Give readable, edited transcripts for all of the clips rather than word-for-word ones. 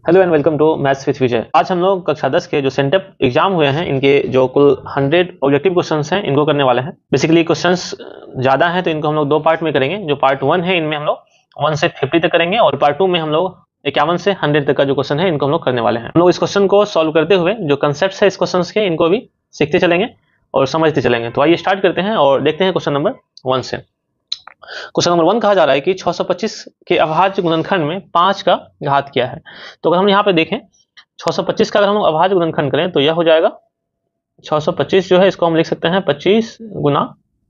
Hello and welcome to maths with Vijay. आज हम लोग कक्षा 10 के जो सेंटअप एग्जाम हुए हैं इनके जो कुल 100 ऑब्जेक्टिव क्वेश्चंस हैं इनको करने वाले हैं। बेसिकली क्वेश्चंस ज़्यादा हैं तो इनको हम लोग दो पार्ट में करेंगे। जो पार्ट 1 है इनमें हम लोग 1 से 50 तक करेंगे और पार्ट 2 में हम लोग 51 से 100 तक का जो क्वेश्चन है इनको हम लोग करने वाले हैं। हम लोग इस क्वेश्चन को सॉल्व करते हुए जो कंसेप्ट है इस क्वेश्चन के इनको भी सीखते चलेंगे और समझते चलेंगे। तो आइए स्टार्ट करते हैं और देखते हैं क्वेश्चन नंबर 1 से। क्वेश्चन नंबर 1 कहा जा रहा है कि 625 के अभाज्य गुणनखंड में 5 का घात क्या है। तो अगर हम यहाँ पे देखें 625 का अगर हम अभाज्य गुणनखंड करें तो यह हो जाएगा 625 जो है इसको हम लिख सकते हैं 25 गुना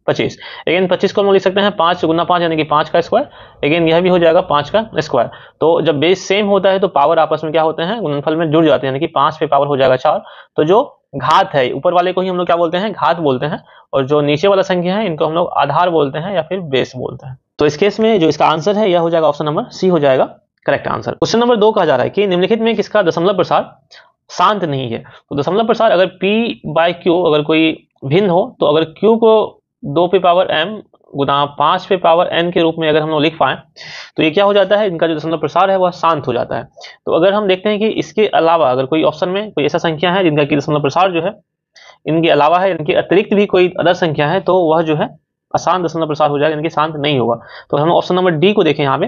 25। अगेन 25 को हम लिख सकते हैं 5 गुना 5 यानी कि 5 का स्क्वायर। अगेन यह भी हो जाएगा 5 का स्क्वायर। तो जब बेस सेम होता है तो पावर आपस में क्या होते हैं, गुणनफल में जुड़ जाते हैं, यानी कि 5 पे पावर हो जाएगा 4। तो जो घात है ऊपर वाले को ही हम लोग क्या बोलते हैं, घात बोलते हैं, और जो नीचे वाला संख्या है इनको हम लोग आधार बोलते हैं या फिर बेस बोलते हैं। तो इस केस में जो इसका आंसर है यह हो जाएगा ऑप्शन नंबर सी हो जाएगा करेक्ट आंसर। क्वेश्चन नंबर 2 कहा जा रहा है कि निम्नलिखित में किसका दशमलव प्रसार शांत नहीं है। तो दशमलव प्रसार अगर p बाय क्यू अगर कोई भिन्न हो तो अगर q को 2 पे पावर m गुना 5 पे पावर n के रूप में अगर हम लोग लिख पाए तो ये क्या हो जाता है, इनका जो दशमलव प्रसार है वह शांत हो जाता है। तो अगर हम देखते हैं कि इसके अलावा अगर कोई ऑप्शन में कोई ऐसा संख्या है जिनका की दशमलव प्रसार जो है इनके अलावा है, इनके अतिरिक्त भी कोई अदर संख्या है तो वह जो है अशांत दशमलव प्रसार हो जाएगा, इनके शांत नहीं होगा। तो हम ऑप्शन नंबर डी को देखें यहाँ पे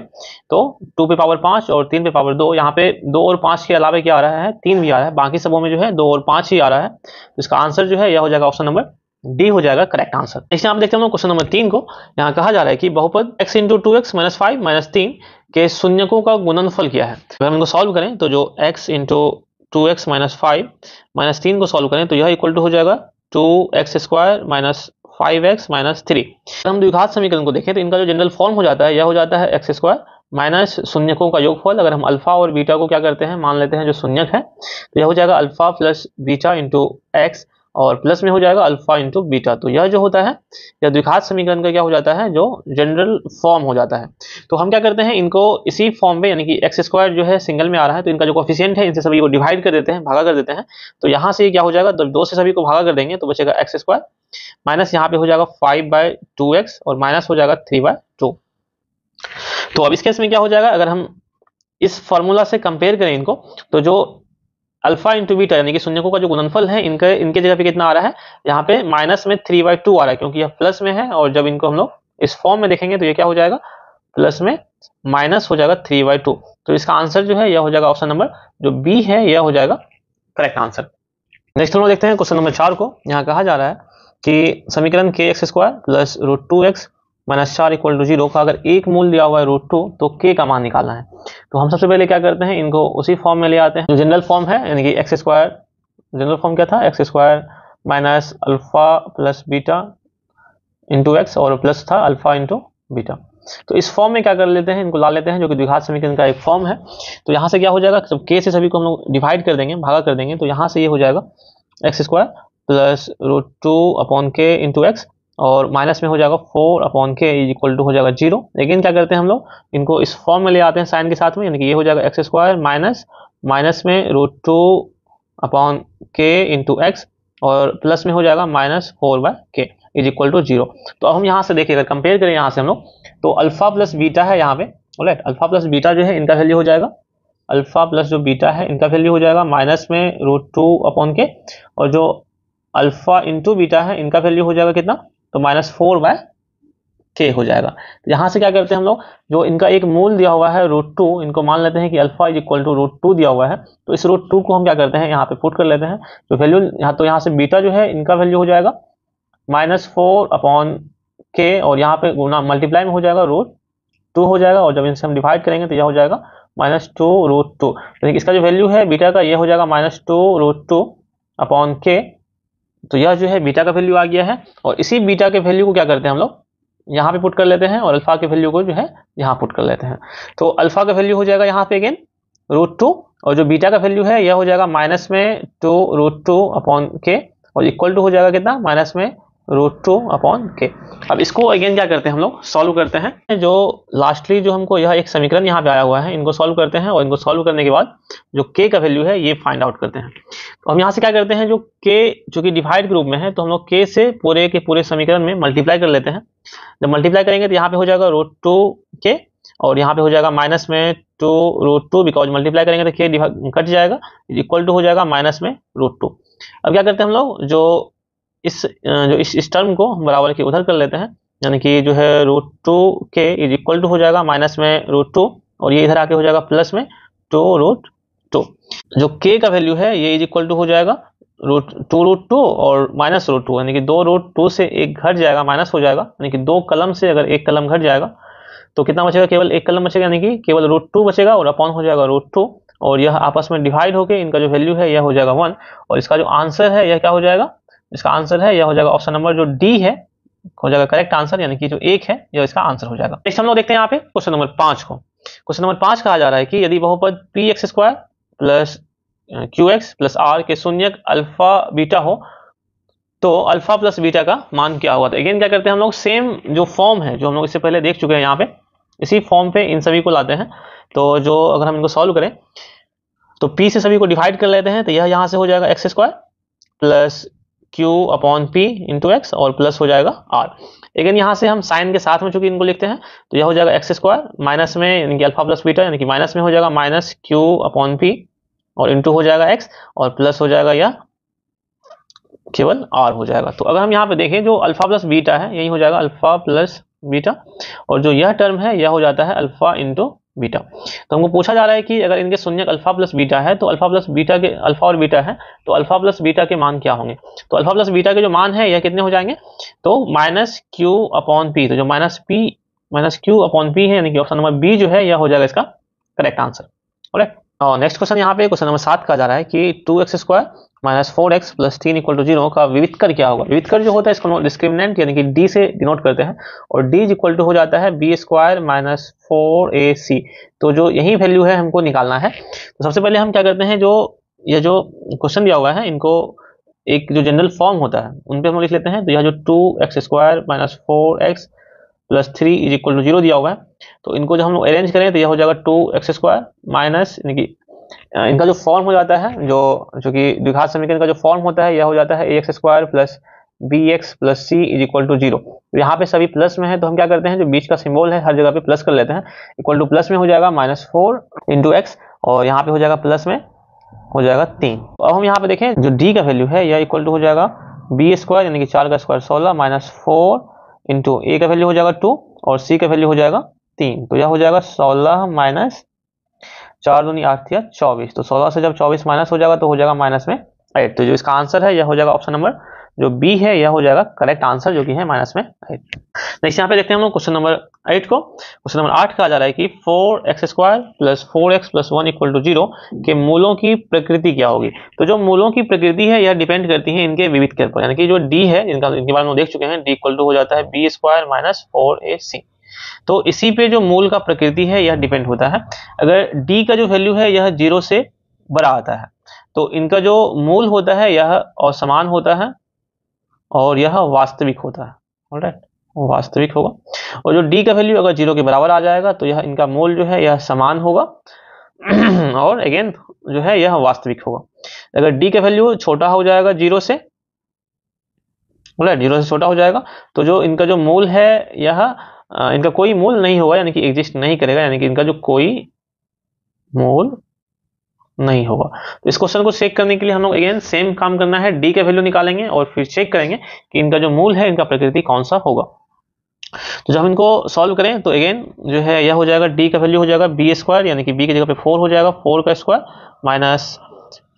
तो 2 पे पावर 5 और 3 पे पावर 2, यहाँ पे 2 और 5 के अलावा क्या आ रहा है, 3 भी आ रहा है, बाकी सबों में जो है 2 और 5 ही आ रहा है। तो इसका आंसर जो है यह हो जाएगा ऑप्शन नंबर डी हो जाएगा करेक्ट आंसर। नेक्स्ट आप देखते हैं क्वेश्चन नंबर 3 को। यहाँ कहा जा रहा है कि बहुपद x into 2x minus 5 minus 3 के शून्यकों का गुणनफल क्या है। अगर हम इनको सॉल्व करें तो जो x into 2x minus 5 minus 3 को सॉल्व करें तो यह इक्वल टू हो जाएगा 2x square minus 5x minus 3। हम द्विघात समीकरण को देखें तो इनका जो जनरल फॉर्म हो जाता है यह हो जाता है एक्स स्क्वायर माइनस शून्यकों का योगफल। अगर हम अल्फा और बीटा को क्या करते हैं, मान लेते हैं जो शून्यक है, तो यह हो जाएगा alpha plus beta into x और प्लस में हो जाएगा अल्फा इंटू बीटा। तो यह जो होता है यह द्विघात समीकरण का क्या हो जाता है, जो जनरल फॉर्म हो जाता है। तो हम क्या करते हैं, इनको इसी फॉर्म में यानी कि एक्स स्क्वायर जो है सिंगल में आ रहा है तो इनका जो कोफिशिएंट है इनसे सभी को डिवाइड कर देते हैं, भागा कर देते हैं। तो यहाँ से क्या हो जाएगा, तो 2 से सभी को भागा कर देंगे तो बचेगा एक्स स्क्वायर माइनस यहाँ पे हो जाएगा 5/2x और माइनस हो जाएगा 3/2। तो अब इस केस में क्या हो जाएगा, अगर हम इस फॉर्मूला से कंपेयर करें इनको तो जो अल्फा इंटू बीटा यानी कि शून्यकों का जो गुणनफल है इनके जगह पे कितना आ रहा है, यहाँ पे माइनस में 3/2 आ रहा है क्योंकि यह प्लस में है, और जब इनको हम लोग इस फॉर्म में देखेंगे तो ये क्या हो जाएगा, प्लस में माइनस हो जाएगा 3/2। तो इसका आंसर जो है यह हो जाएगा ऑप्शन नंबर जो बी है यह हो जाएगा करेक्ट आंसर। नेक्स्ट हम लोग देखते हैं क्वेश्चन नंबर 4 को। यहाँ कहा जा रहा है कि समीकरण के x square plus root 2x minus 4 equal to 0 का अगर एक मूल दिया हुआ है रूट 2 तो k का मान निकालना है। तो हम सबसे पहले क्या करते हैं, इनको उसी फॉर्म में ले आते हैं जो जनरल फॉर्म है, यानी कि एक्स स्क्वायर, जनरल फॉर्म क्या था, x square minus alpha plus beta into x और प्लस था अल्फा इंटू बीटा। तो इस फॉर्म में क्या कर लेते हैं, इनको ला लेते हैं जो कि द्विघात समीकरण का एक फॉर्म है। तो यहाँ से क्या हो जाएगा, जब k से सभी को हम लोग डिवाइड कर देंगे, भागा कर देंगे, तो यहाँ से ये हो जाएगा x square plus root 2 upon के इंटू एक्स और माइनस में हो जाएगा 4 अपॉन के इक्वल टू हो जाएगा 0। लेकिन क्या करते हैं हम लोग, इनको इस फॉर्म में ले आते हैं साइन के साथ में, यानी कि ये हो जाएगा एक्स स्क्वायर माइनस माइनस में रूट 2 अपॉन के इंटू एक्स और प्लस में हो जाएगा minus 4/k is equal to 0। तो अब हम यहाँ से देखिए, अगर कंपेयर करें यहाँ से हम लोग तो अल्फा प्लस बीटा है यहाँ पे, राइट, अल्फा प्लस बीटा जो है इनका वैल्यू हो जाएगा, अल्फा प्लस जो बीटा है इनका वैल्यू हो जाएगा माइनस में रूट 2 अपॉन के, और जो अल्फा इंटू बीटा है इनका वैल्यू हो जाएगा कितना, तो माइनस 4/k हो जाएगा। तो यहाँ से क्या करते हैं हम लोग, जो इनका एक मूल दिया हुआ है रूट 2, इनको मान लेते हैं कि alpha is equal to root 2 दिया हुआ है, तो इस रूट 2 को हम क्या करते हैं यहाँ पे पुट कर लेते हैं जो वैल्यू यहाँ, तो यहाँ से बीटा जो है इनका वैल्यू हो जाएगा माइनस 4 अपॉन के और यहाँ पे गुना मल्टीप्लाई में हो जाएगा रूट 2 हो जाएगा, और जब इनसे हम डिवाइड करेंगे तो यह हो जाएगा माइनस 2 रूट 2। तो इसका जो वैल्यू है बीटा का ये हो जाएगा माइनस 2 रूट 2 अपॉन के। तो यह जो है बीटा का वैल्यू आ गया है, और इसी बीटा के वैल्यू को क्या करते हैं हम लोग यहाँ पे पुट कर लेते हैं और अल्फा के वैल्यू को जो है यहाँ पुट कर लेते हैं। तो अल्फा का वैल्यू हो जाएगा यहाँ पे अगेन रूट 2, और जो बीटा का वैल्यू है यह हो जाएगा माइनस में 2 रूट 2 अपॉन के और इक्वल टू हो जाएगा कितना, माइनस में रूट 2 अपॉन के। अब इसको अगेन क्या करते हैं हम लोग, सॉल्व करते हैं। जो लास्टली जो हमको यह एक समीकरण यहाँ पे आया हुआ है इनको सॉल्व करते हैं, और इनको सॉल्व करने के बाद जो k का वैल्यू है ये फाइंड आउट करते हैं। तो हम यहाँ से क्या करते हैं, जो k जो कि डिवाइड के रूप में है तो हम लोग k से पूरे के पूरे समीकरण में मल्टीप्लाई कर लेते हैं। जब मल्टीप्लाई करेंगे तो यहाँ पे हो जाएगा रूट 2 के और यहाँ पे हो जाएगा माइनस में √2 बिकॉज मल्टीप्लाई करेंगे तो k कट जाएगा, इक्वल टू हो जाएगा माइनस में √2। अब क्या करते हैं हम लोग, जो इस टर्म को बराबर के उधर कर लेते हैं, यानी कि जो है √2 के इक्वल टू हो जाएगा माइनस में √2 और ये इधर आके हो जाएगा प्लस में 2√2। जो k का वैल्यू है ये इक्वल टू हो जाएगा √2 और माइनस √2, यानी कि 2√2 से एक घट जाएगा, माइनस हो जाएगा, यानी कि 2 कलम से अगर एक कलम घट जाएगा तो कितना बचेगा, केवल एक कलम बचेगा, यानी कि केवल √2 बचेगा और अपॉन हो जाएगा √2 और यह आपस में डिवाइड होकर इनका जो वैल्यू है यह हो जाएगा 1 और इसका जो आंसर है यह क्या हो जाएगा, इसका आंसर है यह हो जाएगा ऑप्शन नंबर जो डी है हो जाएगा करेक्ट आंसर, यानी कि जो 1 है यह इसका आंसर हो जाएगा। नेक्स्ट हम लोग देखते हैं यहाँ पे क्वेश्चन नंबर 5 को। क्वेश्चन नंबर 5 कहा जा रहा है कि यदि बहुपद px² plus qx plus r के शून्यक अल्फा बीटा हो तो अल्फा प्लस बीटा का मान क्या होगा। तो अगेन क्या करते हैं हम लोग, सेम जो फॉर्म है जो हम लोग इससे पहले देख चुके हैं यहाँ पे, इसी फॉर्म पे इन सभी को लाते हैं। तो जो अगर हम इनको सॉल्व करें तो p से सभी को डिवाइड कर लेते हैं, तो यह यहाँ से हो जाएगा x² plus q/p into x और प्लस हो जाएगा r। अगेन यहाँ से हम साइन के साथ में चूंकि इनको लिखते हैं तो यह हो जाएगा x² माइनस में यानी कि अल्फा प्लस बीटा, यानी कि माइनस में हो जाएगा माइनस q/p और इंटू हो जाएगा x और प्लस हो जाएगा यह केवल r हो जाएगा। तो अगर हम यहाँ पे देखें जो अल्फा प्लस बीटा है यही हो जाएगा अल्फा प्लस बीटा और जो यह टर्म है यह हो जाता है अल्फा इंटू बीटा। तो हमको पूछा जा रहा है कि अगर इनके शून्यक अल्फा प्लस बीटा है तो अल्फा प्लस बीटा के अल्फा और बीटा है तो अल्फा प्लस बीटा के मान क्या होंगे। तो अल्फा प्लस बीटा के जो मान है यह कितने हो जाएंगे, तो माइनस q/p, तो जो माइनस q/p है यानी कि ऑप्शन नंबर बी जो है यह हो जाएगा इसका करेक्ट आंसर। ऑलराइट, और नेक्स्ट क्वेश्चन यहाँ पे क्वेश्चन नंबर 7 कहा जा रहा है कि 2x² minus 4x plus 3 equal to 0 का विविधकर क्या होगा। विविधकर जो होता है इसको डिस्क्रिमिनेंट यानी कि d से डिनोट करते हैं और d इक्वल टू हो जाता है b² माइनस 4ac। तो जो यही वैल्यू है हमको निकालना है। तो सबसे पहले हम क्या करते हैं, जो ये जो क्वेश्चन दिया हुआ है इनको एक जो जनरल फॉर्म होता है उन पर हम लिख लेते हैं। तो यह जो 2x² minus 4x plus 3 equal to 0 दिया हुआ है, तो इनको जब हम लोग अरेंज करें तो यह हो जाएगा 2x² माइनस यानी कि इनका जो फॉर्म हो जाता है जो कि द्विघात समीकरण का जो फॉर्म होता है यह हो जाता है ax² plus bx plus c equal to 0। यहाँ पे सभी प्लस में है तो हम क्या करते हैं, जो बीच का सिंबल है हर जगह पे प्लस कर लेते हैं। इक्वल टू प्लस में हो जाएगा माइनस 4 इंटू एक्स और यहाँ पे हो जाएगा प्लस में हो जाएगा 3। तो अब हम यहाँ पे देखें जो d का वैल्यू है यह इक्वल टू हो जाएगा b² यानी कि 4 का स्क्वायर 16 माइनस 4 इंटू a का वैल्यू हो जाएगा 2 और c का वैल्यू हो जाएगा 3। तो यह हो जाएगा 16 माइनस 4 दूनी 8 या 24। तो 16 से जब 24 माइनस हो जाएगा तो हो जाएगा माइनस में 8। तो जो इसका आंसर है यह हो जाएगा ऑप्शन नंबर जो बी है यह हो जाएगा करेक्ट आंसर जो कि है माइनस में 8। नेक्स्ट यहाँ पे देखते हैं हम लोग क्वेश्चन नंबर 8 को। क्वेश्चन नंबर 8 कहा जा रहा है कि 4x² plus 4x plus 1 equal to 0 के मूलों की प्रकृति क्या होगी। तो जो मूलों की प्रकृति है यह डिपेंड करती है इनके विविधकर पर, यानी कि जो d है इनके बारे में देख चुके हैं, d इक्वल टू हो जाता है b² माइनस 4ac। तो इसी पे जो मूल का प्रकृति है यह डिपेंड होता है। अगर d का जो वैल्यू है यह 0 से बड़ा आता है तो इनका जो मूल होता है यह असमान होता है और यह वास्तविक होता है। ऑलराइट, वास्तविक होगा। और जो d का वैल्यू अगर 0 के बराबर आ जाएगा तो यह इनका मूल जो है यह समान होगा और अगेन जो है यह वास्तविक होगा। अगर d का वैल्यू छोटा हो जाएगा 0 से, ऑलराइट 0 से छोटा हो जाएगा तो जो इनका जो मूल है यह इनका कोई मूल नहीं होगा, यानी कि एग्जिस्ट नहीं करेगा, यानी कि इनका जो कोई मूल नहीं होगा। तो इस क्वेश्चन को चेक करने के लिए हम लोग अगेन सेम काम करना है, d का वैल्यू निकालेंगे और फिर चेक करेंगे कि इनका जो मूल है इनका प्रकृति कौन सा होगा। तो जब हम इनको सॉल्व करें तो अगेन जो है यह हो जाएगा d का वैल्यू हो जाएगा b² यानी कि b की जगह पे 4 हो जाएगा 4 का स्क्वायर माइनस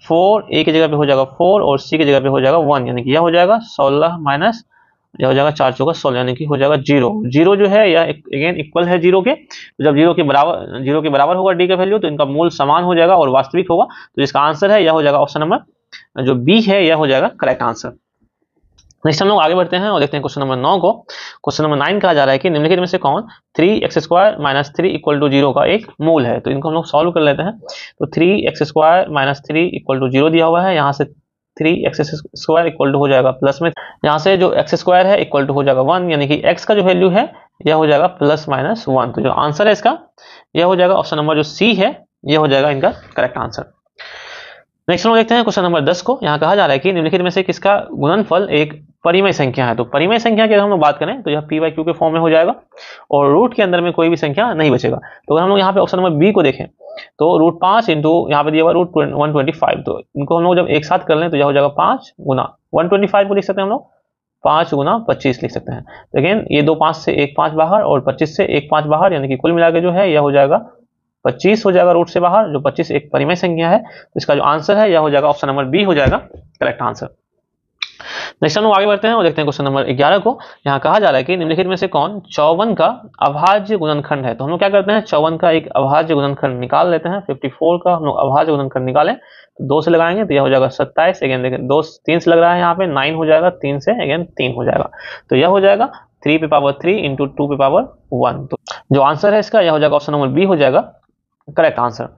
4 a की जगह पे हो जाएगा 4 और c की जगह पे हो जाएगा 1, यानी कि यह हो जाएगा 16 माइनस यह हो जाएगा 4 चौका 16 यानी कि हो जाएगा 0। 0 जो है यह अगेन इक्वल है 0 के, तो जब 0 के बराबर होगा d का वैल्यू तो इनका मूल समान हो जाएगा और वास्तविक होगा। तो जिसका आंसर है यह हो जाएगा ऑप्शन नंबर जो बी है यह हो जाएगा करेक्ट आंसर। नेक्स्ट हम लोग आगे बढ़ते हैं और देखते हैं क्वेश्चन नंबर 9 को। क्वेश्चन नंबर 9 कहा जा रहा है कि निम्नलिखित में से कौन 3x² माइनस 3 इक्वल टू 0 का एक मूल है। तो इनको हम लोग सॉल्व कर लेते हैं। तो 3x² माइनस 3 इक्वल टू 0 दिया हुआ है, यहाँ से 3x² इक्वल टू हो जाएगा प्लस में, यहाँ से जो x² है इक्वल टू हो जाएगा 1, यानी कि x का जो वैल्यू है यह हो जाएगा प्लस माइनस 1। तो जो आंसर है इसका यह हो जाएगा ऑप्शन नंबर जो सी है यह हो जाएगा इनका करेक्ट आंसर। नेक्स्ट हम देखते हैं क्वेश्चन नंबर 10 को। यहाँ कहा जा रहा है कि निम्नलिखित में से किसका गुणनफल एक परिमेय संख्या है। तो परिमेय संख्या की अगर हम लोग बात करें तो यह p बाई क्यू के फॉर्म में हो जाएगा और रूट के अंदर में कोई भी संख्या नहीं बचेगा। तो अगर हम लोग यहाँ पे ऑप्शन नंबर बी को देखें तो रूट 5 इंटू यहाँ पे दिया हुआ रूट 125, तो इनको हम लोग जब एक साथ कर लें तो यह हो जाएगा 5 गुना 125 को लिख सकते हैं हम लोग 5 गुना 25 लिख सकते हैं। लेकिन ये दो 5 से एक 5 बाहर और 25 से एक 5 बाहर, यानी कि कुल मिला के जो है यह हो जाएगा 25 हो जाएगा रूट से बाहर, जो 25 एक परिमेय संख्या है। तो इसका जो आंसर है यह हो जाएगा ऑप्शन नंबर बी हो जाएगा करेक्ट आंसर। नेक्स्ट हम लोग आगे बढ़ते हैं और देखते हैं क्वेश्चन नंबर 11 को। यहाँ कहा जा रहा है कि निम्नलिखित में से कौन 54 का अभाज्य गुणनखंड है। तो हम लोग क्या करते हैं 54 का एक अभाज्य गुणनखंड निकाल लेते हैं। 54 का हम लोग अभाज्य गुणनखंड निकालें तो 2 से लगाएंगे तो यह हो जाएगा 27। अगेन देखिए 2 3 से लग रहा है यहाँ पे 9 हो जाएगा, 3 से अगेन 3 हो जाएगा। तो यह हो जाएगा 3 पे पावर 3 इंटू 2 पे पावर 1। तो जो आंसर है इसका यह हो जाएगा ऑप्शन नंबर बी हो जाएगा करेक्ट आंसर।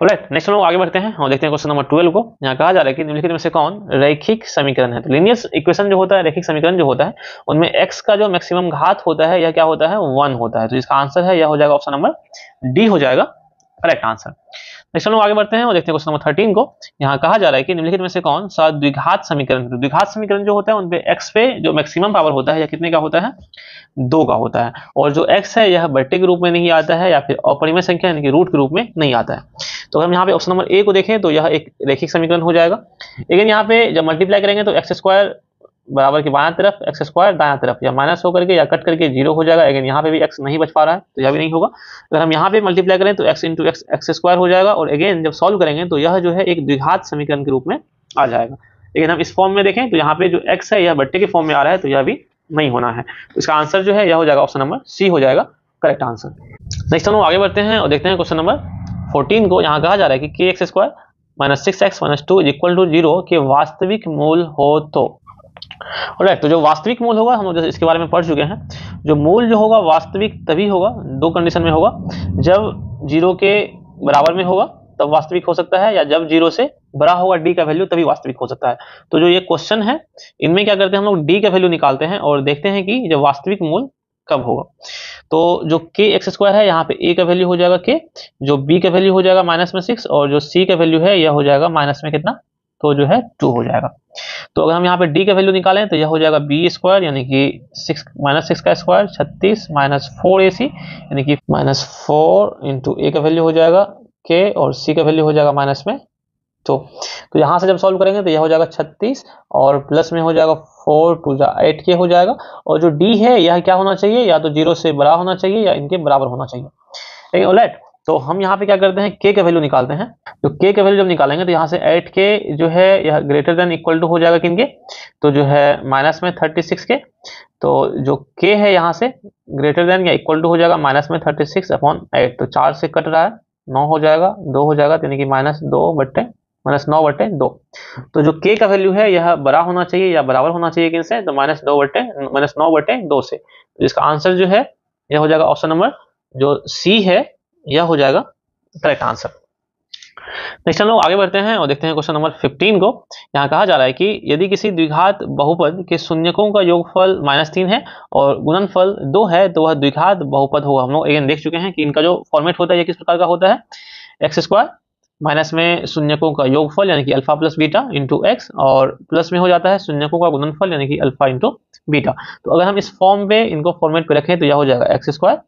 राइट, नेक्स्ट हम लोग आगे बढ़ते हैं और देखते हैं क्वेश्चन नंबर 12 को। यहाँ कहा जा रहा है कि निम्नलिखित में से कौन रैखिक समीकरण है। तो लीनियर इक्वेशन जो होता है, रैखिक समीकरण जो होता है, उनमें x का जो मैक्सिमम घात होता है यह क्या होता है 1 होता है। तो इसका आंसर है यह हो जाएगा ऑप्शन नंबर डी हो जाएगा करेक्ट आंसर। नेक्स्ट हम लोग आगे बढ़ते हैं और देखते हैं क्वेश्चन नंबर 13 को। यहाँ कहा जा रहा है कि निम्नलिखित में से कौन सा द्विघात समीकरण। तो द्विघात समीकरण जो होता है उनपे x पे जो मैक्सिमम पावर होता है यह कितने का होता है 2 का होता है, और जो x है यह बट्टे के रूप में नहीं आता है या फिर अपरिमेय संख्या यानी कि रूट के रूप में नहीं आता है। तो हम यहाँ पे ऑप्शन नंबर ए को देखें तो यह एक रैखिक समीकरण हो जाएगा। लेकिन यहाँ पे जब मल्टीप्लाई करेंगे तो एक्स स्क्वायर बराबर की बायां तरफ एक्स स्क्वायर दायां तरफ या माइनस होकर के या कट करके 0 हो जाएगा। अगेन यहाँ पे भी x नहीं बच पा रहा है तो यह भी नहीं होगा। अगर हम यहाँ पे मल्टीप्लाई करें तो x इंटू एक्स स्क्वायर हो जाएगा, और अगेन जब सॉल्व करेंगे तो यह जो है एक द्विघात समीकरण के रूप में आ जाएगा। लेकिन हम इस फॉर्म में देखें तो यहाँ पे जो x है यह बट्टे के फॉर्म में आ रहा है, तो यह भी नहीं होना है। तो इसका आंसर जो है यह हो जाएगा ऑप्शन नंबर सी हो जाएगा करेक्ट आंसर। नेक्स्ट हम लोग आगे बढ़ते हैं और देखते हैं क्वेश्चन नंबर 14 को। यहाँ कहा जा रहा है कि के x square minus 6x minus 2 equal to 0 के वास्तविक मूल हो तो। राइट, तो जो वास्तविक मूल होगा हम लोग इसके बारे में पढ़ चुके हैं। जो मूल जो होगा वास्तविक तभी होगा, दो कंडीशन में होगा। जब 0 के बराबर में होगा तब वास्तविक हो सकता है, या जब 0 से बड़ा होगा डी का वैल्यू तभी वास्तविक हो सकता है। तो जो ये क्वेश्चन है इनमें क्या करते हैं हम लोग डी का वैल्यू निकालते हैं और देखते हैं कि जब वास्तविक मूल कब होगा। तो जो के एक्स स्क्वायर है यहाँ पे ए का वैल्यू हो जाएगा के, जो बी का वैल्यू हो जाएगा माइनस में 6, और जो सी का वैल्यू है यह हो जाएगा माइनस में कितना, तो जो है 2 हो जाएगा। तो अगर हम यहाँ पे डी का वैल्यू निकालें तो यह हो जाएगा बी स्क्वायर यानी कि 6 माइनस 6 का स्क्वायर 36 माइनस 4ac यानी कि माइनस 4 इंटू ए का वैल्यू हो जाएगा के, और सी का वैल्यू हो जाएगा माइनस में 2। तो यहाँ से जब सॉल्व करेंगे तो यह हो जाएगा 36 और प्लस में हो जाएगा 4 2 8 के हो जाएगा। और जो डी है यह क्या होना चाहिए, या तो 0 से बड़ा होना चाहिए या इनके बराबर होना चाहिए। लेकिन ऑलराइट, तो हम यहाँ पे क्या करते हैं के का वैल्यू निकालते हैं। तो के का वैल्यू जब निकालेंगे तो यहाँ से 8 के जो है यह ग्रेटर देन इक्वल टू हो जाएगा किनके, तो जो है माइनस में 36 के। तो जो के है यहाँ से ग्रेटर देन या इक्वल टू हो जाएगा माइनस में 36 अपॉन 8। तो 4 से कट रहा है 9 हो जाएगा, 2 हो जाएगा, यानी कि माइनस 9/2। तो जो के का वैल्यू है यह बड़ा होना चाहिए या बराबर होना चाहिए किनसे, तो -9/2 से। तो इसका आंसर जो है यह हो जाएगा ऑप्शन नंबर जो सी है यह हो जाएगा करेक्ट आंसर। नेक्स्ट हम लोग आगे बढ़ते हैं और देखते हैं क्वेश्चन नंबर 15 को। यहाँ कहा जा रहा है कि यदि किसी द्विघात बहुपद के शून्यकों का योगफल -3 है और गुणनफल 2 है तो वह द्विघात बहुपद होगा। हम लोग अगेन देख चुके हैं कि इनका जो फॉर्मेट होता है यह किस प्रकार का होता है, एक्स स्क्वायर माइनस में शून्यकों का योगफल यानी कि alpha plus beta into x, और प्लस में हो जाता है शून्यकों का गुणनफल यानी कि अल्फा इंटू बीटा। तो अगर हम इस फॉर्म पे इनको फॉर्मेट पे रखें तो यह हो जाएगा एक्स स्क्वायर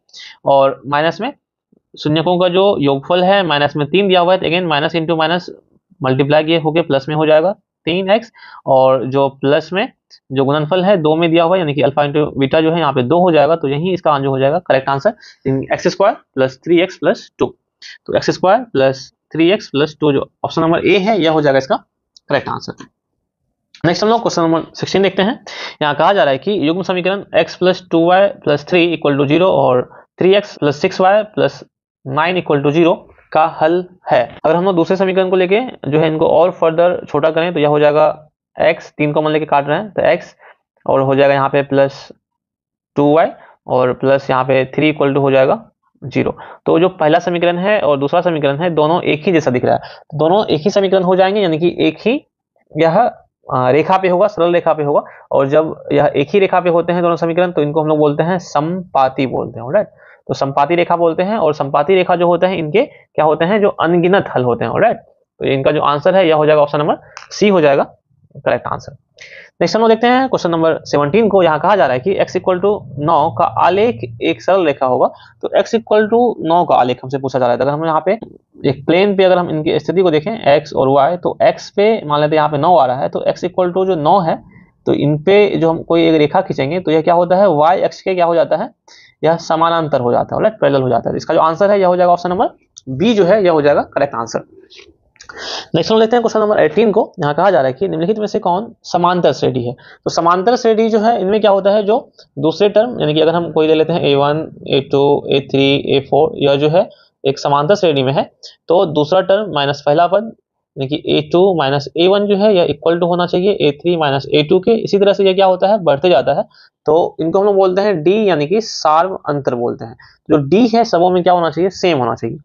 और माइनस में शून्यकों का जो योगफल है माइनस में 3 दिया हुआ है, तो again minus into minus multiply किए होके प्लस में हो जाएगा 3x, और जो प्लस में जो गुणनफल है 2 में दिया हुआ है यानी कि अल्फा इंटू बीटा जो है यहाँ पे 2 हो जाएगा। तो यही इसका आंसर हो जाएगा correct answer, x square plus 3x plus 2। तो x square plus 3x plus 2 जो ऑप्शन नंबर ए है यह हो जाएगा इसका करेक्ट आंसर। नेक्स्ट हम लोग क्वेश्चन नंबर 16 देखते हैं। यहाँ कहा जा रहा है कि युग्म समीकरण x plus 2y plus 3 equal to 0 और 3x plus 6y plus 9 equal to 0 का हल है। अगर हम लोग दूसरे समीकरण को लेके जो है इनको और फर्दर छोटा करें तो यह हो जाएगा x, 3 कॉमन लेके काट रहे हैं तो x, और हो जाएगा यहाँ पे प्लस 2y और प्लस यहाँ पे 3 इक्वल टू हो जाएगा 0। तो जो पहला समीकरण है और दूसरा समीकरण है दोनों एक ही जैसा दिख रहा है, तो दोनों एक ही समीकरण हो जाएंगे यानी कि एक ही यह रेखा पे होगा, सरल रेखा पे होगा। और जब यह एक ही रेखा पे होते हैं दोनों समीकरण तो इनको हम लोग बोलते हैं समपाती बोलते हैं। ऑलराइट, तो समपाती रेखा बोलते हैं, और समपाती रेखा जो होते हैं इनके क्या होते हैं, जो अनगिनत हल होते हैं। ऑलराइट, तो इनका जो आंसर है यह हो जाएगा ऑप्शन नंबर सी हो जाएगा करेक्ट आंसर। नेक्स्ट हम लोग देखते हैं क्वेश्चन नंबर 17 को। यहाँ कहा जा रहा है कि x इक्वल टू 9 का आलेख एक सरल रेखा होगा। तो x इक्वल टू 9 का आलेख हमसे पूछा जा रहा है। अगर हम यहाँ पे एक प्लेन पे अगर हम इनकी स्थिति को देखें x और y, तो x पे मान लेते हैं यहाँ पे 9 आ रहा है, तो x इक्वल टू जो 9 है, तो इन पे जो हम कोई एक रेखा खींचेंगे तो यह क्या होता है, y अक्ष के क्या हो जाता है, यह समानांतर हो जाता है, राइट, पैरेलल हो जाता है। इसका जो आंसर है यह हो जाएगा ऑप्शन नंबर बी जो है यह हो जाएगा करेक्ट आंसर। नेक्स्ट हम लेते हैं क्वेश्चन नंबर 18 को। यहाँ कहा जा रहा है कि निम्नलिखित में से कौन समांतर श्रेणी है। तो समांतर श्रेणी जो है इनमें क्या होता है, जो दूसरे टर्म यानी कि अगर हम कोई ले लेते हैं a1 a2 a3 a4, यह जो है एक समांतर श्रेणी में है, तो दूसरा टर्म माइनस पहला पद यानी कि a2 माइनस a1 जो है यह इक्वल टू होना चाहिए a3 माइनस a2 के। इसी तरह से यह क्या होता है, बढ़ते जाता है, तो इनको हम लोग बोलते हैं d यानी कि सार्व अंतर बोलते हैं। जो d है सबों में क्या होना चाहिए, सेम होना चाहिए।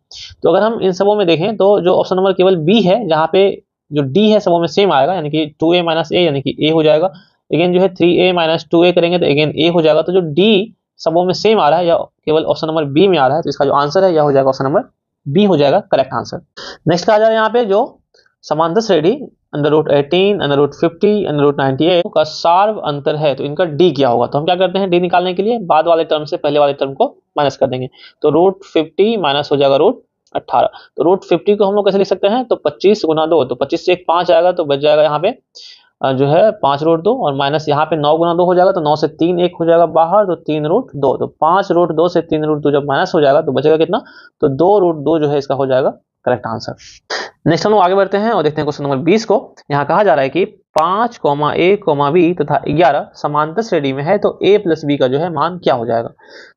तो अगर हम इन सबों में देखें तो जो ऑप्शन नंबर केवल बी है, जहाँ पे जो d है सबों में सेम आएगा, यानी कि 2a माइनस a यानी कि a हो जाएगा। अगेन जो है 3a माइनस 2a करेंगे तो अगेन a हो जाएगा। तो जो d सबों में सेम आ रहा है, या केवल ऑप्शन नंबर बी में आ रहा है, तो इसका जो आंसर है यह हो जाएगा ऑप्शन नंबर बी हो जाएगा करेक्ट आंसर। नेक्स्ट कहा जा रहा है यहाँ पे जो समांतर श्रेणी under root 18 under root 50 under root 98 का सार्व अंतर है, तो इनका d क्या होगा। तो हम क्या करते हैं, d निकालने के लिए बाद वाले टर्म से पहले वाले टर्म को माइनस कर देंगे। तो रूट 50 माइनस हो जाएगा रूट 18। तो रूट 50 को हम लोग कैसे लिख सकते हैं, तो 25 गुना 2, तो 25 से एक 5 आएगा, तो बच जाएगा यहाँ पे जो है 5 रूट 2, और माइनस यहाँ पे 9 गुना 2 हो जाएगा, तो 9 से 3 1 हो जाएगा बाहर, तो 3 रूट 2। तो 5 रूट 2 से 3 रूट 2 जब माइनस हो जाएगा तो बचेगा कितना, तो 2 रूट 2 जो है इसका हो जाएगा करेक्ट आंसर। नेक्स्ट हम लोग आगे बढ़ते हैं और देखते हैं क्वेश्चन नंबर 20 को। यहाँ कहा जा रहा है कि 5, a, b तथा 11 समांतर श्रेणी में है, तो a प्लस b का जो है मान क्या हो जाएगा।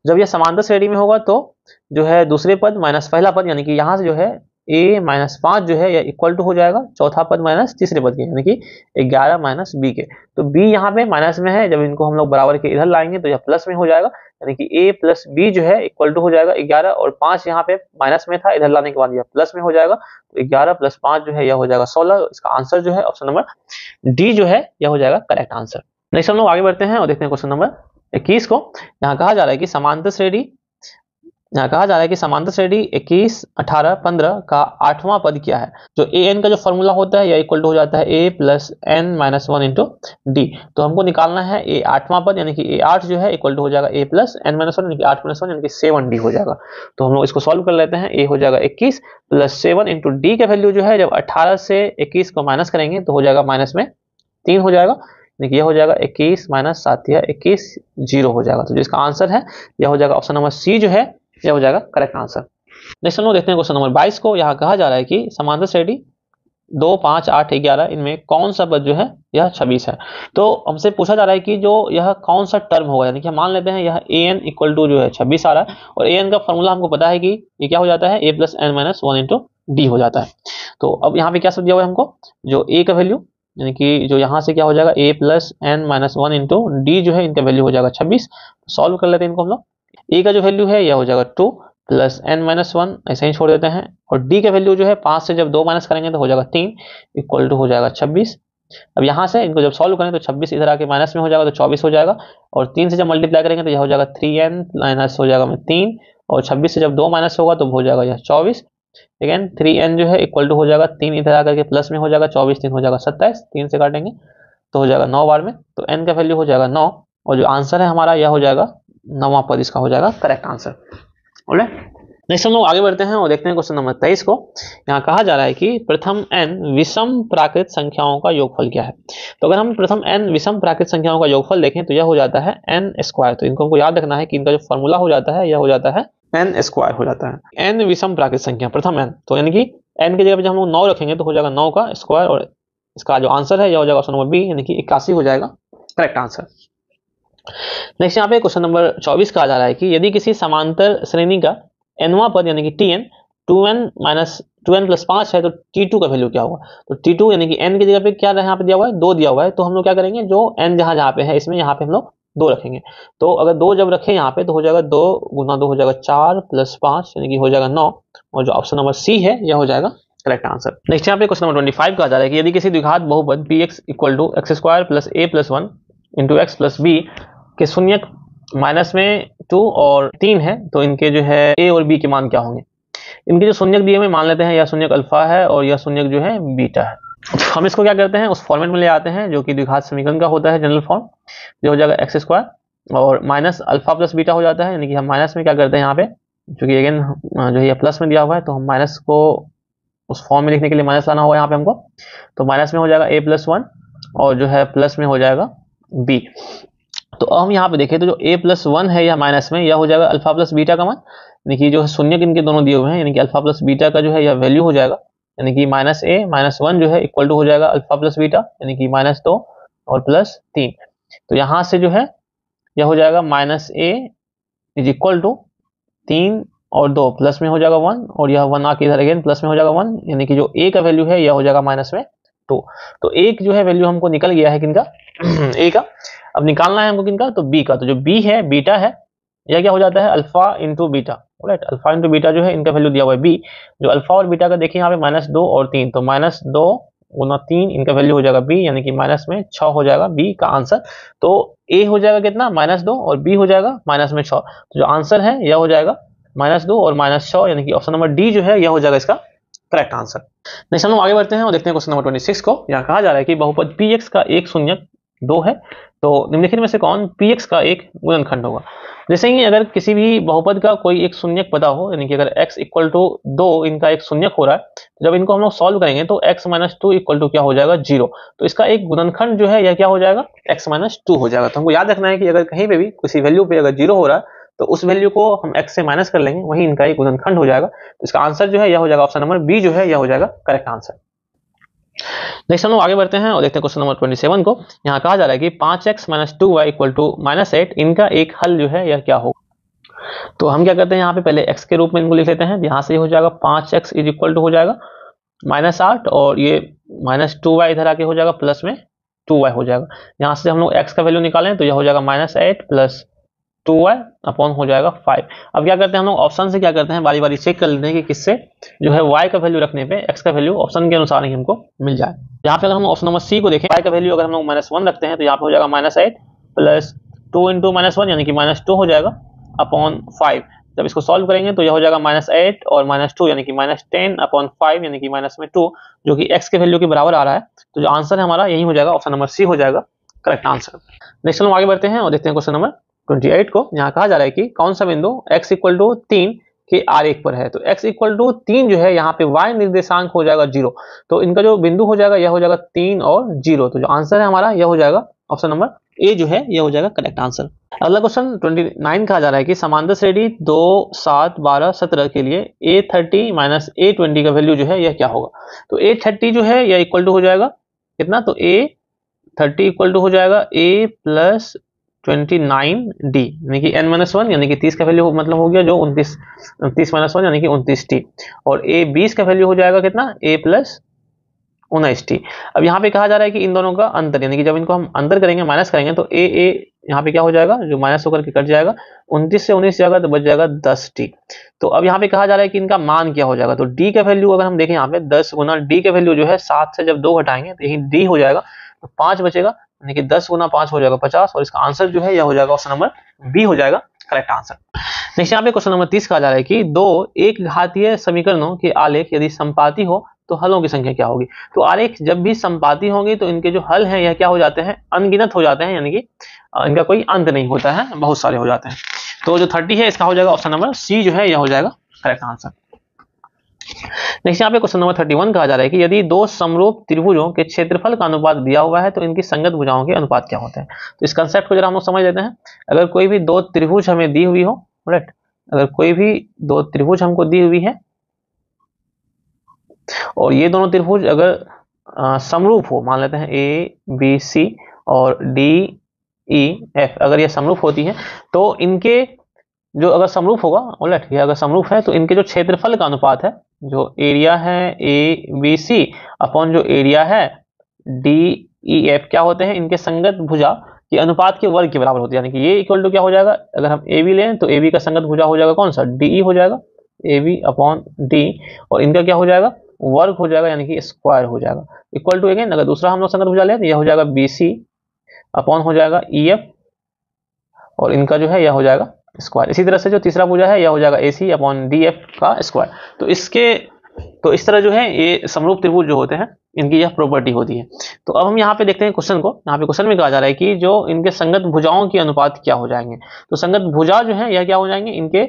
जब यह समांतर श्रेणी में होगा तो जो है दूसरे पद माइनस पहला पद, यानी कि यहाँ से जो है a माइनस 5 जो है यह इक्वल टू हो जाएगा चौथा पद माइनस तीसरे पद के, यानी कि 11 माइनस b के। तो b यहाँ पे माइनस में है, जब इनको हम लोग बराबर के इधर लाएंगे तो यह प्लस में हो जाएगा, यानी कि a प्लस b जो है इक्वल टू हो जाएगा 11, और 5 यहाँ पे माइनस में था, इधर लाने के बाद यह प्लस में हो जाएगा, तो 11 प्लस 5 जो है यह हो जाएगा 16। इसका आंसर जो है ऑप्शन नंबर डी जो है यह हो जाएगा करेक्ट आंसर। नेक्स्ट हम लोग आगे बढ़ते हैं और देखते हैं क्वेश्चन नंबर 21 को। यहाँ कहा जा रहा है कि समांतर श्रेणी 21, 18, 15 का 8वां पद क्या है। जो an का जो फॉर्मूला होता है यह इक्वल टू हो जाता है a plus n minus 1 into D. तो हमको निकालना है a 8वां पद, यानी कि a 8 जो है इक्वल टू हो जाएगा a प्लस n माइनस 1 यानी कि 8 माइनस 1 यानी कि 7d हो जाएगा। तो हम लोग इसको सॉल्व कर लेते हैं। a हो जाएगा 21 प्लस 7 इंटू डी का वैल्यू जो है जब 18 से 21 को माइनस करेंगे तो हो जाएगा माइनस में 3 हो जाएगा, यानी कि यह हो जाएगा 21 माइनस 7 या 21 0 हो जाएगा। तो जो इसका आंसर है यह हो जाएगा ऑप्शन नंबर सी जो है यह हो जाएगा करेक्ट आंसर। नेक्स्ट हम लोग देखते हैं क्वेश्चन नंबर 22 को। यहाँ कहा जा रहा है कि समांतर श्रेणी 2, 5, 8, 11 इनमें कौन सा पद जो है यह 26 है। तो हमसे पूछा जा रहा है कि जो यह कौन सा टर्म होगा, यानी कि मान लेते हैं यह an इक्वल टू जो है 26 आ रहा है, और an का फॉर्मूला हमको पता है कि ये क्या हो जाता है a plus n minus 1 into D हो जाता है। तो अब यहाँ पे क्या सब दिया हुआ है हमको, जो a का वैल्यू यानी कि जो यहाँ से क्या हो जाएगा a plus n minus 1 into D जो है इनका वैल्यू हो जाएगा 26। सॉल्व कर लेते हैं इनको हम लोग। a का जो वैल्यू है यह हो जाएगा 2 प्लस n माइनस 1 ऐसे ही छोड़ देते हैं, और d का वैल्यू जो है 5 से जब 2 माइनस करेंगे तो हो जाएगा 3 इक्वल टू हो जाएगा 26। अब यहाँ से इनको जब सॉल्व करें तो 26 इधर आके माइनस में हो जाएगा तो 24 हो जाएगा, और 3 से जब मल्टीप्लाई करेंगे तो यह हो जाएगा 3n माइनस हो जाएगा 3, और 26 से जब 2 माइनस होगा तो हो जाएगा यह 24। अगेन 3n जो है इक्वल टू हो जाएगा 3 इधर आकर के प्लस में हो जाएगा 24, 3 हो जाएगा 27, 3 से काटेंगे तो हो जाएगा 9 बार में, तो n का वैल्यू हो जाएगा 9, और जो आंसर है हमारा यह हो जाएगा 9वां पद इसका हो जाएगा करेक्ट आंसर। नेक्स्ट हम लोग आगे बढ़ते हैं और देखते हैं क्वेश्चन नंबर 23 को। यहाँ कहा जा रहा है कि प्रथम n विषम प्राकृत संख्याओं का योगफल क्या है। तो अगर हम प्रथम n विषम प्राकृत संख्याओं का योगफल देखें तो यह हो जाता है n स्क्वायर। तो इनको हमको याद रखना है कि इनका जो फॉर्मूला हो जाता है यह हो जाता है n स्क्वायर हो जाता है। n विषम प्राकृत संख्या प्रथम n, तो यानी कि n की जगह पे जब हम लोग 9 रखेंगे तो हो जाएगा 9 का स्क्वायर, और इसका जो आंसर है यह हो जाएगा ऑप्शन नंबर बी यानी कि 81 हो जाएगा करेक्ट आंसर। नेक्स्ट यहाँ पे क्वेश्चन नंबर 24 का आ जा रहा है कि यदि किसी समांतर श्रेणी का nवां पद यानी कि tn 2n प्लस 5 है तो t2 का वैल्यू क्या होगा। तो t2 यानी कि n की जगह पे क्या यहाँ पे दिया हुआ है 2 दिया हुआ है, तो हम लोग क्या करेंगे जो n जहाँ पे है इसमें यहाँ पे हम लोग 2 रखेंगे। तो अगर 2 जब रखें यहाँ पे तो हो जाएगा 2 गुना 2 हो जाएगा 4 प्लस 5 यानी कि हो जाएगा 9, और जो ऑप्शन नंबर सी है यह हो जाएगा करेक्ट आंसर। नेक्स्ट यहाँ पे क्वेश्चन नंबर 25 का आ जा रहा है कि यदि किसी द्विघात बहुपद px equal to x square plus a plus 1 into x plus b के शून्यक माइनस में 2 और 3 है, तो इनके जो है a और b के मान क्या होंगे। इनके जो शून्यक दिए हुए मान लेते हैं यह शून्यक अल्फा है और यह शून्यक जो है बीटा है। हम इसको क्या करते हैं, उस फॉर्मेट में ले आते हैं जो कि द्विघात समीकरण का होता है, जनरल फॉर्म, जो हो जाएगा एक्स स्क्वायर और माइनस अल्फा प्लस बीटा हो जाता है। यानी कि हम माइनस में क्या करते हैं यहाँ पे, क्योंकि अगेन जो ये प्लस में दिया हुआ है तो हम माइनस को उस फॉर्म में लिखने के लिए माइनस लाना होगा यहाँ पे हमको। तो माइनस में हो जाएगा a प्लस 1 और जो है प्लस में हो जाएगा b। तो अब हम यहाँ पे देखें तो जो a प्लस 1 है या माइनस में, यह हो जाएगा अल्फा प्लस बीटा का मान। देखिए जो है शून्य इनके दोनों दिए हुए हैं, यानी कि अल्फा प्लस बीटा का जो है यह वैल्यू हो जाएगा, यानी कि माइनस a माइनस 1 जो है इक्वल टू हो जाएगा अल्फा प्लस बीटा, यानी कि माइनस 2 और प्लस 3। तो यहाँ से जो है यह हो जाएगा minus a is equal to 3 और 2 प्लस में हो जाएगा 1 और यह 1 आके इधर अगेन प्लस में हो जाएगा 1, यानी कि जो a का वैल्यू है यह हो जाएगा माइनस में 2। तो एक जो है वैल्यू हमको निकल गया है किनका a का। अब निकालना है हमको किनका, तो b का। तो जो b है बीटा है, यह क्या हो जाता है alpha into beta, right. Alpha into beta जो है इनका वैल्यू दिया हुआ है b, जो अल्फा और बीटा का देखिए यहाँ पे माइनस 2 और 3, तो माइनस 2 गुना 3 इनका वैल्यू हो जाएगा b, यानी कि माइनस में 6 हो जाएगा b का आंसर। तो a हो जाएगा कितना माइनस 2 और b हो जाएगा माइनस में 6। तो जो आंसर है यह हो जाएगा माइनस 2 और माइनस 6, यानी कि ऑप्शन नंबर डी जो है यह हो जाएगा इसका करेक्ट आंसर। नेक्स्ट हम लोग आगे बढ़ते हैं और देखते हैं क्वेश्चन नंबर 26 को। यहाँ कहा जा रहा है कि बहुपद px का एक शून्यक 2 है, तो निम्नलिखित में से कौन px का एक गुणनखंड होगा। जैसे ही अगर किसी भी बहुपद का कोई एक शून्यक पता हो, यानी कि अगर x इक्वल टू 2 इनका एक शून्यक हो रहा है, तो जब इनको हम लोग सॉल्व करेंगे तो x माइनस 2 इक्वल टू क्या हो जाएगा 0। तो इसका एक गुणनखंड जो है यह क्या हो जाएगा x माइनस 2 हो जाएगा। तो हमको याद रखना है कि अगर कहीं पे भी किसी वैल्यू पे अगर 0 हो रहा है तो उस वैल्यू को हम x से माइनस कर लेंगे, वही इनका एक गुणनखंड हो जाएगा। तो इसका आंसर जो है यह हो जाएगा ऑप्शन नंबर बी जो है यह हो जाएगा करेक्ट आंसर। नेक्स्ट हम लोग आगे बढ़ते हैं और देखते हैं क्वेश्चन नंबर 27 को। यहाँ कहा जा रहा है कि 5x minus 2y equal to minus 8, इनका एक हल जो है यह क्या हो। तो हम क्या करते हैं यहाँ पे पहले x के रूप में इनको लिख लेते हैं। यहाँ से हो जाएगा 5x इज इक्वल टू हो जाएगा माइनस 8 और ये माइनस 2y इधर आके हो जाएगा प्लस में 2y हो जाएगा। यहाँ से हम लोग x का वैल्यू निकालें तो यह हो जाएगा माइनस 8 प्लस 2y अपॉन हो जाएगा 5। अब क्या करते हैं हम लोग ऑप्शन से क्या करते हैं, बारी बारी चेक कर लेते हैं कि किससे जो है y का वैल्यू रखने पे x का वैल्यू ऑप्शन के अनुसार ही हमको मिल जाए। यहाँ पे अगर हम ऑप्शन नंबर सी को देखें, y का वैल्यू अगर हम लोग माइनस 1 रखते हैं तो यहाँ पे हो जाएगा माइनस 8 प्लस 2 इंटू माइनस 1 यानी कि माइनस 2 हो जाएगा अपॉन 5। जब इसको सॉल्व करेंगे तो यह हो जाएगा माइनस 8 और माइनस 2 यानी कि माइनस 10 अपॉन 5 यानी कि माइनस में 2, जो कि x के वैल्यू के बराबर आ रहा है। तो जो आंसर है हमारा यही हो जाएगा, ऑप्शन नंबर सी हो जाएगा करेक्ट आंसर। नेक्स्ट हम आगे बढ़ते हैं और देखते हैं क्वेश्चन नंबर 28 को। यहाँ कहा जा रहा है कि कौन सा बिंदु x इक्वल टू 3 के आरेख पर है। तो x इक्वल टू 3 जो है यहाँ पे y निर्देशांक हो जाएगा 0। तो इनका जो बिंदु हो जाएगा यह हो जाएगा 3 और 0। तो जो आंसर है हमारा यह हो जाएगा ऑप्शन नंबर ए जो है यह हो जाएगा करेक्ट आंसर। अगला क्वेश्चन 29 कहा जा रहा है कि समांतर श्रेणी 2 7 12 17 के लिए a30 माइनस a20 का वैल्यू जो है यह क्या होगा। तो a30 जो है यह इक्वल टू हो जाएगा कितना, तो a30 इक्वल टू हो जाएगा a प्लस 29d यानी कि n-1 यानी कि 30 का वैल्यू मतलब हो गया जो 29 माइनस 1 यानी कि 29t, और a 20 का वैल्यू हो जाएगा कितना a प्लस 19t। अब यहाँ पे कहा जा रहा है कि इन दोनों का अंतर, यानी कि जब इनको हम अंतर करेंगे माइनस करेंगे तो a यहाँ पे क्या हो जाएगा, जो माइनस होकर के कट जाएगा 29 से 19 जाएगा तो बच जाएगा 10t। तो अब यहाँ पे कहा जा रहा है कि इनका मान क्या हो जाएगा। तो d का वैल्यू अगर हम देखें यहाँ पे 10 गुना d का वैल्यू जो है 7 से जब 2 घटाएंगे तो यही d हो जाएगा, तो 5 बचेगा, यानी कि 10 गुना 5 हो जाएगा 50, और इसका आंसर जो है यह हो जाएगा ऑप्शन नंबर बी हो जाएगा करेक्ट आंसर। नेक्स्ट यहाँ पे क्वेश्चन नंबर 30 कहा जा रहा है कि दो एक घातीय समीकरणों के आलेख यदि समपाती हो तो हलों की संख्या क्या होगी। तो आलेख जब भी समपाती होंगे तो इनके जो हल हैं यह क्या हो जाते हैं, अनगिनत हो जाते हैं, यानी कि इनका कोई अंत नहीं होता है, बहुत सारे हो जाते हैं। तो जो 30 है इसका हो जाएगा ऑप्शन नंबर सी जो है यह हो जाएगा करेक्ट आंसर। नेक्स्ट यहाँ पे क्वेश्चन नंबर 31 कहा जा रहा है कि यदि दो समरूप त्रिभुजों के क्षेत्रफल का अनुपात दिया हुआ है तो इनकी संगत भुजाओं के अनुपात क्या होते हैं। तो इस कंसेप्ट को जरा हम लोग समझ लेते हैं। अगर कोई भी दो त्रिभुज हमें दी हुई हो, राइट, अगर कोई भी दो त्रिभुज हमको दी हुई है और ये दोनों त्रिभुज अगर समरूप हो, मान लेते हैं ए बी सी और डी ई एफ, अगर ये समरूप होती है तो इनके जो अगर समरूप होगा, राइट, ये अगर समरूप है तो इनके जो क्षेत्रफल का अनुपात है, जो एरिया है ए बी सी अपॉन जो एरिया है डी ई एफ, क्या होते हैं, इनके संगत भुजा के अनुपात के वर्ग के बराबर होती है। यानी कि ये इक्वल टू क्या हो जाएगा, अगर हम ए बी लें तो ए बी का संगत भुजा हो जाएगा कौन सा, डी ई हो जाएगा, ए बी अपॉन डी, और इनका क्या हो जाएगा, वर्ग हो जाएगा, यानी कि स्क्वायर हो जाएगा, इक्वल टू अगेन अगर दूसरा हम लोग संगत भुजा लें तो यह हो जाएगा बी सी अपॉन हो जाएगा ई एफ, और इनका जो है यह हो जाएगा स्क्वायर। इसी तरह से जो तीसरा भुजा है यह हो जाएगा AC अपॉन DF का स्क्वायर। तो इसके तो इस तरह जो है ये समरूप त्रिभुज जो होते हैं इनकी यह प्रॉपर्टी होती है। तो अब हम यहाँ पे देखते हैं क्वेश्चन को। यहाँ पे क्वेश्चन में कहा जा रहा है कि जो इनके संगत भुजाओं के अनुपात क्या हो जाएंगे। तो संगत भुजा जो है यह क्या हो जाएंगे, इनके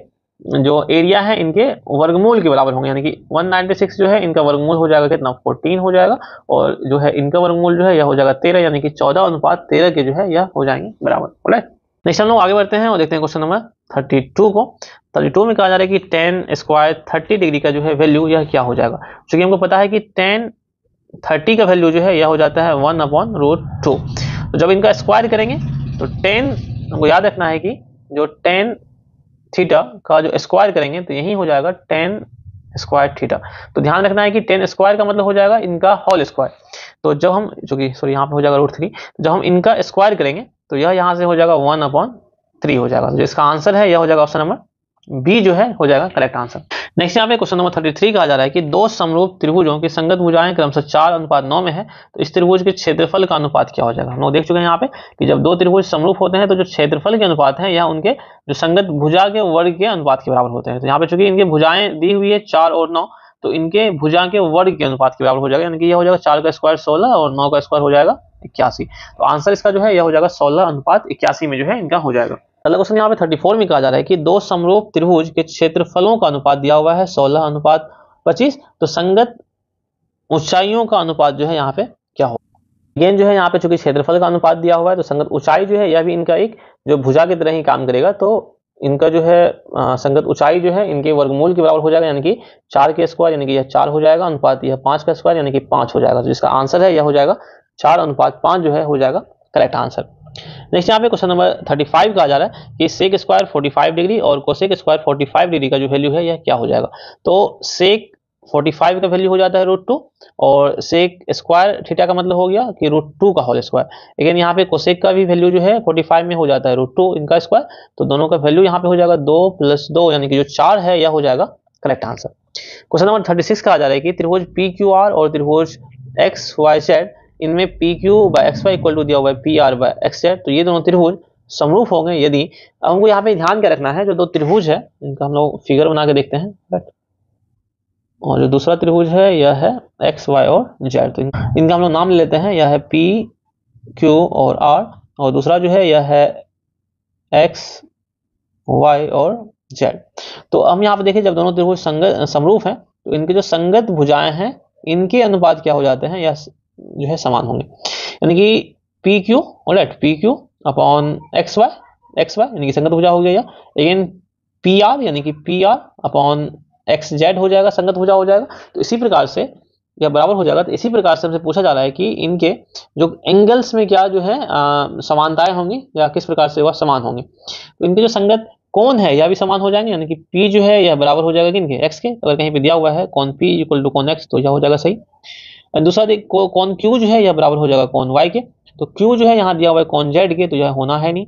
जो एरिया है इनके वर्गमूल के बराबर होंगे, यानी कि 196 जो है इनका वर्गमूल हो जाएगा कितना, 14 हो जाएगा, और जो है इनका वर्गमूल जो है यह हो जाएगा 13, यानी कि 14:13 के जो है यह हो जाएंगे बराबर। राइट, नेक्स्ट हम लोग आगे बढ़ते हैं और देखते हैं क्वेश्चन नंबर 32 को। 32 में कहा जा रहा है कि tan स्क्वायर 30 डिग्री का जो है वैल्यू यह क्या हो जाएगा। क्योंकि हमको पता है कि tan 30 का वैल्यू जो है यह हो जाता है 1/√2। तो जब इनका स्क्वायर करेंगे तो tan, हमको याद रखना है कि जो tan थीटा का जो स्क्वायर करेंगे तो यही हो जाएगा tan स्क्वायर थीटा। तो ध्यान रखना है कि tan स्क्वायर का मतलब हो जाएगा इनका होल स्क्वायर। तो जब हम, जो कि सॉरी यहाँ पे हो जाएगा √3, जब हम इनका स्क्वायर करेंगे तो यह यहाँ से हो जाएगा 1/3 हो जाएगा। तो इसका आंसर है यह हो जाएगा ऑप्शन नंबर बी जो है हो जाएगा करेक्ट आंसर। नेक्स्ट यहाँ पे क्वेश्चन नंबर 33 कहा जा रहा है कि दो समरूप त्रिभुजों की संगत भुजाएं क्रमशः 4:9 में है, तो इस त्रिभुज के क्षेत्रफल का अनुपात क्या हो जाएगा। हम लोग देख चुके हैं यहाँ पे कि जब दो त्रिभुज समरूप होते हैं तो जो क्षेत्रफल के अनुपात है यह उनके जो संगत भुजा के वर्ग के अनुपात के बराबर होते हैं। तो यहाँ पे चूंकि इनकी भुजाएं दी हुई है 4 और 9, तो इनके भुजा के वर्ग के अनुपात के बराबर हो जाएगा, यानी कि यह हो जाएगा 4 का स्क्वायर 16 और 9 का स्क्वायर हो जाएगा 81। तो आंसर इसका जो है यह हो जाएगा 16:81 में जो है इनका हो जाएगा। अगला क्वेश्चन यहाँ पे 34 में कहा जा रहा है कि दो समरूप त्रिभुज के क्षेत्रफलों का अनुपात दिया हुआ है 16:25, तो संगत ऊंचाइयों का अनुपात जो है यहाँ पे क्या हो। अगेन जो है यहाँ पे चूंकि क्षेत्रफल का अनुपात दिया हुआ है तो संगत ऊंचाई जो है यह भी इनका एक जो भुजा की तरह ही काम करेगा। तो इनका जो है संगत ऊंचाई जो है इनके वर्गमूल के बराबर हो जाएगा, यानी कि 4 के स्क्वायर, यानी कि यह 4 हो जाएगा, अनुपात यह 5 का स्क्वायर, यानी कि 5 हो जाएगा। तो जिसका आंसर है यह हो जाएगा 4:5 जो है हो जाएगा करेक्ट आंसर। नेक्स्ट यहाँ पे क्वेश्चन नंबर 35 का आ जा रहा है कि सेक स्क्वायर 45 डिग्री और कोसेक स्क्वायर 45 डिग्री का जो वैल्यू है यह क्या हो जाएगा। तो सेक 45 का वैल्यू हो जाता है √2 और सेक स्क्वायर थीटा का मतलब हो गया कि √2 का होल स्क्वायर। लेकिन यहाँ पे कोसेक का भी वैल्यू जो है 45 में हो जाता है √2 इनका स्क्वायर। तो दोनों का वैल्यू यहाँ पे हो जाएगा 2 + 2, यानी कि जो 4 है यह हो जाएगा करेक्ट आंसर। क्वेश्चन नंबर 36 का आ जा रहा है कि त्रिभुज PQR और त्रिभुज XYZ, इनमें PQ/XY इक्वल टू दिया हुआ है PR/XZ, तो ये दोनों त्रिभुज समरूप होंगे यदि। अब हमको यहाँ पे ध्यान क्या रखना है, जो दो त्रिभुज है इनका हम लोग फिगर बना के देखते हैं। और जो दूसरा त्रिभुज है यह है XY और Z, तो इनका हम लोग नाम ले लेते हैं, यह है PQ और R, और दूसरा जो है यह है XY और Z। तो हम यहाँ पे देखें जब दोनों त्रिभुज समरूप हैं तो इनके जो संगत भुजाएं हैं इनके अनुपात क्या हो जाते हैं, या जो है समान होंगे, यानी कि PQ PQ अपॉन XY यानी कि संगत भुजा हो गया, लेकिन PR यानी कि PR अपॉन XZ हो जाएगा, संगत भुजा हो जाएगा। तो इसी प्रकार से यह बराबर हो जाएगा। तो इसी प्रकार से हमसे पूछा जा रहा है कि इनके जो एंगल्स में क्या जो है समानताएं होंगी या किस प्रकार से वह समान होंगे। तो इनके जो संगत कोण है यह भी समान हो जाएंगे, यानी कि P जो है यह बराबर हो जाएगा किनके, X के। अगर कहीं पे दिया हुआ है कोण P इक्वल टू कोण X तो यह हो जाएगा सही। दूसरा देख कोण Q जो है यह बराबर हो जाएगा कोण Y के। तो Q जो है यहाँ दिया हुआ है कोण Z के, तो यह होना है नहीं,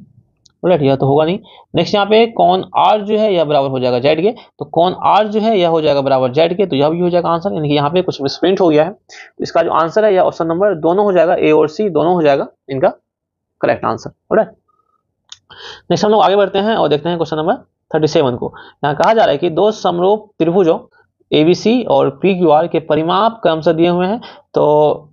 राइट, यह तो होगा नहीं। नेक्स्ट यहाँ पे कोण R जो है यह बराबर हो जाएगा Z के, तो कोण R जो है यह हो जाएगा बराबर Z के, तो यह भी हो जाएगा आंसर। यानी कि यहाँ पे कुछ मिसप्रिंट हो गया है। इसका जो आंसर है यह ऑप्शन नंबर दोनों हो जाएगा, A और C दोनों हो जाएगा इनका करेक्ट आंसर। राइट, नेक्स्ट हम लोग आगे बढ़ते हैं और देखते हैं क्वेश्चन नंबर 37 को। यहाँ कहा जा रहा है कि दो समरूप त्रिभुजों ABC और PQR के परिमाप क्रमशः दिए हुए हैं, तो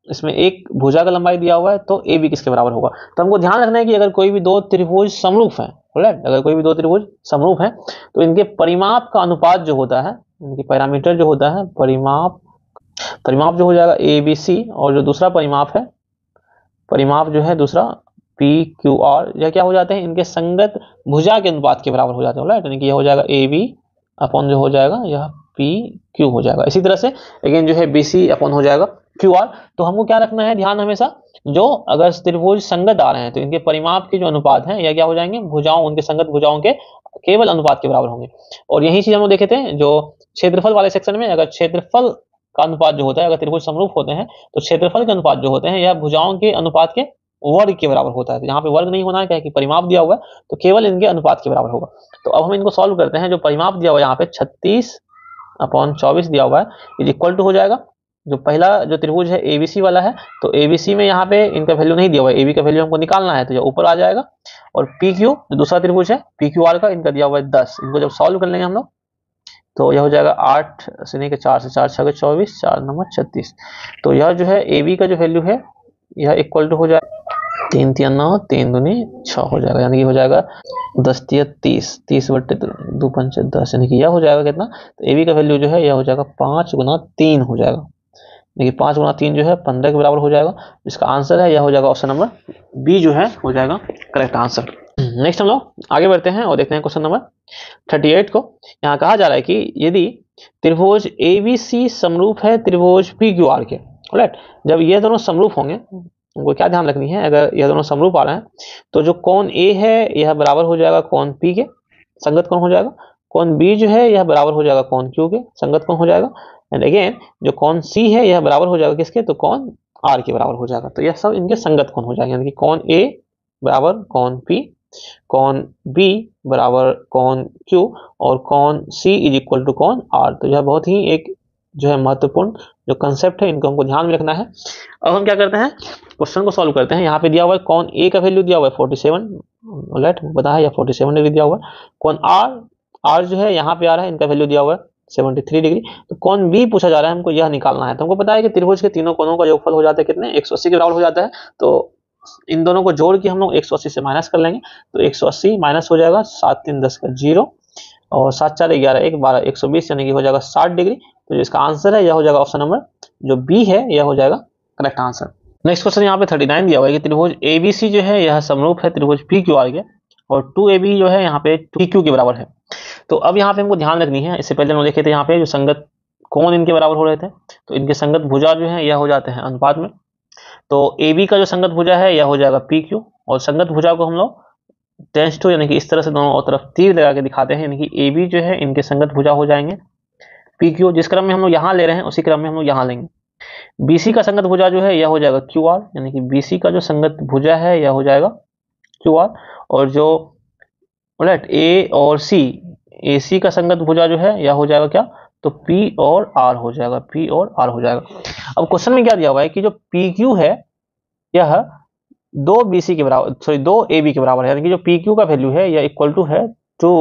इसमें एक भुजा का लंबाई दिया हुआ है, तो AB किसके बराबर होगा। तो हमको ध्यान रखना है कि अगर कोई भी दो त्रिभुज समरूप हैं, राइट, अगर कोई भी दो त्रिभुज समरूप हैं तो इनके परिमाप का अनुपात जो होता है, इनके पैरामीटर जो होता है, परिमाप जो हो जाएगा ABC, और जो दूसरा परिमाप जो है दूसरा PQR, यह क्या हो जाते हैं, इनके संगत भुजा के अनुपात के बराबर हो जाते हैं, राइट, यानी कि यह हो जाएगा AB अपॉन जो हो जाएगा यह PQ हो जाएगा। इसी तरह से अगेन जो है BC अपॉन हो जाएगा QR। तो हमको क्या रखना है ध्यान, हमेशा जो अगर त्रिभुज संगत आ रहे हैं तो इनके परिमाप के जो अनुपात हैं यह क्या हो जाएंगे, भुजाओं, उनके संगत भुजाओं के केवल अनुपात के बराबर होंगे। और यही चीज हम लोग देखे थे जो क्षेत्रफल वाले सेक्शन में, अगर क्षेत्रफल का अनुपात जो होता है, अगर त्रिभुज समरूप होते हैं तो क्षेत्रफल के अनुपात जो होते हैं यह भुजाओं के अनुपात के वर्ग के बराबर होता है। तो यहाँ पे वर्ग नहीं होना है, क्या है कि परिमाप दिया हुआ है, तो केवल इनके अनुपात के बराबर होगा। तो अब हम इनको सॉल्व करते हैं। जो परिमाप दिया हुआ है यहाँ पे 36/24 दिया हुआ है, इज इक्वल टू हो जाएगा जो पहला जो त्रिभुज है ABC वाला है, तो ABC में यहाँ पे इनका वैल्यू नहीं दिया हुआ है, AB का वैल्यू हमको निकालना है, तो यह ऊपर आ जाएगा। और PQ जो दूसरा त्रिभुज है PQR का, इनका दिया हुआ है 10। इनको जब सॉल्व कर लेंगे हम लोग तो यह हो जाएगा 8 शून्य के 4 से 4 6 के 24 4 9 36। तो यह जो है ए बी का जो वैल्यू है यह इक्वल टू हो जाएगा 3 3 9 3 दूनी 6 हो जाएगा, यानी कि हो जाएगा 10 3 30 30 बट्टे 2 5 10, यानी कि यह हो जाएगा कितना, तो ए बी का वैल्यू जो है यह हो जाएगा 5 गुना 3 हो जाएगा। देखिए 5 गुना 3 जो है 15 के बराबर हो जाएगा। इसका आंसर है यह हो जाएगा ऑप्शन नंबर बी जो है हो जाएगा करेक्ट आंसर। नेक्स्ट हम लोग आगे बढ़ते हैं और देखते हैं क्वेश्चन नंबर 38 को। यहाँ कहा जा रहा है कि यदि त्रिभुज ABC समरूप है त्रिभुज PQR के, राइट, जब ये दोनों समरूप होंगे, उनको क्या ध्यान रखनी है, अगर यह दोनों समरूप आ रहे हैं तो जो कोण A है यह बराबर हो जाएगा कोण P के, संगत कोण हो जाएगा। कोण B जो है यह बराबर हो जाएगा कोण Q के, संगत कोण हो जाएगा। एंड अगेन जो कोण C है यह बराबर हो जाएगा किसके, तो कोण R के बराबर हो जाएगा। तो यह सब इनके संगत कोण हो जाएंगे, यानी कि कोण A बराबर कोण P, कोण B बराबर कोण Q और कोण C इज इक्वल टू कोण R। तो यह बहुत ही एक जो है महत्वपूर्ण जो कंसेप्ट है, इनको हमको ध्यान में रखना है। अब हम क्या करते हैं, क्वेश्चन को सॉल्व करते हैं। यहाँ पे दिया हुआ है कोण A का वैल्यू दिया हुआ है 47, राइट, पता है, या 47 डिग्री दिया हुआ है। कोण R जो है यहाँ पे आ रहा है, इनका वैल्यू दिया हुआ है 73 डिग्री। तो कोण B पूछा जा रहा है, हमको यह निकालना है। तो हमको पता है कि त्रिभुज के तीनों कोणों का योगफल हो जाता है कितने, 180 के बराबर हो जाता है। तो इन दोनों को जोड़ के हम लोग 180 से माइनस कर लेंगे, तो 180 माइनस हो जाएगा 7 3 10 का 0 और 7 4 11 1 12 120, यानी कि हो जाएगा 60 डिग्री। तो जो इसका आंसर है यह हो जाएगा ऑप्शन नंबर जो बी है, यह हो जाएगा करेक्ट आंसर। नेक्स्ट क्वेश्चन यहाँ पे 39 दिया हुआ है कि त्रिभुज ABC जो है यह समरूप है त्रिभुज PQR के और 2AB जो है यहाँ पे PQ के बराबर है। तो अब यहाँ पे हमको ध्यान रखनी है, इससे पहले हम देखे थे यहाँ पे जो संगत कोण इनके बराबर हो रहे थे, तो इनके संगत भुजा जो है यह हो जाते हैं अनुपात में। तो AB का जो संगत भुजा है यह हो जाएगा PQ, और संगत भुजा को हम लोग टेंस टू यानी कि इस तरह से दोनों तरफ तीर लगा के दिखाते हैं, यानी कि AB जो है इनके संगत भुजा हो जाएंगे PQ। जिस क्रम में हम लोग यहाँ ले रहे हैं उसी क्रम में हम लोग यहाँ लेंगे। BC का संगत भुजा जो है यह हो जाएगा QR, यानी कि BC का जो संगत भुजा है यह हो जाएगा QR। और जो राइट A और C, AC का संगत भुजा जो है यह हो जाएगा क्या, तो P और R हो जाएगा, P और R हो जाएगा। अब क्वेश्चन में क्या दिया हुआ है कि जो PQ है यह 2 BC के बराबर, सॉरी 2 AB के बराबर है, यानी कि जो PQ का वैल्यू है यह इक्वल टू है 2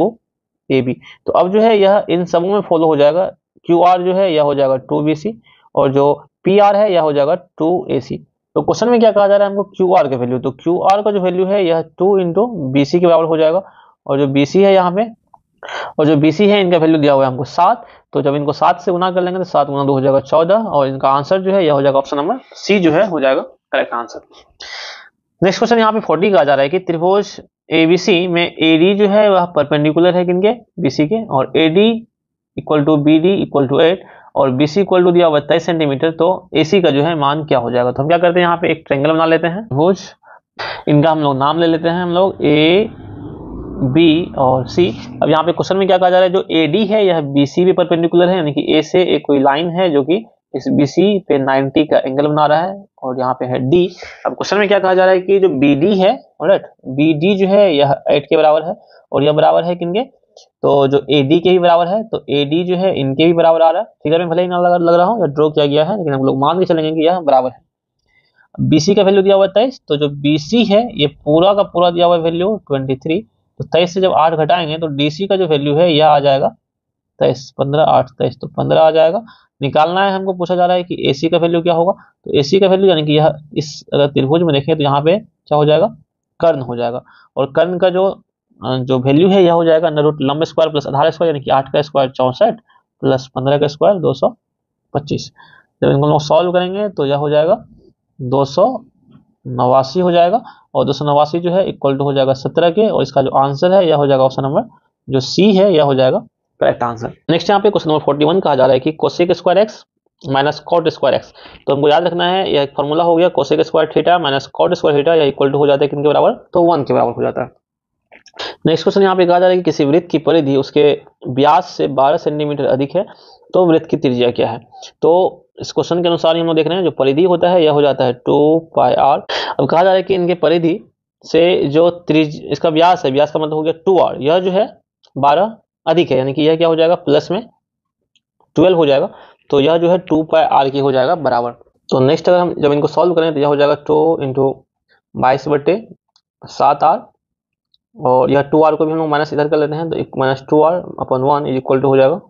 AB। तो अब जो है यह इन सबों में फॉलो हो जाएगा। QR जो है यह हो जाएगा 2 BC और जो PR है यह हो जाएगा 2 AC। तो क्वेश्चन में क्या कहा जा रहा है हमको, QR का वैल्यू, तो QR का जो वैल्यू है यह 2 इंटू BC के बराबर हो जाएगा। और जो BC है यहाँ पे, और जो BC है इनका वैल्यू दिया हुआ है हमको 7, तो जब इनको 7 से गुना कर लेंगे तो 7 गुना 2 हो जाएगा 14, और इनका आंसर जो है यह हो जाएगा ऑप्शन नंबर C जो है हो जाएगा करेक्ट आंसर। नेक्स्ट क्वेश्चन यहाँ पे 40 कहा जा रहा है कि त्रिभुज ABC में AD जो है वह परपेंडिकुलर है किनके, BC के, और AD equal to BD equal to 8 और BC इक्वल टू दिया हुआ 23 सेंटीमीटर। तो AC का जो है मान क्या हो जाएगा। तो हम क्या करते हैं, यहाँ पे एक ट्रायंगल बना लेते हैं त्रिभुज, इनका हम लोग नाम ले लेते हैं हम लोग A B और C। अब यहाँ पे क्वेश्चन में क्या कहा जा रहा है, जो AD है यह BC पे परपेंडिकुलर है, यानी कि A से एक कोई लाइन है जो कि इस BC पे 90 का एंगल बना रहा है, और यहाँ पे है D। अब क्वेश्चन में क्या कहा जा रहा है कि जो BD है, राइट, BD जो है यह 8 के बराबर है और यह बराबर है किनके, तो जो AD के भी बराबर है, तो AD जो है इनके भी बराबर आ रहा है। फिगर में भले ही ना लग रहा हो या ड्रॉ किया गया है, लेकिन हम लोग मान के चलेंगे कि यह बराबर है। BC का वैल्यू दिया हुआ है 23, तो जो BC है ये पूरा का पूरा दिया हुआ है वैल्यू 23, तो 23 से जब 8 घटाएंगे तो DC का जो वैल्यू है यह आ जाएगा 23 15 8 23, तो 15 आ जाएगा। निकालना है हमको, पूछा जा रहा है कि AC का वैल्यू क्या होगा, तो AC का वैल्यू यानी कि यह इस अगर त्रिभुज में देखें तो यहाँ पे क्या हो जाएगा, कर्ण हो जाएगा, और कर्ण का जो वैल्यू है यह हो जाएगा अंडर रूट लंब स्क्वायर प्लस आधार स्क्वायर, यानी कि 8 का स्क्वायर 64 प्लस 15 का स्क्वायर 225। जब इनको लोग सॉल्व करेंगे तो यह हो जाएगा 289 हो जाएगा, और 289 जो है इक्वल टू हो जाएगा 17 के, और इसका जो आंसर है यह हो जाएगा ऑप्शन नंबर जो C है, यह हो जाएगा करेक्ट आंसर। नेक्स्ट यहाँ पे क्वेश्चन नंबर 41 कहा जा रहा है कि cosec square x minus cot square x. तो हमको याद रखना है यह एक फॉर्मूला हो गया, cosec square theta minus cot square theta, यह इक्वल टू हो जाता है किनके बराबर, तो 1 के बराबर हो जाता है। नेक्स्ट क्वेश्चन यहाँ पे कहा जा रहा है कि किसी वृत्त की परिधि उसके व्यास से 12 सेंटीमीटर अधिक है तो वृत्त की त्रिज्या क्या है। तो इस क्वेश्चन के अनुसार हम लोग देख रहे हैं जो परिधि होता है यह हो जाता है 2πr। अब कहा जा रहा है कि इनके परिधि से जो इसका व्यास है, व्यास का मतलब हो गया 2r, यह जो है 12 अधिक है, यानी कि यह क्या हो जाएगा, प्लस में 12 हो जाएगा, तो यह जो है 2πr की हो जाएगा बराबर। तो नेक्स्ट अगर हम जब इनको सॉल्व करें तो यह हो जाएगा 2 इंटू 22/7r, और यह 2r को भी हम लोग माइनस इधर कर लेते हैं, तो minus 2r/1 is equal to हो जाएगा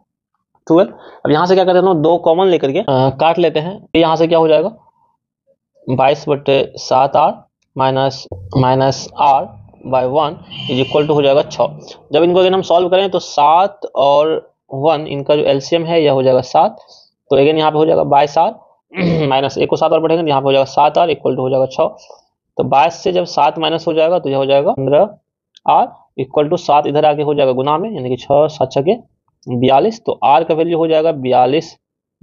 12। अब यहाँ से क्या करते हैं, दो कॉमन लेकर के काट लेते हैं। यहाँ से क्या हो जाएगा 22/7r minus minus r by 1 is equal to हो जाएगा 6। जब इनको अगर हम सॉल्व करें तो 7 और 1 इनका जो एलसीएम है यह हो जाएगा 7। तो अगेन यहाँ पे हो जाएगा 22r माइनस एक को 7 और बढ़ेंगे, यहाँ पे हो जाएगा 7r इक्वल टू हो जाएगा 6। तो 22 से जब 7 माइनस हो जाएगा तो यह हो जाएगा 15r इक्वल टू 7 इधर आके हो जाएगा गुना में, यानी कि 6 7 6 42। तो r का वैल्यू हो जाएगा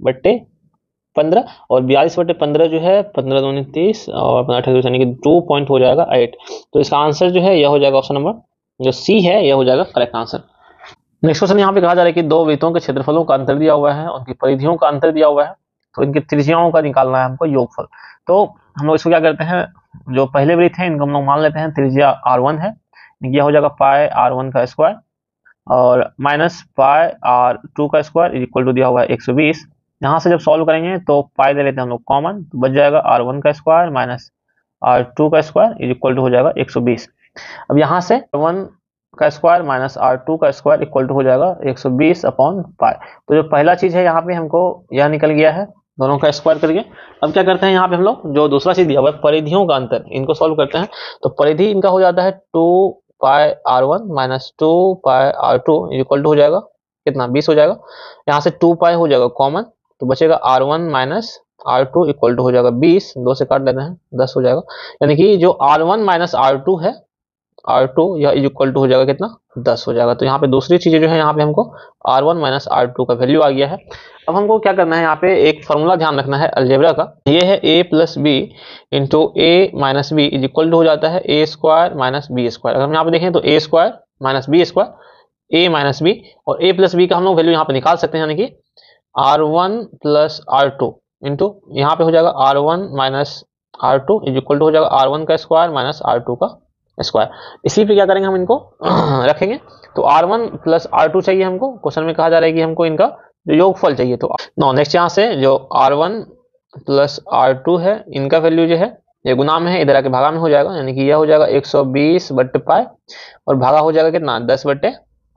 42/15 और 42/15 जो है 15 दूनी 30 और 15 यानी कि 2 पॉइंट हो जाएगा 8। तो इसका आंसर जो है यह हो जाएगा ऑप्शन नंबर जो सी है, यह हो जाएगा करेक्ट आंसर। नेक्स्ट क्वेश्चन यहाँ पे कहा जा रहा है कि दो वृत्तों के क्षेत्रफलों का अंतर दिया हुआ है, उनकी परिधियों का अंतर दिया हुआ है, तो इनकी त्रिज्याओं का निकालना है हमको योगफल। तो हम लोग इसको क्या करते हैं, जो पहले वृत्त है इनको हम लोग मान लेते हैं त्रिज्या r1 है, यह हो जाएगा पाई r1 का स्क्वायर और माइनस पाई r2 का स्क्वायर इक्वल टू दिया हुआ है 120। यहाँ से जब सॉल्व करेंगे तो पाई ले लेते हैं हम लोग कॉमन, तो बच जाएगा r1 का स्क्वायर माइनस r2 का स्क्वायर इक्वल टू हो जाएगा 120। अब यहाँ से 1 का स्क्वायर माइनस r2 का स्क्वायर इक्वल टू हो जाएगा 120/पाई। तो जो पहला चीज है यहाँ पे हमको यह निकल गया है, दोनों का स्क्वायर करके। अब क्या करते हैं यहाँ पे हम लोग जो दूसरा चीज दिया हुआ है परिधियों का अंतर, इनको सॉल्व करते हैं। तो परिधि इनका हो जाता है 2 pi r1 minus 2 pi r2 equal to हो जाएगा कितना 20 हो जाएगा। यहाँ से 2 पाई हो जाएगा कॉमन, तो बचेगा r1 minus r2 equal to हो जाएगा 20, 2 से काट लेते हैं 10 हो जाएगा। यानी कि जो r1 माइनस r2 है r2 यह इक्वल टू हो जाएगा कितना 10 हो जाएगा। तो यहाँ पे दूसरी चीजें जो है यहाँ पे हमको r1 माइनस r2 का वैल्यू आ गया है। अब हमको क्या करना है, यहाँ पे एक फॉर्मूला ध्यान रखना है अलजेब्रा का, ये है a plus b into a minus b is equal to हो जाता है a square minus b square. अगर हम यहाँ पे देखें तो a square minus b square a minus b और a प्लस बी का हम लोग वैल्यू यहाँ पे निकाल सकते हैं, यानी कि r1 प्लस r2 इंटू यहाँ पे हो जाएगा r1 minus r2 is equal to हो जाएगा r1 का स्क्वायर माइनस r2 का स्क्वायर। इसी पे क्या करेंगे हम इनको रखेंगे। तो r1 प्लस r2 चाहिए हमको, क्वेश्चन में कहा जा रहा है कि हमको इनका जो योगफल चाहिए। तो नेक्स्ट यहाँ से जो r1 प्लस r2 है इनका वैल्यू जो है ये गुना में है, इधर आके भागा में हो जाएगा, यानी कि यह हो जाएगा 120/पाई और भागा हो जाएगा कितना 10 बट्टे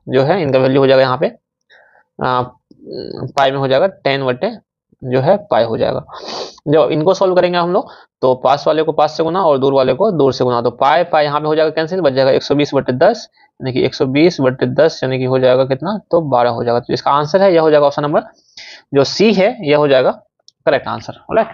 जो है इनका वैल्यू हो जाएगा यहाँ पे पाई में हो जाएगा 10 जो है पाई हो जाएगा। जब इनको सॉल्व करेंगे हम लोग तो पास वाले को पास से गुना और दूर वाले को दूर से गुना, तो पाई पाई यहाँ पे हो जाएगा कैंसिल, बच जाएगा 120/10 यानी कि 120/10 यानी कि हो जाएगा कितना तो 12 हो जाएगा। तो इसका आंसर है यह हो जाएगा ऑप्शन नंबर जो सी है, यह हो जाएगा करेक्ट आंसर। राइट,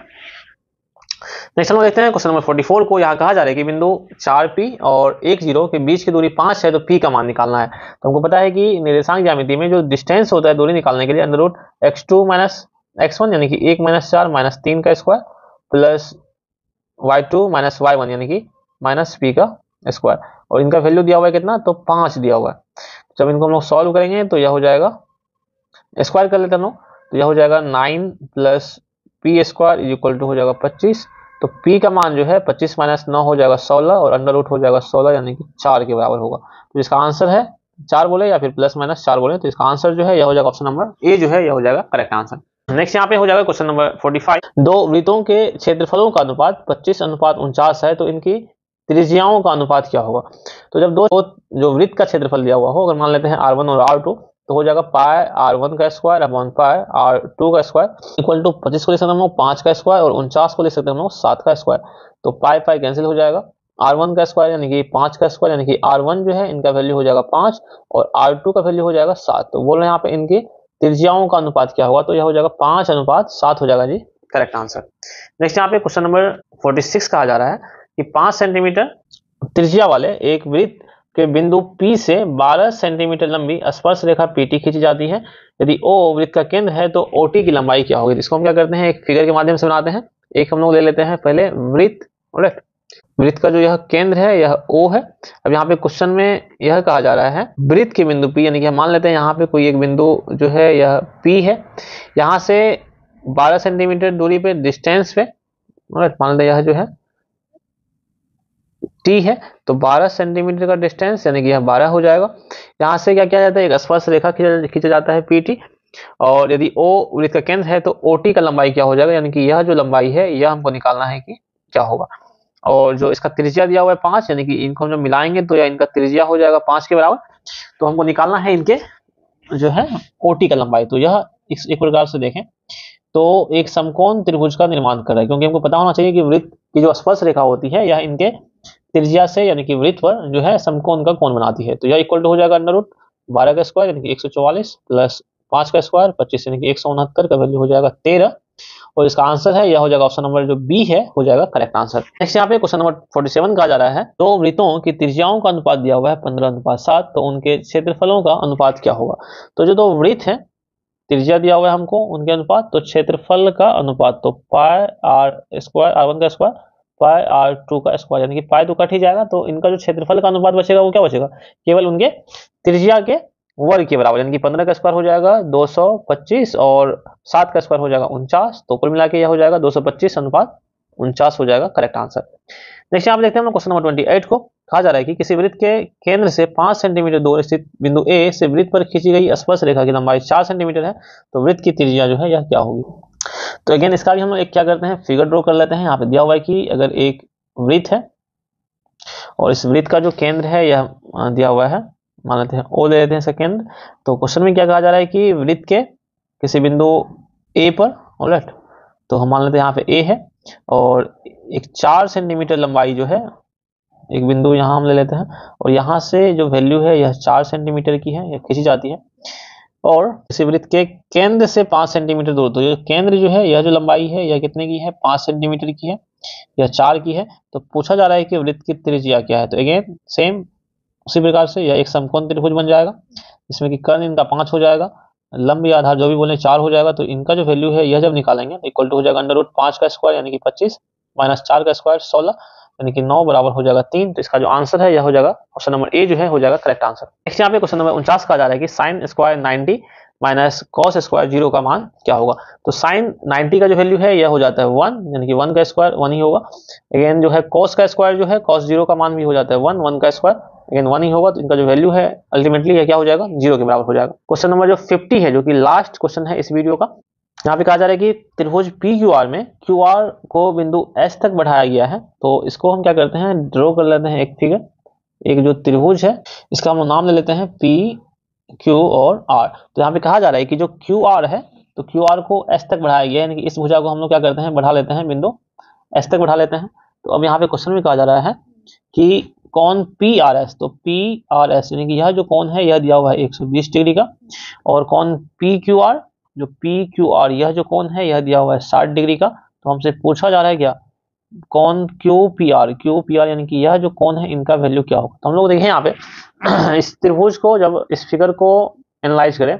नेक्स्ट हम लोग देखते हैं क्वेश्चन नंबर 44 को। यहाँ कहा जा रहा है कि बिंदु 4P और 10 के बीच की दूरी 5 है, तो P का मान निकालना है। तो हमको पता है कि निर्देशांक ज्यामिति में जो डिस्टेंस होता है दूरी निकालने के लिए under root x2 minus x1 यानी कि 1 माइनस 4 माइनस 3 का square plus y2 minus y1 यानी कि माइनस p का स्क्वायर, और इनका वैल्यू दिया हुआ है कितना तो 5 दिया हुआ है। जब इनको हम लोग सॉल्व करेंगे तो यह हो जाएगा स्क्वायर कर लेते हैं हम लोग, तो यह हो जाएगा 9 plus p square equal to हो जाएगा 25। तो p का मान जो है 25 माइनस 9 हो जाएगा 16 और अंडर रूट हो जाएगा 16 यानी कि 4 के बराबर होगा। तो इसका आंसर है 4 बोले या फिर प्लस माइनस 4 बोले, तो इसका आंसर जो है यह हो जाएगा ऑप्शन नंबर ए जो है यह हो जाएगा करेक्ट आंसर। नेक्स्ट यहाँ पे हो जाएगा क्वेश्चन नंबर 45। दो वृत्तों के क्षेत्रफलों का अनुपात 25:49 है, तो इनकी त्रिज्याओं का अनुपात क्या होगा। तो जब दो जो वृत्त का क्षेत्रफल दिया हुआ हो, अगर मान लेते हैं r1 और r2, तो हो जाएगा पाई r1 का स्क्वायर अपॉन पाई r2 का स्क्वायर इक्वल टू 25 को ले सकते हम लोग 5 का स्क्वायर और 49 को ले सकते हम लोग 7 का स्क्वायर। तो पाई पाई कैंसिल हो जाएगा, r1 का स्क्वायर यानी कि 5 का स्क्वायर यानी कि r1 जो है इनका वैल्यू हो जाएगा 5 और r2 का वैल्यू हो जाएगा 7। तो बोल रहे हैं यहाँ पे इनकी त्रिज्याओं का अनुपात क्या होगा, तो यह हो जाएगा 5:7 हो जाएगा जी करेक्ट आंसर। नेक्स्ट यहाँ पे क्वेश्चन नंबर 46 कहा जा रहा है कि 5 सेंटीमीटर त्रिज्या वाले एक वृत्त के बिंदु P से 12 सेंटीमीटर लंबी स्पर्श रेखा PT खींची जाती है। यदि O वृत्त का केंद्र है तो OT की लंबाई क्या होगी। इसको हम क्या करते हैं एक फिगर के माध्यम से बनाते हैं। एक हम लोग ले लेते हैं पहले वृत्त, राइट, वृत्त का जो यह केंद्र है यह O है। अब यहाँ पे क्वेश्चन में यह कहा जा रहा है वृत्त के बिंदु P, यानी कि हम मान लेते हैं यहाँ पे कोई एक बिंदु जो है यह P है, यहाँ से 12 सेंटीमीटर दूरी पे डिस्टेंस पे मान लेते यह जो है T है, तो 12 सेंटीमीटर का डिस्टेंस यानी कि यह 12 हो जाएगा। यहाँ से क्या किया जाता है एक स्पर्श रेखा खींचा जाता है PT, और यदि O वृत्त का केंद्र है तो OT का लंबाई क्या हो जाएगा, यानी कि यह जो लंबाई है यह हमको निकालना है कि क्या होगा। और जो इसका त्रिज्या दिया हुआ है 5, यानी कि इनको हम जब मिलाएंगे तो यह इनका त्रिज्या हो जाएगा 5 के बराबर। तो हमको निकालना है इनके जो है OT का लंबाई। तो यह एक प्रकार से देखें तो एक समकोण त्रिभुज का निर्माण कर रहा है, क्योंकि हमको पता होना चाहिए कि वृत्त की जो स्पर्श रेखा होती है यह इनके त्रिज्या से यानी कि वृत्त पर जो है समकोण का कोण बनाती है। तो यह इक्वल टू हो जाएगा अंडर रूट 12 का स्क्वायर यानी कि 144 प्लस 5 का स्क्वायर 25 यानी कि 169 का वैल्यू हो जाएगा 13, और इसका आंसर है यह हो जाएगा ऑप्शन नंबर जो बी है हो जाएगा करेक्ट आंसर। नेक्स्ट यहाँ पे क्वेश्चन नंबर 47 कहा जा रहा है, दो वृत्तों की त्रिज्याओं का अनुपात दिया हुआ है 15:7, तो उनके क्षेत्रफलों का अनुपात क्या होगा। तो जो दो वृत्त है त्रिज्या दिया हुआ है हमको उनके अनुपात, तो क्षेत्रफल का अनुपात तो पाई आर स्क्वायर R1 का स्क्वायर पाई R2 का स्क्वायर, यानी कि पाई तो कट ही जाएगा, तो इनका जो क्षेत्रफल का अनुपात बचेगा वो क्या बचेगा, केवल उनके त्रिज्या के वर्ग के बराबर, यानी कि 15 का स्क्वायर हो जाएगा 225 और 7 का स्क्वायर हो जाएगा 49, तो कुल मिला के यह हो जाएगा 225 अनुपात 49 हो जाएगा करेक्ट आंसर। नेक्स्ट यहाँ पे देखते हैं हम लोग क्वेश्चन नंबर 28 को। कहा जा रहा है कि किसी वृत्त के केंद्र से 5 सेंटीमीटर दूर स्थित बिंदु ए से वृत्त पर खींची गई स्पर्श रेखा की लंबाई 4 सेंटीमीटर है, तो वृत्त की त्रिज्या जो है यह क्या होगी। तो अगेन इसका भी हम लोग एक क्या करते हैं फिगर ड्रॉ कर लेते हैं। यहाँ पे दिया हुआ है कि अगर एक वृत्त है और इस वृत्त का जो केंद्र है यह दिया हुआ है, मान लेते हैं ओ ले लेते हैं इसका केंद्र। तो क्वेश्चन में क्या कहा जा रहा है कि वृत्त के किसी बिंदु ए पर, ऑलराइट, तो हम मान लेते हैं यहाँ पे ए है और एक 4 सेंटीमीटर लंबाई जो है एक बिंदु यहाँ हम ले लेते हैं, और यहाँ से जो वैल्यू है यह 4 सेंटीमीटर की है, यह खींची जाती है, और किसी वृत्त के केंद्र से 5 सेंटीमीटर दूर, तो ये केंद्र जो है यह जो लंबाई है यह कितने की है 5 सेंटीमीटर की है, यह 4 की है। तो पूछा जा रहा है कि वृत्त की त्रिज्या क्या है। तो अगेन सेम उसी प्रकार से यह एक समकोण त्रिभुज बन जाएगा, जिसमें कि कर्ण इनका 5 हो जाएगा, लंब या आधार जो भी बोले 4 हो जाएगा, तो इनका जो वैल्यू है यह जब निकालेंगे तो इक्वल टू हो जाएगा अंडर रूट 5 का स्क्वायर यानी कि 25 माइनस 4 का स्क्वायर 16 यानी कि 9 बराबर हो जाएगा 3। तो इसका जो आंसर है यह हो जाएगा ऑप्शन नंबर ए जो है हो जाएगा करेक्ट आंसर। नेक्स्ट यहाँ पे क्वेश्चन नंबर 49 कहा जा रहा है कि sine square 90 minus cos square 0 का मान क्या होगा। तो साइन 90 का जो वैल्यू है यह हो जाता है 1, यानी कि 1 का स्क्वायर 1 ही होगा। अगेन जो है कॉस का स्क्वायर जो है कॉस 0 का मान भी हो जाता है 1, 1 का स्क्वायर अगेन 1 ही होगा, तो इनका जो वैल्यू है अल्टीमेटली यह क्या हो जाएगा 0 के बराबर हो जाएगा। क्वेश्चन नंबर जो 50 है जो कि लास्ट क्वेश्चन है इस वीडियो का, यहाँ पे कहा जा रहा है कि त्रिभुज PQR में QR को बिंदु S तक बढ़ाया गया है। तो इसको हम क्या करते हैं ड्रॉ कर लेते हैं एक फिगर, एक जो त्रिभुज है इसका हम नाम ले लेते हैं PQ और R। तो यहाँ पे कहा जा रहा है कि जो QR है तो QR को S तक बढ़ाया गया है, यानी कि इस भुजा को हम लोग क्या करते हैं बढ़ा लेते हैं बिंदु S तक बढ़ा लेते हैं। तो अब यहाँ पे क्वेश्चन में कहा जा रहा है कि कोण PRS, तो PRS यानी कि यह जो कोण है यह दिया हुआ है 120 डिग्री का, और कोण PQR जो PQR यह जो कोण है यह दिया हुआ है 60 डिग्री का। तो हमसे पूछा जा रहा है क्या कोण QPR यानी कि यह जो कोण है इनका वैल्यू क्या होगा। तो हम लोग देखें यहाँ पे इस त्रिभुज को जब इस फिगर को एनालाइज करें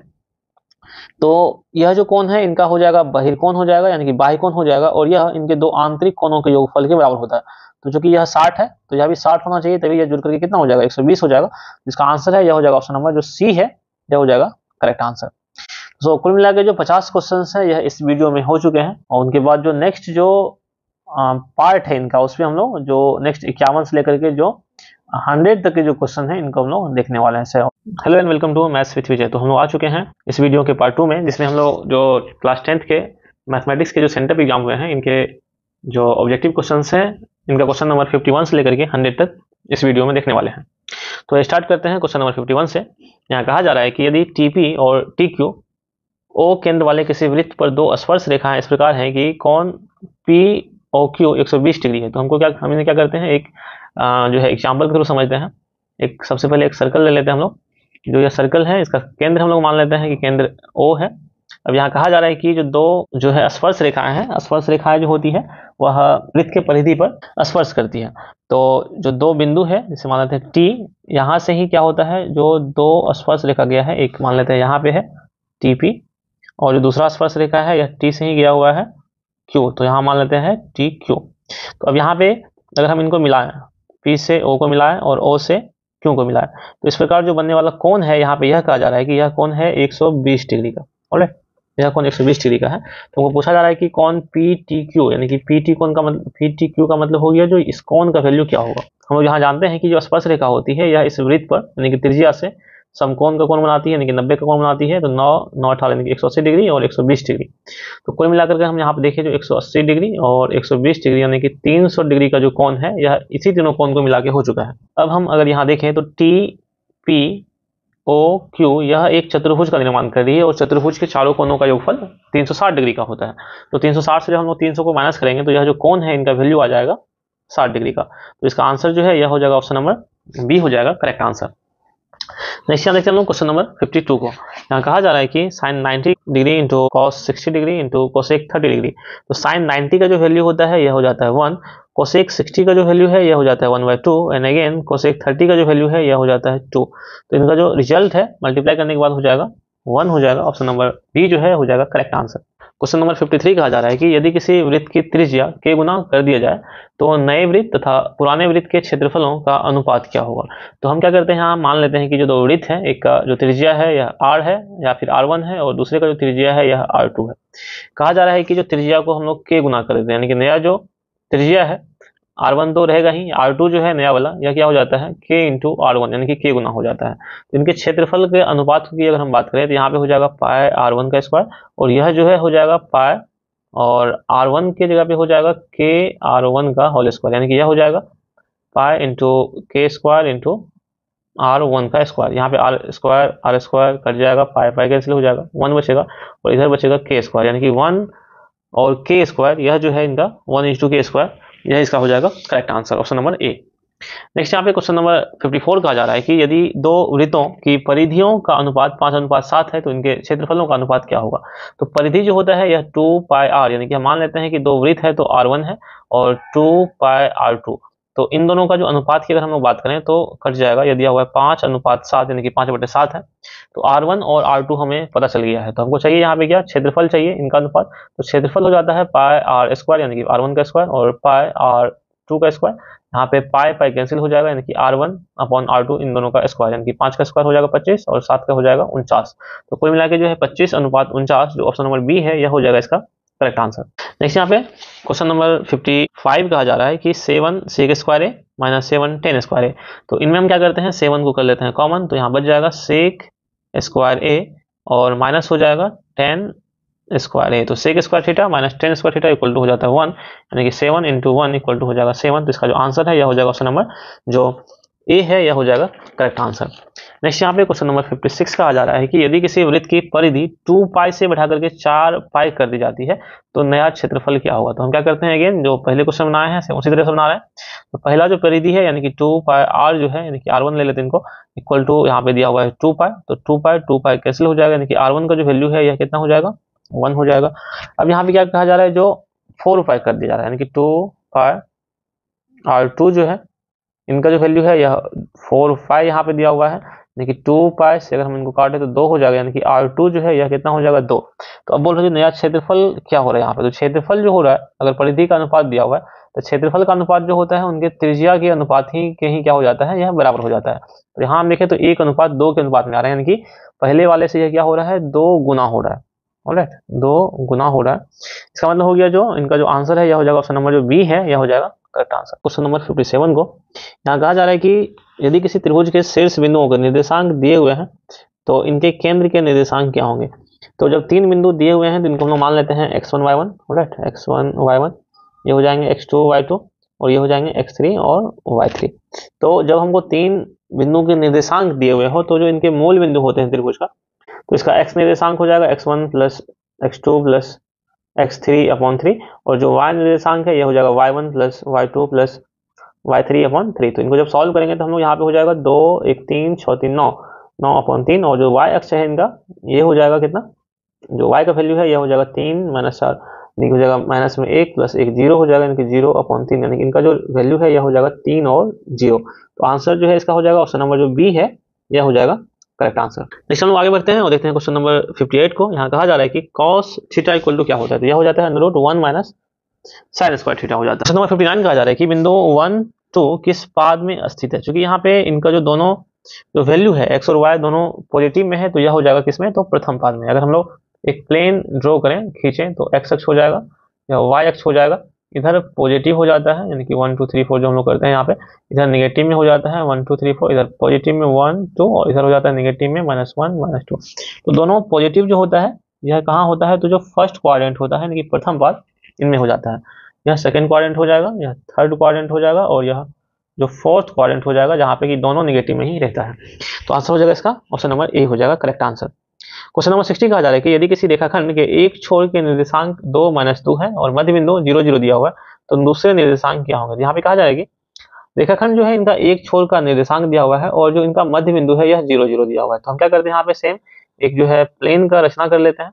तो यह जो कोण है इनका हो जाएगा बहिर्कोण हो जाएगा, यानी कि बाह्य कोण हो जाएगा, और यह इनके दो आंतरिक कोणों के योगफल के बराबर होता है। तो जो कि यह 60 है तो यह भी 60 होना चाहिए, तभी यह जुड़ करके कितना हो जाएगा 120 हो जाएगा। जिसका आंसर है यह हो जाएगा ऑप्शन नंबर जो सी है यह हो जाएगा करेक्ट आंसर। तो कुल मिला के जो 50 क्वेश्चन है यह इस वीडियो में हो चुके हैं, और उनके बाद जो नेक्स्ट जो पार्ट है इनका उसमें हम लोग जो नेक्स्ट 51 से लेकर के जो 100 तक के जो क्वेश्चन है इनको हम लोग देखने वाले हैं। Hello and welcome to maths with Vijay. तो हम लोग आ चुके हैं इस वीडियो के पार्ट 2 में, जिसमें हम लोग जो क्लास 10th के मैथमेटिक्स के जो सेंटअप एग्जाम हुए हैं इनके जो ऑब्जेक्टिव क्वेश्चन हैं इनका क्वेश्चन नंबर 51 से लेकर के 100 तक इस वीडियो में देखने वाले हैं। तो स्टार्ट करते हैं क्वेश्चन नंबर 51 से। यहाँ कहा जा रहा है कि यदि TP और TQ O केंद्र वाले किसी वृत्त पर दो स्पर्श रेखाएं इस प्रकार हैं कि कोण POQ 120 डिग्री है, तो हमको क्या हम इन्हें क्या करते हैं एक जो है एग्जाम्पल के थ्रू समझते हैं। एक सबसे पहले एक सर्कल ले लेते हैं हम लोग, जो यह सर्कल है इसका केंद्र हम लोग मान लेते हैं कि केंद्र O है। अब यहाँ कहा जा रहा है कि जो दो जो है स्पर्श रेखाएं हैं, स्पर्श रेखाएं जो होती है वह वृत्त के परिधि पर स्पर्श करती है। तो जो दो बिंदु है जिसे मान लेते हैं T, यहाँ से ही क्या होता है जो दो स्पर्श रेखा गया है, एक मान लेते हैं यहाँ पे है TP, और जो दूसरा स्पर्श रेखा है यह T से ही गया हुआ है Q, तो यहाँ मान लेते हैं TQ। तो अब यहाँ पे अगर हम इनको मिलाएं, P से O को मिलाएं और O से Q को मिलाएं, तो इस प्रकार जो बनने वाला कोण है यहाँ पे यह कहा जा रहा है कि यह कोण है 120 डिग्री का। ऑलराइट, यह कोण 120 डिग्री का है। तो हमको पूछा जा रहा है कि कोण PTQ यानी कि PTQ का मतलब हो गया जो इस कोण का वैल्यू क्या होगा। हम लोग यहाँ जानते हैं कि जो स्पर्श रेखा होती है यह इस वृत्त पर यानी कि त्रिज्या से समकोण का कोण बनाती है, यानी कि 90 का कोण बनाती है। तो 9 18 यानी कि 180 डिग्री और 120 डिग्री। तो कुल मिलाकर के हम यहाँ पे देखें जो 180 डिग्री और 120 डिग्री यानी कि 300 डिग्री का जो कोण है यह इसी तीनों कोण को मिला के हो चुका है। अब हम अगर यहाँ देखें तो TP ओ क्यू यह एक चतुर्भुज का निर्माण कर रही है और चतुर्भुज के चारों कोनों का योगफल 360 डिग्री का होता है। तो 360 से जब हम लोग 300 को माइनस करेंगे तो यह जो कोण है इनका वैल्यू आ जाएगा 60 डिग्री का। तो इसका आंसर जो है यह हो जाएगा ऑप्शन नंबर बी हो जाएगा करेक्ट आंसर। नेक्स्ट यहाँ देखते हैं हम लोग क्वेश्चन नंबर 52 को। यहाँ कहा जा रहा है कि sine 90 degree into cos 60 degree into cosec 30 degree. तो साइन 90 का जो वैल्यू होता है यह हो जाता है 1, कोसेक 60 का जो वैल्यू है यह हो जाता है 1/2 एंड अगेन कोसेक 30 का जो वैल्यू है यह हो जाता है 2। तो इनका जो रिजल्ट है मल्टीप्लाई करने के बाद हो जाएगा 1 हो जाएगा। ऑप्शन नंबर बी जो है हो जाएगा करेक्ट आंसर। क्वेश्चन नंबर 53 कहा जा रहा है कि यदि किसी वृत्त की त्रिज्या के गुना कर दिया जाए तो नए वृत्त तथा पुराने वृत्त के क्षेत्रफलों का अनुपात क्या होगा। तो हम क्या करते हैं, हम मान लेते हैं कि जो दो वृत्त है, एक का जो त्रिज्या है यह r है या फिर r1 है और दूसरे का जो त्रिज्या है यह r2 है। कहा जा रहा है कि जो त्रिज्या को हम लोग के गुना कर देते हैं, यानी कि नया जो त्रिज्या है r1 तो रहेगा ही, r2 जो है नया वाला यह क्या हो जाता है k इंटू r1 यानी कि k गुना हो जाता है। तो इनके क्षेत्रफल के अनुपात की अगर हम बात करें तो यहाँ पे हो जाएगा पाई r1 का स्क्वायर और यह जो है हो जाएगा पाई और r1 के जगह पे हो जाएगा k r1 का होल स्क्वायर, यानी कि यह हो जाएगा पाई इंटू के स्क्वायर इंटू r1 का स्क्वायर। यहाँ पे r स्क्वायर कट जाएगा, पाई पाई कैंसिल हो जाएगा, 1 बचेगा और इधर बचेगा के स्क्वायर, यानी कि 1 और के स्क्वायर यह जो है इनका 1:2 स्क्वायर, यह इसका हो जाएगा correct answer option number A. Next यहाँ पे क्वेश्चन नंबर 54 कहा जा रहा है कि यदि दो वृत्तों की परिधियों का अनुपात 5:7 है तो इनके क्षेत्रफलों का अनुपात क्या होगा। तो परिधि जो होता है यह 2 पाई r, यानी कि हम मान लेते हैं कि दो वृत्त है तो r1 है और 2 पाई r2। तो इन दोनों का जो अनुपात की अगर हम लोग बात करें तो कट जाएगा, यदि हुआ है 5:7 यानी कि 5/7 है। तो r1 और r2 हमें पता चल गया है, तो हमको चाहिए यहाँ पे क्या, क्षेत्रफल चाहिए इनका अनुपात। तो क्षेत्रफल हो जाता है पाई r स्क्वायर यानी कि r1 का स्क्वायर और पाई r2 का स्क्वायर। यहाँ पे पाई पाई कैंसिल हो जाएगा, यानी कि r1 अपॉन r2 इन दोनों का स्क्वायर, यानी कि 5 का स्क्वायर हो जाएगा 25 और 7 का हो जाएगा 49। तो कुल मिला के जो है 25:49 जो ऑप्शन नंबर बी है यह हो जाएगा इसका करेक्ट आंसर। नेक्स्ट यहाँ पे क्वेश्चन नंबर 55 कहा जा रहा है कि 7 sec square A minus 7 tan square a. तो इनमें हम क्या करते हैं, 7 को कर लेते हैं कॉमन, तो यहाँ बच जाएगा sec स्क्वायर ए और माइनस हो जाएगा tan स्क्वायर ए। तो sec square theta minus tan square theta equal to हो जाता है 1, यानी कि 7 इंटू 1 इक्वल टू हो जाएगा 7। तो इसका जो आंसर है यह हो जाएगा ऑप्शन नंबर जो ए है यह हो जाएगा करेक्ट आंसर। नेक्स्ट यहाँ पे क्वेश्चन नंबर 56 का आ जा रहा है कि यदि किसी वृत्त की परिधि 2 पाई से बढ़ा करके 4 पाई कर दी जाती है तो नया क्षेत्रफल क्या होगा। तो हम क्या करते हैं, अगेन जो पहले क्वेश्चन बनाए हैं उसी तरह से बना रहे हैं। तो पहला जो परिधि है यानी कि 2 पाई r जो है, यानी कि r1 ले लेते हैं इनको, इक्वल टू यहाँ पे दिया हुआ है 2 पाई, तो 2 पाई कैंसिल हो जाएगा, यानी कि r1 का जो वैल्यू है यह कितना हो जाएगा 1 हो जाएगा। अब यहाँ पे क्या कहा जा रहा है, जो 4 पाई कर दिया जा रहा है, यानी कि 2 पाई r2 जो है इनका जो वैल्यू है यह 4 पाई यहाँ पे दिया हुआ है, यानी कि 2 पाई से अगर हम इनको काटे तो 2 हो जाएगा, यानी कि r2 जो है यह कितना हो जाएगा 2। तो अब बोल रहे हैं नया क्षेत्रफल क्या हो रहा है यहाँ पे। तो क्षेत्रफल जो हो रहा है, अगर परिधि का अनुपात दिया हुआ है तो क्षेत्रफल का अनुपात जो होता है उनके त्रिज्या के अनुपात ही के ही क्या हो जाता है, यह बराबर हो जाता है। तो यहाँ हम देखें तो 1:2 के अनुपात में आ रहे हैं, यानी कि पहले वाले से यह क्या हो रहा है 2 गुना हो रहा है। ऑलराइट, 2 गुना हो रहा है, इसका मतलब हो गया जो इनका जो आंसर है यह हो जाएगा ऑप्शन नंबर जो बी है यह हो जाएगा करेक्ट आंसर। क्वेश्चन नंबर 57 को यहाँ कहा जा रहा है कि यदि किसी त्रिभुज के शीर्ष बिंदुओं के निर्देशांक दिए हुए हैं तो इनके केंद्र के निर्देशांक क्या होंगे। तो जब 3 बिंदु दिए हुए हैं तो इनको हम लोग मान लेते हैं x1 y1, right, x1 y1 ये हो जाएंगे x2 y2 और ये हो जाएंगे x3 और y3। तो जब हमको 3 बिंदु के निर्देशांक दिए हुए हो तो जो इनके मूल बिंदु होते हैं त्रिभुज का, तो इसका x निर्देशांक हो जाएगा x1 plus x2 plus x3/3 और जो y निर्देशांक है यह हो जाएगा y1 plus y2 plus y3/3। तो इनको जब सॉल्व करेंगे तो हम लोग यहाँ पे हो जाएगा 2 1 3 6 3 9 9/3 और जो y अक्ष है इनका ये हो जाएगा कितना, जो y का वैल्यू है यह हो जाएगा 3 - 4, यानी हो जाएगा माइनस में 1 प्लस 1 0 हो जाएगा, यानी कि 0/3, यानी कि इनका जो वैल्यू है यह हो जाएगा 3 और 0। तो आंसर जो है इसका हो जाएगा ऑप्शन नंबर जो बी है यह हो जाएगा करेक्ट आंसर। नेक्स्ट हम लोग आगे बढ़ते हैं और देखते हैं क्वेश्चन नंबर 58 को। यहाँ कहा जा रहा है कि cos थीटा इक्वल टू क्या होता है। तो यह हो जाता है √1 माइनस sin स्क्वायर थीटा हो जाता है। क्वेश्चन नंबर 59 कहा जा रहा है कि बिंदु 1 2 किस पाद में स्थित है। क्योंकि यहाँ पे इनका जो दोनों जो वैल्यू है x और y दोनों पॉजिटिव में है तो यह हो जाएगा किसमें, तो प्रथम पाद में। अगर हम लोग एक प्लेन ड्रॉ करें खींचें तो x अक्ष हो जाएगा या y अक्ष हो जाएगा, इधर पॉजिटिव हो जाता है यानी कि 1 2 3 4 जो हम लोग करते हैं यहाँ पे, इधर नेगेटिव में हो जाता है 1 2 3 4, इधर पॉजिटिव में 1 2 और इधर हो जाता है नेगेटिव में -1 -2। तो दोनों पॉजिटिव जो होता है यह कहाँ होता है, तो जो फर्स्ट क्वाड्रेंट होता है यानी कि प्रथम पाद इनमें हो जाता है। यह सेकंड क्वाड्रेंट हो जाएगा, यह थर्ड क्वाड्रेंट हो जाएगा और यह जो फोर्थ क्वाड्रेंट हो जाएगा जहां पे कि दोनों नेगेटिव में ही रहता है। तो आंसर हो जाएगा इसका ऑप्शन नंबर ए हो जाएगा करेक्ट आंसर। क्वेश्चन नंबर 60 कहा जा रहा है कि यदि किसी रेखाखंड के एक छोर के निर्देशांक 2 - 2 है और मध्य बिंदु 0 0 दिया हुआ है तो दूसरे निर्देशांक क्या होंगे। यहाँ पे कहा जाएगा कि रेखाखंड जो है इनका एक छोर का निर्देशांक दिया हुआ है और जो इनका मध्य बिंदु है यह 0 0 दिया हुआ है। तो हम क्या करते हैं यहाँ पे सेम एक जो है प्लेन का रचना कर लेते हैं।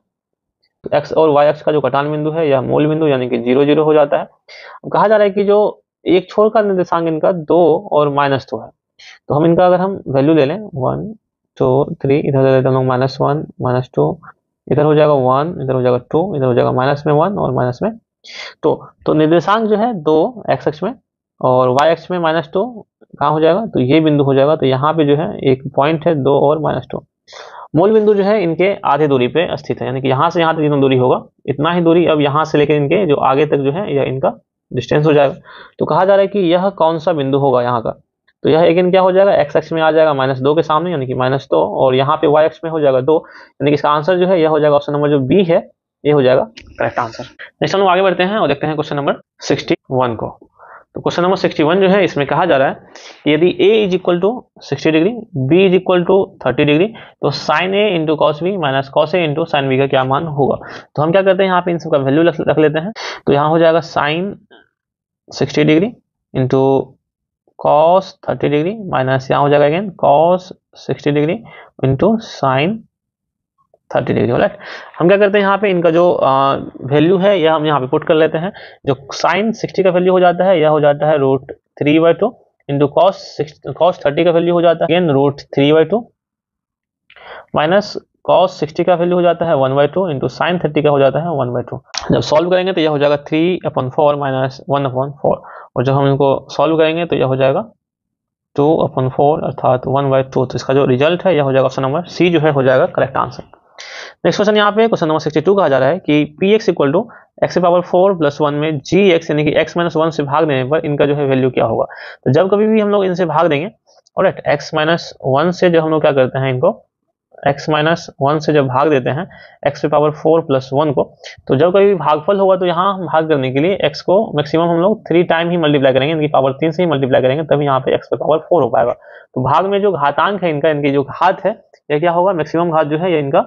एक्स और वाई अक्ष का जो कटान बिंदु है यह मूल बिंदु यानी कि 0 0 हो जाता है। कहा जा रहा है कि जो एक छोर का निर्देशांक इनका 2 और -2 है तो हम इनका अगर हम वैल्यू ले लें 1 2 3 इधर ले लेते हैं -1 -2 इधर हो जाएगा 1 इधर हो जाएगा 2 इधर हो जाएगा -1 और माइनस में 2। तो निर्देशांक जो है 2 एक्स अक्ष में और वाई अक्ष में -2 कहाँ हो जाएगा तो ये बिंदु हो जाएगा। तो यहाँ पे जो है एक पॉइंट है 2 और -2। मूल बिंदु जो है इनके आधे दूरी पे स्थित है यानी कि यहाँ से यहाँ तक जितना दूरी होगा इतना ही दूरी अब यहाँ से लेकर इनके जो आगे तक जो है यह इनका डिस्टेंस हो जाएगा। तो कहा जा रहा है कि यह कौन सा बिंदु होगा यहाँ का। तो यह अगेन क्या हो जाएगा एक्स अक्ष में आ जाएगा -2 के सामने यानी कि -2 और यहाँ पे वाई अक्ष में हो जाएगा 2 यानी कि इसका आंसर जो है यह हो जाएगा ऑप्शन नंबर जो बी है ये हो जाएगा करेक्ट आंसर। नेक्स्ट हम लोग आगे बढ़ते हैं और देखते हैं क्वेश्चन नंबर 61 को। तो क्वेश्चन नंबर 61 जो है इसमें कहा जा रहा है कि यदि a = 60 डिग्री b = 30 डिग्री तो sin a × cos b - cos a × sin b का क्या मान होगा। तो हम क्या करते हैं यहाँ पे इन सबका वैल्यू रख लेते हैं। तो यहाँ हो जाएगा sin 60 degree into cos 30 degree minus यहाँ हो जाएगा again cos 60 degree into sin 30 degree. Right, हम क्या करते हैं यहाँ पे इनका जो वैल्यू है यह हम यहाँ पे पुट कर लेते हैं। जो sin 60 का वैल्यू हो जाता है यह हो जाता है √3/2 इंटू cos 30 का वैल्यू हो जाता है अगेन √3/2 माइनस cos 60 का वैल्यू हो जाता है 1/2 इंटू sin 30 का हो जाता है 1/2। जब सॉल्व करेंगे तो यह हो जाएगा 3/4 माइनस 1/4 और जब हम इनको सॉल्व करेंगे तो यह हो जाएगा 2/4 अर्थात 1/2। तो इसका जो रिजल्ट है यह हो जाएगा ऑप्शन नंबर सी जो है हो जाएगा करेक्ट आंसर। नेक्स्ट क्वेश्चन यहाँ पे क्वेश्चन नंबर 62 कहा जा रहा है कि px = x⁴ + 1 में gx यानी कि x - 1 से भाग देने पर इनका जो है वैल्यू क्या होगा। तो जब कभी भी हम लोग इनसे भाग देंगे और x - 1 से जब हम लोग क्या करते हैं इनको x - 1 से जब भाग देते हैं x⁴ + 1 को तो जब कभी भी भागफल होगा तो यहाँ हम भाग करने के लिए x को मैक्सिमम हम लोग 3 टाइम ही मल्टीप्लाई करेंगे इनकी पावर 3 से ही मल्टीप्लाई करेंगे तभी यहाँ पे x⁴ हो पाएगा। तो भाग में जो घातांक है इनकी जो घात है यह क्या होगा मैक्सिमम घात जो है यह इनका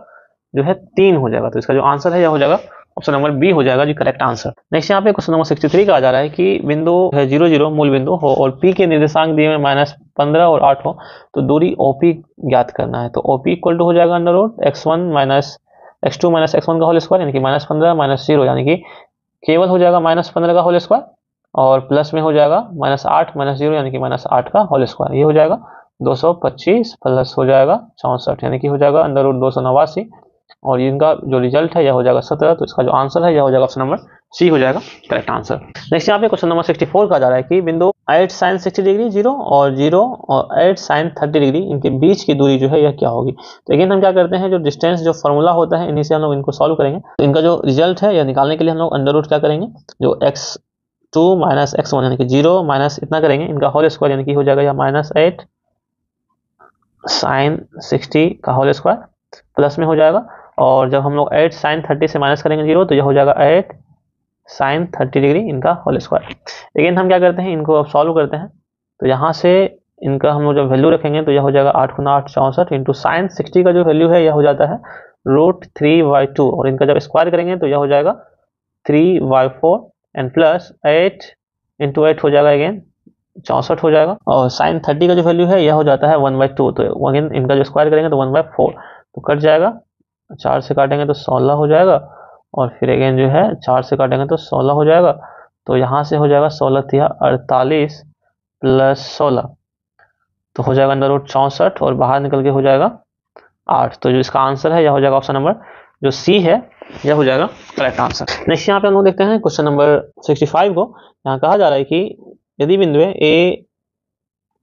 जो है 3 हो जाएगा। तो इसका जो आंसर है यह हो जाएगा ऑप्शन नंबर बी हो जाएगा जी करेक्ट आंसर। नेक्स्ट यहाँ पे क्वेश्चन नंबर 63 का आ जा रहा है कि बिंदु है 0 0 मूल बिंदु हो और p के निर्देशांक दिए हुए -15 और 8 हो तो दूरी OP ज्ञात करना है। तो OP = हो जाएगा √x1 - x2 - x1 का होल स्क्वायर यानी कि -15 - 0 यानी कि केवल हो जाएगा -15 का होल स्क्वायर और प्लस में हो जाएगा -8 - 0 यानी कि -8 का होल स्क्वायर। ये हो जाएगा 225 प्लस हो जाएगा 64 यानी कि हो जाएगा √289 और इनका जो रिजल्ट है यह हो जाएगा 17। तो इसका जो आंसर है यह हो जाएगा ऑप्शन नंबर सी हो जाएगा करेक्ट आंसर। नेक्स्ट यहाँ पे क्वेश्चन नंबर 64 का जा रहा है कि बिंदु 8 sin 60 डिग्री 0 और 0 और 8 sin 30 डिग्री इनके बीच की दूरी जो है यह क्या होगी। तो अगेन हम क्या करते हैं जो डिस्टेंस जो फॉर्मूला होता है इन्हीं से हम लोग इनको सॉल्व करेंगे। तो इनका जो रिजल्ट है यह निकालने के लिए हम लोग अंडर क्या करेंगे जो x2 - x1 यानी कि 0 माइनस इतना करेंगे इनका होल स्क्वायर यानी कि हो जाएगा यह -8 sin 60 का होल स्क्वायर प्लस में हो जाएगा और जब हम लोग 8 sin 30 से माइनस करेंगे 0 तो यह हो जाएगा 8 sin 30 डिग्री इनका होल स्क्वायर। लेकिन हम क्या करते हैं इनको अब सॉल्व करते हैं। तो यहाँ से इनका हम लोग जब वैल्यू रखेंगे तो यह हो जाएगा 8 × 8 = 64 इंटू sin 60 का जो वैल्यू है यह हो जाता है √3/2 और इनका जब स्क्वायर करेंगे तो यह हो जाएगा 3/4 एंड प्लस 8 × 8 हो जाएगा अगेन 64 हो जाएगा और sin 30 का जो वैल्यू है यह हो जाता है 1/2। तो अगेन इनका जो स्क्वायर करेंगे तो 1/4 तो कट जाएगा 4 से काटेंगे तो 16 हो जाएगा और फिर अगेन जो है 4 से काटेंगे तो 16 हो जाएगा। तो यहाँ से हो जाएगा 16 × 48 प्लस 16 तो हो जाएगा √64 और बाहर निकल के हो जाएगा 8। तो जो इसका आंसर है यह हो जाएगा ऑप्शन नंबर जो सी है यह हो जाएगा करेक्ट आंसर। नेक्स्ट यहाँ पे हम लोग देखते हैं क्वेश्चन नंबर 65 को। यहाँ कहा जा रहा है कि यदि बिंदु ए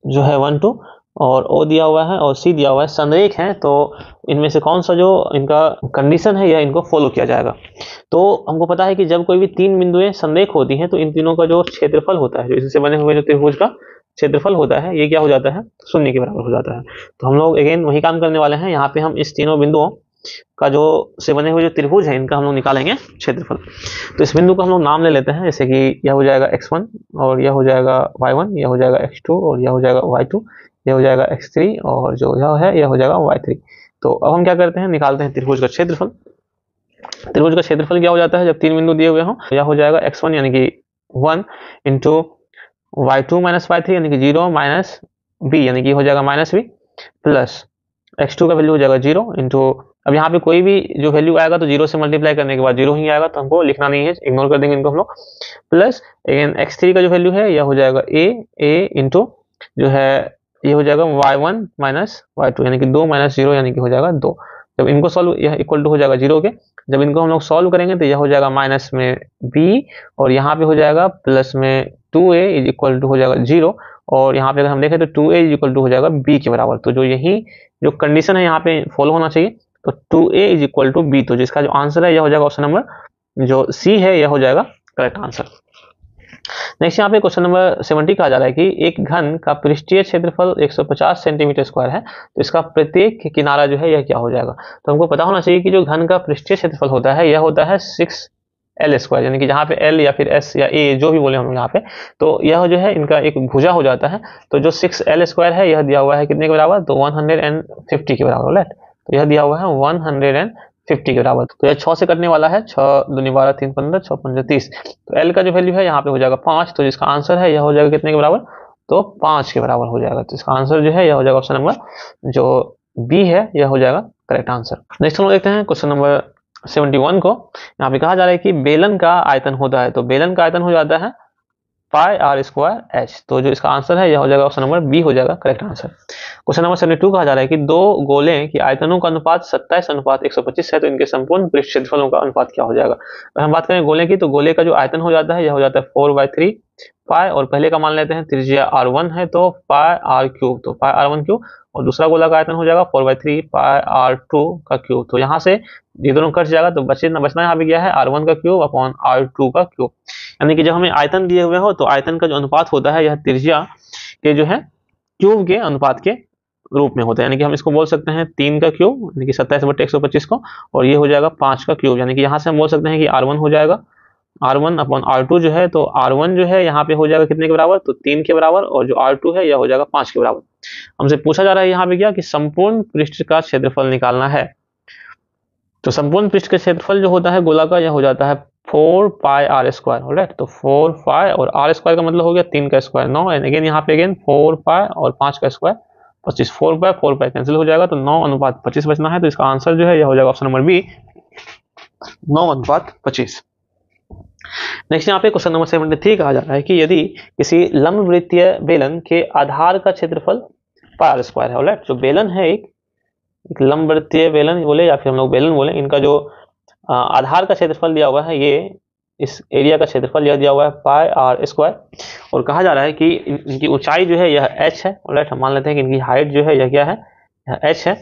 जो है 1 2 और O दिया हुआ है और C दिया हुआ है संरेख है तो इनमें से कौन सा जो इनका कंडीशन है यह इनको फॉलो किया जाएगा। तो हमको पता है कि जब कोई भी 3 बिंदुएं संरेख होती हैं तो इन तीनों का जो क्षेत्रफल होता है जो इससे बने हुए जो त्रिभुज का क्षेत्रफल होता है ये क्या हो जाता है 0 के बराबर हो जाता है। तो हम लोग अगेन वही काम करने वाले हैं। यहाँ पे हम इस तीनों बिंदुओं का जो से बने हुए जो त्रिभुज है इनका हम लोग निकालेंगे क्षेत्रफल। तो इस बिंदु को हम लोग नाम ले लेते हैं, जैसे कि यह हो जाएगा x1 और यह हो जाएगा y1, यह हो जाएगा x2 और यह हो जाएगा y2, यह हो जाएगा x3 और जो यह है यह हो जाएगा y3। तो अब हम क्या करते हैं, निकालते हैं त्रिभुज का क्षेत्रफल। त्रिभुज का क्षेत्रफल क्या हो जाता है जब तीन बिंदु दिए हुए हों, यह हो जाएगा x1 यानी कि 1 इंटू y2 माइनस y3 यानी कि 0 माइनस b यानी कि हो जाएगा माइनस b प्लस x2 का वैल्यू हो जाएगा 0 इंटू, अब यहाँ पे कोई भी जो वैल्यू आएगा तो 0 से मल्टीप्लाई करने के बाद 0 ही आएगा, तो हमको लिखना नहीं है, इग्नोर कर देंगे इनको हम लोग। प्लस अगेन x3 का जो वैल्यू है यह हो जाएगा a इंटू जो है ये हो जाएगा y1 माइनस y2 यानी कि 2 माइनस 0 यानी कि हो जाएगा 2। जब इनको सॉल्व, यह इक्वल टू हो जाएगा 0 के, जब इनको हम लोग सॉल्व करेंगे तो यह हो जाएगा माइनस में b और यहाँ पे हो जाएगा प्लस में 2a इज इक्वल टू हो जाएगा 0 और यहाँ पे अगर हम देखें तो 2a इज इक्वल टू हो जाएगा b के बराबर। तो जो यही जो कंडीशन है यहाँ पे फॉलो होना चाहिए, तो 2a is equal to b, तो जिसका जो आंसर है यह हो जाएगा ऑप्शन नंबर जो सी है यह हो जाएगा करेक्ट आंसर। नेक्स्ट यहाँ पे क्वेश्चन नंबर 70 कहा जा रहा है कि एक घन का पृष्ठीय क्षेत्रफल 150 सेंटीमीटर स्क्वायर है, तो इसका प्रत्येक किनारा जो है यह क्या हो जाएगा। तो हमको पता होना चाहिए कि जो घन का पृष्ठीय क्षेत्रफल होता है यह होता है 6l स्क्वायर, यानी कि जहाँ पे l या फिर s या a जो भी बोले हम यहाँ पे, तो यह जो है इनका एक भुजा हो जाता है। तो जो 6l स्क्वायर है यह दिया हुआ है कितने के बराबर, तो 150 के बराबर, राइट। तो यह दिया हुआ है 150 के बराबर। तो यह 6 से कटने वाला है, 6 दूनी 12 3 15 6 5 30। तो l का जो वैल्यू है यहाँ पे हो जाएगा 5, तो जिसका आंसर है यह हो जाएगा कितने के बराबर, तो 5 के बराबर हो जाएगा। तो इसका आंसर जो है यह हो जाएगा ऑप्शन नंबर जो बी है यह हो जाएगा करेक्ट आंसर। नेक्स्ट हम लोग देखते हैं क्वेश्चन नंबर 71 को। यहाँ पे कहा जा रहा है कि बेलन का आयतन होता है, तो बेलन का आयतन हो जाता है पाई आर स्क्वायर एच। तो जो इसका आंसर है यह हो जाएगा ऑप्शन नंबर बी हो जाएगा करेक्ट आंसर। क्वेश्चन नंबर 72 कहा जा रहा है कि दो गोले की आयतनों का अनुपात 27:125 है, तो इनके संपूर्ण पृष्ठ क्षेत्रफलों का अनुपात क्या हो जाएगा। अगर हम बात करें गोले की, तो गोले का जो आयतन हो जाता है यह हो जाता है 4/3 पाई, और पहले का मान लेते हैं त्रिज्या r1 है तो पाई r क्यूब, तो पाई r1 क्यूब, और दूसरा गोला का आयतन हो जाएगा 4/3 पाई r2 का क्यूब। तो यहाँ से ये दोनों कट जाएगा, तो बचना यहाँ पे गया है r1 का क्यूब अपॉन r2 का क्यूब। यानी कि जब हमें आयतन दिए हुए हो तो आयतन का जो अनुपात होता है यह त्रिज्या के जो है क्यूब के अनुपात के रूप में होता है। यानी कि हम इसको बोल सकते हैं 3 का क्यूब यानी कि 27/125 को, और ये हो जाएगा 5 का क्यूब, यानी कि यहाँ से हम बोल सकते हैं कि r1 हो जाएगा r1 अपॉन r2 जो है, तो r1 जो है यहाँ पे हो जाएगा कितने के बराबर, तो 3 के बराबर, और जो r2 है यह हो जाएगा 5 के बराबर। हमसे पूछा जा रहा है यहाँ पे क्या कि संपूर्ण पृष्ठ का क्षेत्रफल निकालना है। तो संपूर्ण पृष्ठ का क्षेत्रफल जो होता है गोला का यह हो जाता है 4 पाई आर स्क्वायर, राइट। तो 4 पाई और आर स्क्वायर का मतलब हो गया 3 का स्क्वायर 9, एंड अगेन यहाँ पे अगेन 4 पाई और 5 का स्क्वायर 25, 4 पाई कैंसिल हो जाएगा, तो 9:25 बचना है। तो इसका आंसर जो है यह हो जाएगा ऑप्शन नंबर बी 9:25। नेक्स्ट यहाँ पे क्वेश्चन नंबर 73 कहा जा रहा है कि यदि किसी लंबवृत्तीय बेलन के आधार का क्षेत्रफल पाई आर स्क्वायर है, राइट। जो बेलन है एक लंबवृत्तीय बेलन बोले या फिर हम लोग बेलन बोले, इनका जो आधार का क्षेत्रफल दिया हुआ है, ये इस एरिया का क्षेत्रफल यह दिया हुआ है पाई आर स्क्वायर, और कहा जा रहा है कि इनकी ऊंचाई जो है यह h है, राइट। हम मान लेते हैं कि इनकी हाइट जो है यह क्या है, यह h है।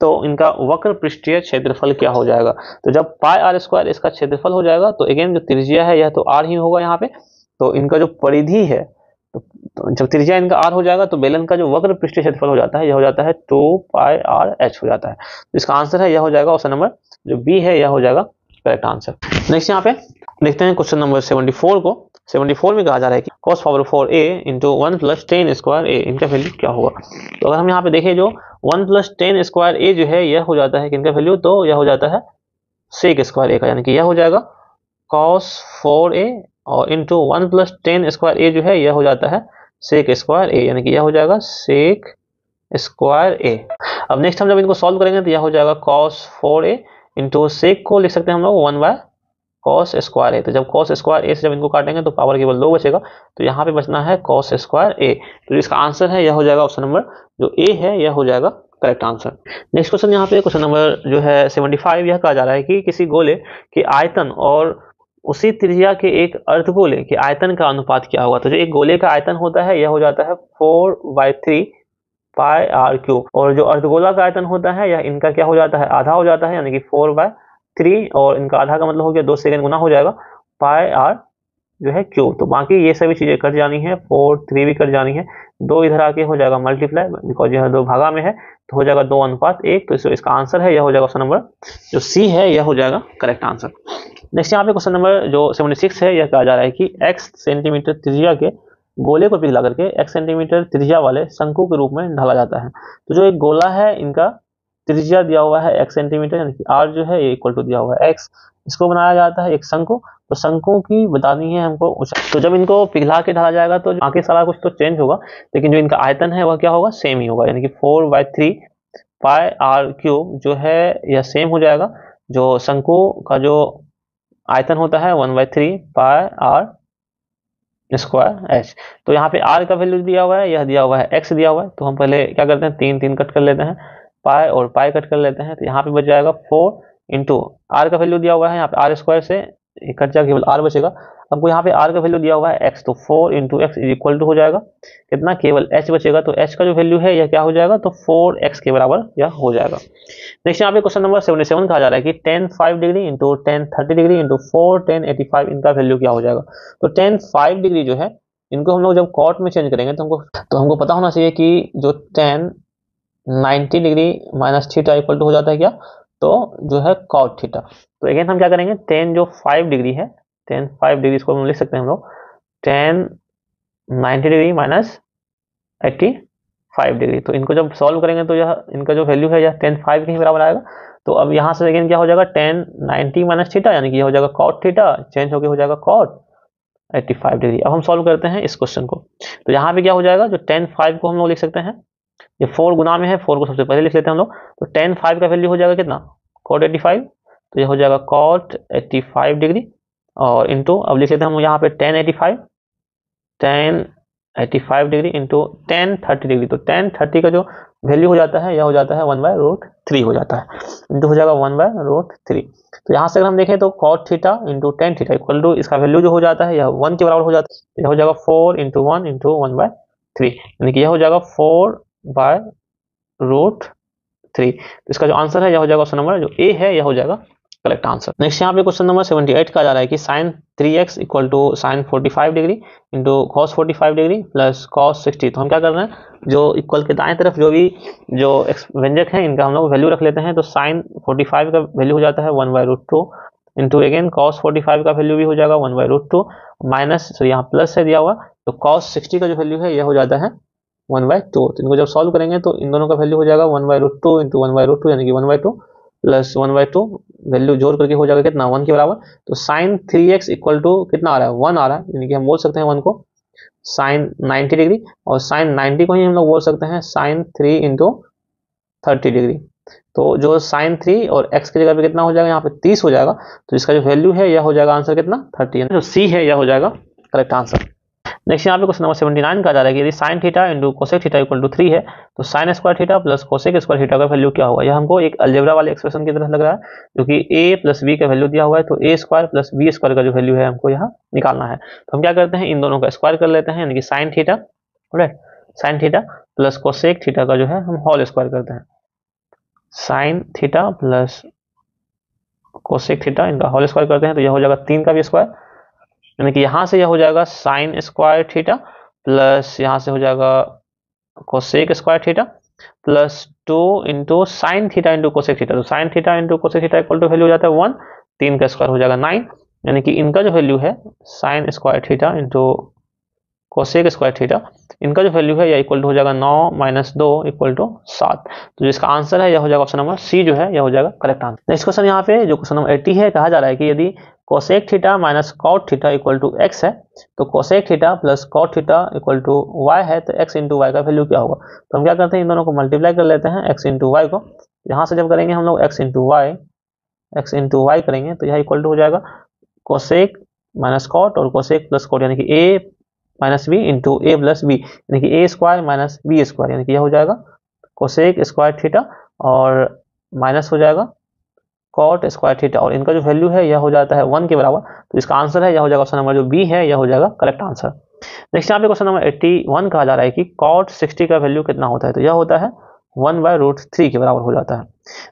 तो इनका वक्र पृष्ठीय क्षेत्रफल क्या हो जाएगा। तो जब पाई आर स्क्वायर इसका क्षेत्रफल हो जाएगा, तो अगेन जो त्रिज्या है यह तो r ही होगा यहाँ पे, तो इनका जो परिधि है, तो जब त्रिज्या इनका r हो जाएगा तो बेलन का जो वक्र पृष्ठीय क्षेत्रफल हो जाता है यह हो जाता है 2 पाई आर h हो जाता है। तो इसका आंसर है यह हो जाएगा ऑप्शन नंबर जो बी है यह हो जाएगा करेक्ट आंसर। नेक्स्ट यहाँ पे देखते हैं क्वेश्चन नंबर 74 को। 74 में कहा जा रहा है कि cos power 4a into 1 plus 10 square a, इनका वैल्यू क्या होगा। तो अगर हम यहाँ पे देखें जो 1 प्लस 10 स्क्वायर a जो है यह हो जाता है किनका वैल्यू, तो यह हो जाता है सेक स्क्वायर a का, यानी कि यह हो जाएगा cos 4a और इंटू 1 प्लस 10 स्क्वायर a जो है यह हो जाता है सेक स्क्वायर a, यानी कि यह हो जाएगा सेक स्क्वायर a। अब नेक्स्ट हम जब इनको सॉल्व करेंगे तो यह हो जाएगा cos 4a इंटू सेक को लिख सकते हैं हम लोग 1/cos स्क्वायर a। तो जब cos स्क्वायर a से जब इनको काटेंगे तो पावर केवल 2 बचेगा, तो यहाँ पे बचना है cos स्क्वायर a। तो इसका आंसर है यह हो जाएगा ऑप्शन नंबर जो a है यह हो जाएगा करेक्ट आंसर। नेक्स्ट क्वेश्चन यहाँ पे क्वेश्चन नंबर जो है 75, यह कहा जा रहा है कि किसी गोले के आयतन और उसी त्रिज्या के एक अर्धगोले के आयतन का अनुपात क्या होगा। तो जो एक गोले का आयतन होता है यह हो जाता है 4/3 पाई आर क्यूब, और जो अर्धगोला का आयतन होता है यह इनका क्या हो जाता है, आधा हो जाता है, यानी कि 4/3, और इनका आधा का मतलब हो गया 2 से गुना हो जाएगा पाई आर जो है क्यू। तो बाकी ये सभी चीजें कट जानी है, 4 3 भी कट जानी है, 2 इधर आके हो जाएगा मल्टीप्लाई, बिकॉज यह 2 भागा में है तो हो जाएगा 2:1। तो इसका आंसर है यह हो जाएगा क्वेश्चन नंबर जो सी है, यह हो जाएगा करेक्ट आंसर। नेक्स्ट यहाँ पे क्वेश्चन नंबर जो 76 है, यह कहा जा रहा है कि x सेंटीमीटर त्रिज्या के गोले को पिघला करके x सेंटीमीटर त्रिज्या वाले शंकु के रूप में ढाला जाता है। तो जो एक गोला है, इनका त्रिज्या दिया हुआ है x सेंटीमीटर, यानी कि r जो है ये इक्वल टू दिया हुआ है x। इसको बनाया जाता है एक शंकु, तो शंकु की बतानी है हमको ऊंचाई। तो जब इनको पिघला के ढाला जाएगा तो बाकी सारा कुछ तो चेंज होगा, लेकिन जो इनका आयतन है वह क्या होगा, सेम ही होगा, यानी कि 4/3 पाई r क्यूब जो है यह सेम हो जाएगा। जो शंकु का जो आयतन होता है 1/3 पाई r स्क्वायर एच। तो यहाँ पे r का वैल्यू दिया हुआ है, यह दिया हुआ है x दिया हुआ है। तो हम पहले क्या करते हैं, 3 3 कट कर लेते हैं, पाई और पाई कट कर लेते हैं, तो यहाँ पे बच जाएगा 4 इंटू आर का वैल्यू दिया हुआ है यहाँ पे आर स्क्वायर से कट जाएगा, केवल आर बचेगा। हमको यहाँ पे आर का वैल्यू दिया हुआ है x, तो 4 into x is equal to हो जाएगा कितना, केवल h बचेगा। तो h का जो वैल्यू है यह क्या हो जाएगा, तो 4x के बराबर यह हो जाएगा। नेक्स्ट यहाँ पे क्वेश्चन नंबर 77 कहा जा रहा है कि tan 5 degree into tan 30 degree into 4 tan 85 इनका वैल्यू क्या हो जाएगा। तो tan 5 डिग्री जो है, इनको हम लोग जब कॉट में चेंज करेंगे तो हमको पता होना चाहिए कि जो tan 90 degree minus theta equal to हो जाता है क्या, तो जो है कॉट थीटा। तो अगेन हम क्या करेंगे, tan जो 5 डिग्री है, tan 5 डिग्री इसको हम लिख सकते हैं हम लोग tan 90 डिग्री माइनस 85 डिग्री। तो इनको जब सॉल्व करेंगे तो यह इनका जो वैल्यू है यह tan 5 के ही बराबर आएगा। तो अब यहाँ से अगेन क्या हो जाएगा, tan 90 माइनस थीटा, यानी कि यह हो जाएगा कॉट थीटा, चेंज होकर हो जाएगा कॉट 85 डिग्री। अब हम सॉल्व करते हैं इस क्वेश्चन को। तो यहाँ पे क्या हो जाएगा, जो tan 5 को हम लोग लिख सकते हैं, ये 4 गुना में है, 4 को सबसे पहले लिख लेते हैं हम लोग। तो tan 5 का वैल्यू हो जाएगा कितना, cot 85। तो ये हो जाएगा cot 85 डिग्री और इंटू अब लिख लेते हैं हम यहाँ पे tan 85 degree into tan 30 degree. तो tan 30 का जो वैल्यू हो जाता है यह हो जाता है 1/√3 हो जाता है, इंटू हो जाएगा 1/√3। तो यहाँ से अगर हम देखें तो cot theta into tan theta equal to इसका वैल्यू जो हो जाता है यह 1 के बराबर हो जाता है। यह हो जाएगा 4 इंटू 1 इंटू 1/3, यानी कि यह हो जाएगा 4/√3। तो इसका जो आंसर है यह हो जाएगा क्वेश्चन नंबर जो ए है, यह हो जाएगा करेक्ट आंसर। नेक्स्ट यहाँ पे क्वेश्चन नंबर 78 का जा रहा है कि sin 3x equal to sin 45 degree into cos 45 degree plus cos 60। तो हम क्या कर रहे हैं, जो इक्वल के दाएं तरफ जो भी जो व्यंजक है इनका हम लोग वैल्यू रख लेते हैं। तो sin 45 का वैल्यू हो जाता है 1/√2 इंटू अगेन cos 45 का वैल्यू भी हो जाएगा 1/√2 माइनस, तो यहाँ प्लस है दिया हुआ, तो cos 60 का जो वैल्यू है यह हो जाता है 1/2। तो इनको जब सॉल्व करेंगे तो इन दोनों का वैल्यू हो जाएगा 1/√2 इंटू 1/√2, यानी कि 1/2 प्लस 1/2 वैल्यू जोड़ करके हो जाएगा कितना, 1 के बराबर। तो sin 3x इक्वल टू कितना आ रहा है, 1 आ रहा है, यानी कि हम बोल सकते हैं 1 को sin 90 डिग्री और sin 90 को ही हम लोग बोल सकते हैं sin 3 इंटू 30 डिग्री। तो जो sin 3 और x की जगह पे कितना हो जाएगा, यहाँ पे 30 हो जाएगा। तो इसका जो वैल्यू है यह हो जाएगा आंसर कितना, 30, जो सी है यह हो जाएगा करेक्ट आंसर। नेक्स्ट यहाँ पे क्वेश्चन नंबर 79 का आ रहा है कि यदि sin theta into cosec theta equal to 3 है तो sin square theta plus cosec square theta का वैल्यू क्या होगा। यह हमको एक अलजेब्रा वाले एक्सप्रेशन की तरह लग रहा है, क्योंकि a प्लस b का वैल्यू दिया हुआ है, तो a square plus b square का जो वैल्यू है हमको यहाँ निकालना है। तो हम क्या करते हैं, इन दोनों का स्क्वायर कर लेते हैं, यानी कि sin theta right, sin theta plus cosec theta का जो है हम होल स्क्वायर करते हैं, sin theta plus cosec theta इनका होल स्क्वायर करते हैं। तो यह हो जाएगा 3 का भी स्क्वायर, यानी कि यहाँ से यह हो जाएगा साइन स्क्वायर थीटा प्लस यहाँ से हो जाएगा cosec square theta plus 2 into sine theta into cosec theta. तो sine theta into cosec theta equal to value हो जाता है 1, 3 का स्क्वायर हो जाएगा 9, यानी कि इनका जो वैल्यू है sine square theta into cosec square theta, इनका जो वैल्यू है यह इक्वल टू हो जाएगा 9 माइनस 2 इक्वल टू 7। तो जिसका आंसर है यह हो जाएगा ऑप्शन नंबर सी जो है यह हो जाएगा करेक्ट आंसर। नेक्स्ट क्वेश्चन यहाँ पे जो क्वेश्चन नंबर 80 है, कहा जा रहा है कि यदि cosec theta minus cot theta equal to X है तो cosec theta plus cot theta equal to Y है, तो एक्स इंटू वाई का वैल्यू क्या होगा। तो हम क्या करते हैं, इन दोनों को मल्टीप्लाई कर लेते हैं एक्स इंटू वाई को। यहाँ से जब करेंगे हम लोग एक्स इंटू वाई करेंगे तो यह इक्वल टू हो जाएगा कोसेक माइनस कॉट और कोसेक प्लस कॉट, यानी कि ए माइनस बी इंटू ए प्लस बी, यानी कि ए स्क्वायर माइनस बी स्क्वायर, यानी कि यह हो जाएगा कोसेक स्क्वायर थीटा और माइनस हो जाएगा कॉट स्क्वायर थीटा, और इनका जो वैल्यू है यह हो जाता है 1 के बराबर। तो इसका आंसर है यह हो जाएगा ऑप्शन नंबर जो बी है यह हो जाएगा करेक्ट आंसर। नेक्स्ट यहाँ पे क्वेश्चन नंबर 81 कहा जा रहा है कि कॉट 60 का वैल्यू कितना होता है, तो यह होता है 1/√3 के बराबर हो जाता है।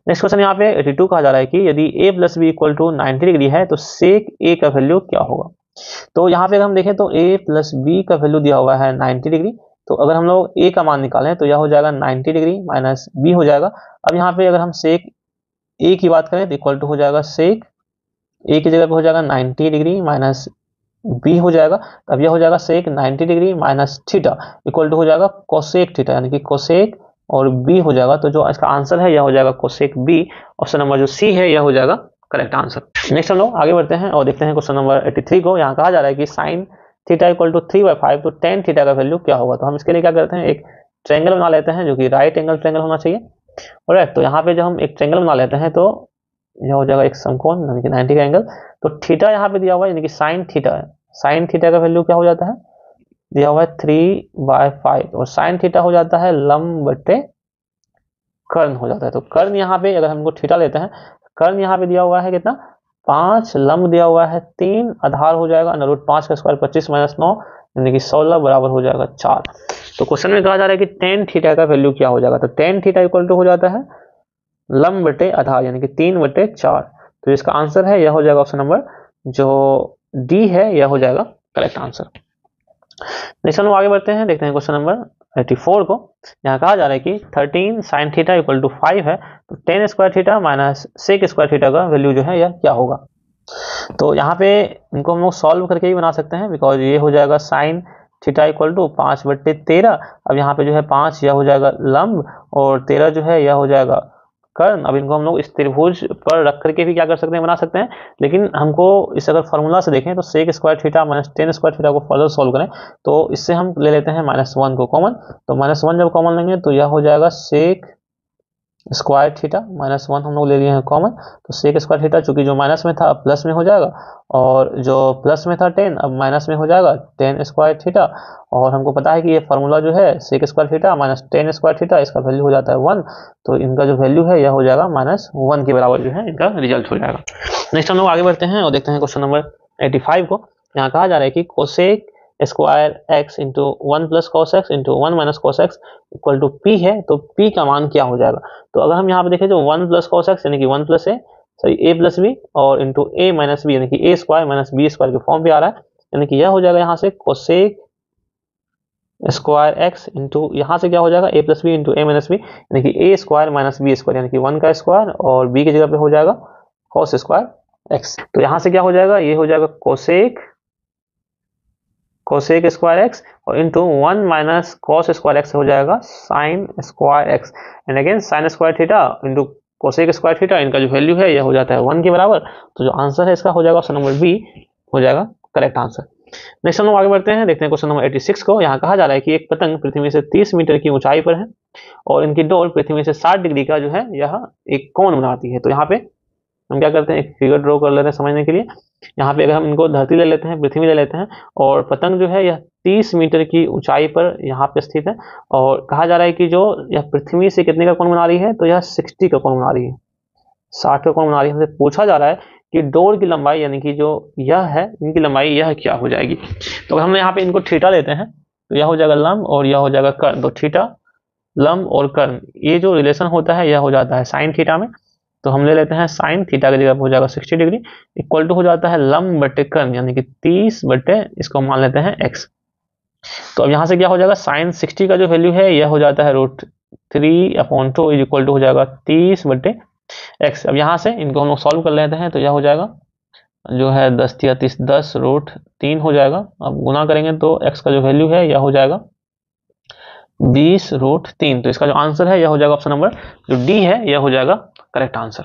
नेक्स्ट क्वेश्चन यहाँ पे 82 कहा जा रहा है कि यदि a plus B equal to 90 degree है तो सेक a का वैल्यू क्या होगा। तो यहाँ पे अगर हम देखें तो a प्लस बी का वैल्यू दिया हुआ है 90 डिग्री। तो अगर हम लोग a का मान निकालें तो यह हो जाएगा 90 डिग्री माइनस बी हो जाएगा। अब यहाँ पे अगर हम सेक a की बात करें तो इक्वल टू हो जाएगा सेक a की जगह पे हो जाएगा 90 डिग्री माइनस बी हो जाएगा। अब यह हो जाएगा sec 90 degree minus theta equal to हो जाएगा कोसेक थीटा, यानी कि कोसेक और बी हो जाएगा। तो जो इसका आंसर है यह हो जाएगा कोसेक बी। ऑप्शन नंबर जो सी है यह हो जाएगा करेक्ट आंसर। नेक्स्ट हम लोग आगे बढ़ते हैं और देखते हैं क्वेश्चन नंबर 83 को। यहाँ कहा जा रहा है कि साइन थीटा इक्वल टू 3/5, तो टेन थीटा का वैल्यू क्या होगा। तो हम इसके लिए क्या करते हैं, एक ट्रायंगल बना लेते हैं जो कि राइट एंगल ट्रायंगल होना चाहिए। ऑलराइट, तो यहाँ पे जब हम एक ट्रायंगल बना लेते हैं तो यह हो जाएगा एक समकोण यानी कि 90 का एंगल। तो थीटा यहाँ पे दिया हुआ है यानी कि साइन थीटा है। साइन थीटा का वैल्यू क्या हो जाता है, दिया हुआ है 3/5 और साइन थीटा हो जाता है लंब बटे कर्ण हो जाता है। तो कर्ण यहाँ पे अगर हमको थीटा लेते हैं, कर्ण यहाँ पे दिया हुआ है कितना 5, लंब दिया हुआ है 3, आधार हो जाएगा √5 का स्क्वायर 25 - 9 यानी कि 16 बराबर हो जाएगा 4। तो क्वेश्चन में कहा जा रहा है कि टेन थीटा का वैल्यू क्या हो जाएगा। तो टेन थीटा इक्वल टू हो जाता है लंब बटे आधार यानी कि 3/4। तो इसका आंसर है यह हो जाएगा ऑप्शन नंबर जो डी है, यह हो जाएगा करेक्ट आंसर। नेक्स्ट हम आगे बढ़ते हैं, देखते हैं क्वेश्चन नंबर 84 को। यहाँ कहा जा रहा है कि 13 साइन थीटा इक्वल टू 5 है, तो 10 square theta minus sec square theta का वैल्यू जो है यह क्या होगा। तो यहाँ पे इनको हम लोग सॉल्व करके ही बना सकते हैं, बिकॉज ये हो जाएगा साइन थीटा इक्वल टू 5/13। अब यहाँ पे जो है 5 यह हो जाएगा लंब और 13 जो है यह हो जाएगा कर्ण। अब इनको हम लोग इस त्रिभुज पर रख करके भी क्या कर सकते हैं, बना सकते हैं। लेकिन हमको इस अगर फॉर्मूला से देखें तो sec square theta minus 10 square theta को फर्दर सॉल्व करें तो इससे हम ले लेते हैं -1 को कॉमन। तो -1 जब कॉमन लेंगे तो यह हो जाएगा सेक स्क्वायर थीटा, -1 हम लोग ले लिए हैं कॉमन। तो सेक स्क्वायर थीटा चूंकि जो माइनस में था अब प्लस में हो जाएगा और जो प्लस में था 10 अब माइनस में हो जाएगा 10 स्क्वायर थीटा। और हमको पता है कि ये फार्मूला जो है sec square theta minus 10 square theta, इसका वैल्यू हो जाता है 1। तो इनका जो वैल्यू है यह हो जाएगा -1 के बराबर जो है इनका रिजल्ट हो जाएगा। नेक्स्ट हम लोग आगे बढ़ते हैं और देखते हैं क्वेश्चन नंबर 85 को। यहाँ कहा जा रहा है कि cosec square X into 1 + cos x into 1 - cos x equal to P है। तो पी का मान क्या हो जाएगा। तो अगर हम यहाँ पे देखें जो 1 + cos x यानी कि 1 + a सॉरी a + b और इंटू a - b यानी कि a square minus b square के फॉर्म पे आ रहा है, यानी कि यह हो जाएगा यहाँ से कोसेक स्क्वायर एक्स इंटू यहाँ से क्या हो जाएगा a + b into a - b यानी कि a square minus b square यानी कि 1 का स्क्वायर और b की जगह पे हो जाएगा cos स्क्वायर x। तो यहाँ से क्या हो जाएगा, ये हो जाएगा कोसेक स्क्वायर एक्स और इंटू 1 - cos स्क्वायर एक्स हो जाएगा sine square x and again sine square theta into cosec square theta, इनका जो वैल्यू है यह हो जाता है 1 के बराबर। तो जो आंसर है इसका हो जाएगा ऑप्शन नंबर बी, हो जाएगा करेक्ट आंसर। नेक्स्ट हम लोग आगे बढ़ते हैं, देखते हैं क्वेश्चन नंबर 86 को। यहाँ कहा जा रहा है कि एक पतंग पृथ्वी से 30 मीटर की ऊंचाई पर है और इनकी डोर पृथ्वी से 60 डिग्री का जो है यह एक कोण बनाती है। तो यहाँ पे हम क्या करते हैं, एक फिगर ड्रॉ कर लेते हैं समझने के लिए। यहाँ पे अगर हम इनको धरती ले लेते हैं, पृथ्वी ले लेते हैं और पतंग जो है यह 30 मीटर की ऊंचाई पर यहाँ पे स्थित है और कहा जा रहा है कि जो यह पृथ्वी से कितने का कोण बना रही है, तो यह 60 का कोण बना रही है, 60 का कोण बना रही है। हमसे पूछा जा रहा है कि डोर की लंबाई यानी कि जो यह है इनकी लंबाई यह क्या हो जाएगी। तो हम यहाँ पे इनको थीटा लेते हैं तो यह हो जाएगा लंब और यह हो जाएगा कर्ण। तो थीटा लंब और कर्ण ये जो रिलेशन होता है यह हो जाता है साइन थीटा में। तो हम ले लेते हैं साइन थीटा की जगह हो जाएगा 60 डिग्री इक्वल टू हो जाता है लंब बटे कर्ण यानी कि 30 बटे इसको मान लेते हैं x। तो अब यहाँ से क्या हो जाएगा, साइन 60 का जो वैल्यू है यह हो जाता है √3/2 इक्वल टू हो जाएगा 30 बटे x। अब यहाँ से इनको हम लोग सॉल्व कर लेते हैं तो यह हो जाएगा जो है 10 × 30 10 √3 हो जाएगा। अब गुना करेंगे तो x का जो वैल्यू है यह हो जाएगा 20 √3। तो इसका जो आंसर है यह हो जाएगा ऑप्शन नंबर जो डी है यह हो जाएगा करेक्ट आंसर।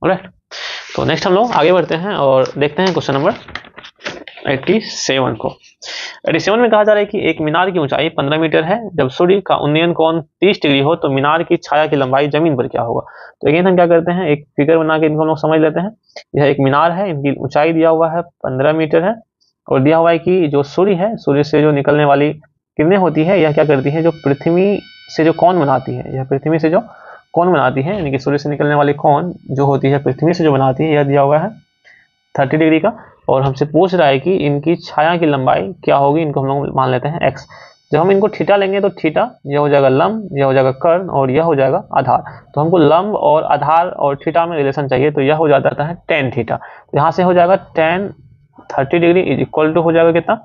ऑलराइट, तो नेक्स्ट हम लोग आगे बढ़ते हैं और देखते हैं क्वेश्चन नंबर 87 को। 87 में कहा जा रहा है कि एक मीनार की ऊंचाई 15 मीटर है, जब सूर्य का उन्नयन कोण 30 डिग्री हो तो मीनार की छाया की लंबाई जमीन पर क्या होगा। तो अगेन हम क्या करते हैं, एक फिगर बना के इनको हम लोग समझ लेते हैं। यह एक मीनार है, इनकी ऊंचाई दिया हुआ है 15 मीटर है और दिया हुआ है कि जो सूर्य है, सूर्य से जो निकलने वाली किरणें होती है यह क्या करती है, जो पृथ्वी से जो कोण बनाती है, यह पृथ्वी से जो कोण बनाती है यानी कि सूर्य से निकलने वाली कोण जो होती है पृथ्वी से जो बनाती है, यह दिया हुआ है 30 डिग्री का और हमसे पूछ रहा है कि इनकी छाया की लंबाई क्या होगी। इनको हम लोग मान लेते हैं x। जब हम इनको थीटा लेंगे तो थीटा यह हो जाएगा लंब, यह हो जाएगा कर्ण और यह हो जाएगा आधार। तो हमको लंब और आधार और थीटा में रिलेशन चाहिए, तो यह हो जाता है tan थीटा। तो यहाँ से हो जाएगा tan 30 degree is equal to हो जाएगा कितना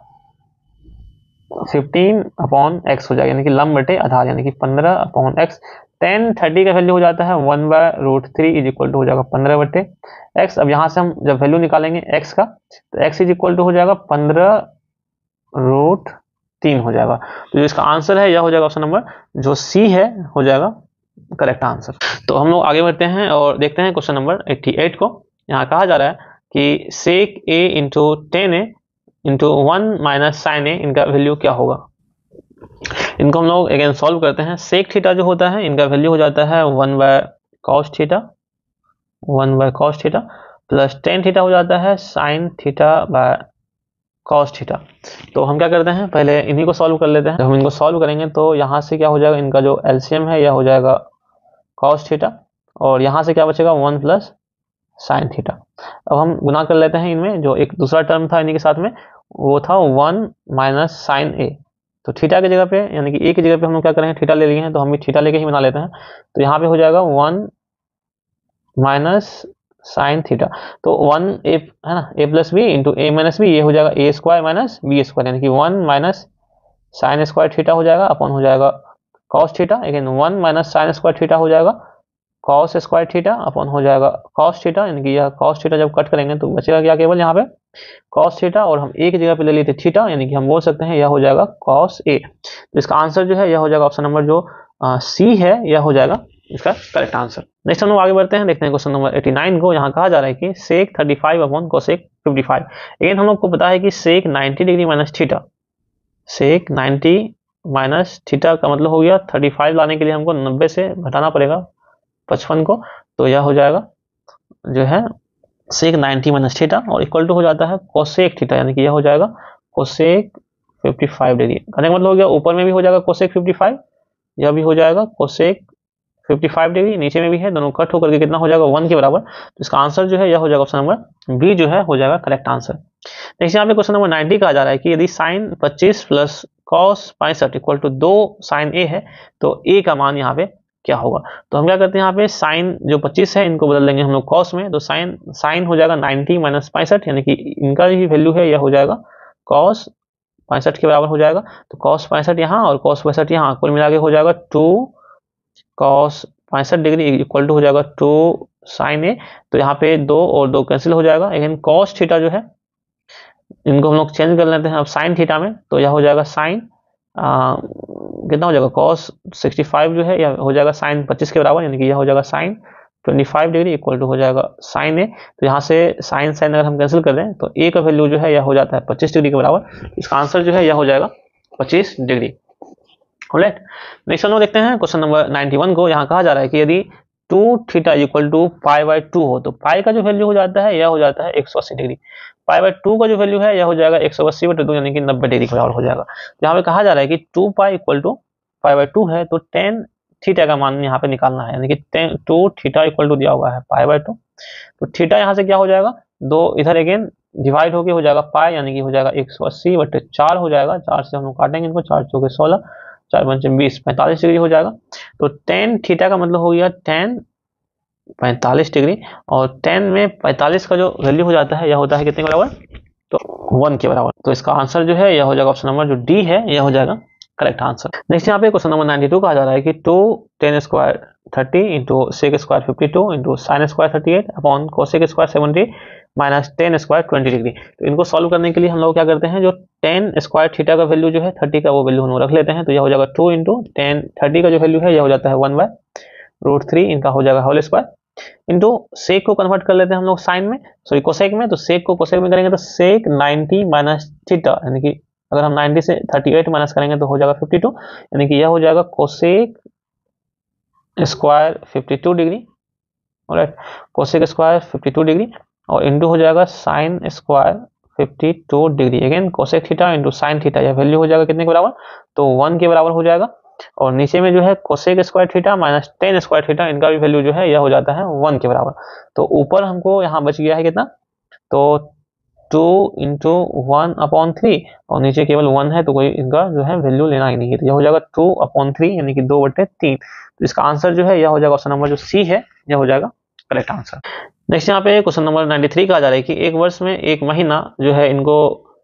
15/x हो जाएगा, यानी कि लंब बटे आधार, यानी कि 15/x। tan 30 का वैल्यू हो जाता है 1/√3 इज इक्वल टू हो जाएगा 15/x। अब यहाँ से हम जब वैल्यू निकालेंगे x का, तो x इज इक्वल टू हो जाएगा 15√3 हो जाएगा। तो जो इसका आंसर है यह हो जाएगा ऑप्शन नंबर जो सी है, हो जाएगा करेक्ट आंसर। तो हम लोग आगे बढ़ते हैं और देखते हैं क्वेश्चन नंबर 88 को। यहाँ कहा जा रहा है कि sec a into 10a into 1 minus sine A, इनका वैल्यू क्या होगा। इनको हम लोग अगेन सॉल्व करते हैं। sec थीटा जो होता है इनका वैल्यू हो जाता है 1/cos theta, 1/cos theta plus tan theta हो जाता है sin theta by cos theta. तो हम क्या करते हैं, पहले इन्हीं को सॉल्व कर लेते हैं। जब हम इनको सॉल्व करेंगे तो यहाँ से क्या हो जाएगा, इनका जो एलसीएम है यह हो जाएगा cos थीटा, और यहाँ से क्या बचेगा 1 प्लस साइन थीटा। अब हम गुना कर लेते हैं इनमें, जो एक दूसरा टर्म था इन्हीं के साथ में वो था 1 माइनस साइन ए। तो थीटा की जगह पे, यानी कि ए की जगह पे हम लोग क्या करेंगे, थीटा ले लिए हैं तो हम भी थीटा लेके ही बना लेते हैं। तो यहाँ पे हो जाएगा 1 माइनस साइन थीटा। तो 1 ए है ना, ए plus b into a minus B, ये हो जाएगा ए स्क्वायर माइनस बी स्क्वायर, यानी कि 1 माइनस साइन स्क्वायर थीटा हो जाएगा अपन हो जाएगा cos theta. Again 1 minus sine square theta हो जाएगा कॉस स्क्वायर थीटा अपन हो जाएगा कॉस थीटा, यानी कि यह कॉस थीटा जब कट करेंगे तो बचेगा क्या, केवल यहाँ पे कॉस थीटा, और हम ए की जगह पे ले लिए थे थीटा, यानी कि हम बोल सकते हैं यह हो जाएगा कॉस ए। तो इसका आंसर जो है यह हो जाएगा ऑप्शन नंबर जो सी है, यह हो जाएगा इसका करेक्ट आंसर। नेक्स्ट हम लोग आगे बढ़ते हैं, देखते हैं क्वेश्चन नंबर 89 को। यहाँ कहा जा रहा है कि सेक 35 अपॉन कोसेक 55। अगेन हम लोग को पता है कि सेक 90 डिग्री माइनस थीटा, सेक 90 माइनस थीटा का मतलब हो गया 35 लाने के लिए हमको 90 से घटाना पड़ेगा 55 को, तो यह हो जाएगा जो है सेक 90 माइनस थीटा, और इक्वल टू हो जाता है कोसेक थीटा, यानी कि यह हो जाएगा कोसेक 55 डिग्री। कहने का मतलब हो गया ऊपर में भी हो जाएगा कोसेक 55, यह भी हो जाएगा कोसेक 55 डिग्री, नीचे में भी है, दोनों कट होकर के कितना हो जाएगा 1 के बराबर। तो इसका आंसर जो है यह हो जाएगा ऑप्शन नंबर बी जो है हो जाएगा करेक्ट आंसर। नेक्स्ट यहाँ पे क्वेश्चन नंबर 90 कहा जा रहा है कि यदि sine 25 plus cos 65 equal to 2 sine A है तो ए का मान यहाँ पे क्या होगा। तो हम क्या करते हैं, यहाँ पे साइन जो 25 है इनको बदल देंगे हम लोग कॉस में, तो साइन हो जाएगा 90 माइनस 65, यानी कि इनका ही वैल्यू है यह हो जाएगा कॉस 65 के बराबर हो जाएगा। तो कॉस 65 यहाँ और कॉस 65 यहाँ, कुल मिला के हो जाएगा 2 कॉस 65 डिग्री इक्वल टू हो जाएगा 2 साइन ए। तो यहाँ पे 2 और 2 कैंसिल हो जाएगा। अगेन कॉस थीटा जो है इनको हम लोग चेंज कर लेते हैं अब साइन थीटा में, तो यह हो जाएगा साइन कितना हो जाएगा कॉस 65 जो है यह हो जाएगा साइन 25 के बराबर, यानी कि यह हो जाएगा साइन 25 डिग्री इक्वल टू हो जाएगा साइन ए। तो यहाँ से साइन साइन अगर हम कैंसिल कर दें तो ए का वैल्यू जो है यह हो जाता है 25 डिग्री के बराबर। इसका आंसर जो है यह हो जाएगा 25 डिग्री। ऑलराइट, नेक्स्ट हम लोग देखते हैं क्वेश्चन नंबर 91 को। यहाँ कहा जा रहा है कि यदि 2 थीटा इक्वल टू पाई/2 हो तो पाई का जो वैल्यू हो जाता है यह हो जाता है 180 डिग्री। पाई/2 का जो वैल्यू है यह हो जाएगा 180/2, यानी कि 90 डिग्री के बराबर हो जाएगा। यहाँ पे कहा जा रहा है कि 2 पाई इक्वल टू पाई/2 है तो tan थीटा का मान यहाँ पे निकालना है, यानी कि 2 थीटा इक्वल टू दिया हुआ है पाई/2। तो थीटा यहाँ से क्या हो जाएगा, 2 इधर अगेन डिवाइड होके हो जाएगा पाई, यानी कि हो जाएगा 180/4 हो जाएगा। 4 से हम लोग काटेंगे इनको, 4 चौके 16, 4 पंचे 20, 45 डिग्री हो जाएगा। तो tan थीटा का मतलब हो गया tan 45 डिग्री, और tan में 45 का जो वैल्यू हो जाता है यह होता है कितने के बराबर, तो 1 के बराबर। तो इसका आंसर जो है यह हो जाएगा ऑप्शन नंबर जो डी है यह हो जाएगा करेक्ट आंसर। नेक्स्ट यहाँ पे क्वेश्चन नंबर 92 कहा जा रहा है कि 2 tan square 30 into sec square 52 into sine square 38 upon cosec square 70 minus tan square 20 degree. तो इनको सॉल्व करने के लिए हम लोग क्या करते हैं, जो tan स्क्वायर थीटा का वैल्यू जो है 30 का वो वैल्यू हम लोग रख लेते हैं। तो यह हो जाएगा 2 इंटू tan 30 का जो वैल्यू है यह हो जाता है 1/√3, इनका हो जाएगा होल स्क्वायर इंटू सेक को कन्वर्ट कर लेते हैं हम लोग साइन में, सॉरी कोसेक में। तो सेक को कोसेक में करेंगे तो सेक 90 माइनस थीटा, यानी कि अगर हम 90 से 38 माइनस करेंगे तो हो जाएगा 52, यानी कि यह हो जाएगा cosec square 52 degree. Alright, cosec square 52 degree और इंटू हो जाएगा sine square 52 degree. Again cosec theta into sine theta, यह वैल्यू हो जाएगा कितने के बराबर, तो 1 के बराबर हो जाएगा। और नीचे में जो है cosec square theta minus tan square theta, इनका भी वैल्यू जो है यह हो जाता है 1 के बराबर। तो ऊपर हमको यहाँ बच गया है कितना, तो 2 इंटू 1/3, और नीचे केवल 1 है तो कोई इनका जो है वैल्यू लेना ही नहीं है। तो यह हो जाएगा 2/3, यानी कि 2/3। तो इसका आंसर जो है यह हो जाएगा ऑप्शन नंबर जो सी है यह हो जाएगा करेक्ट आंसर। नेक्स्ट यहाँ पे क्वेश्चन नंबर 93 का आ जा रहा है कि एक वर्ष में एक महीना जो है इनको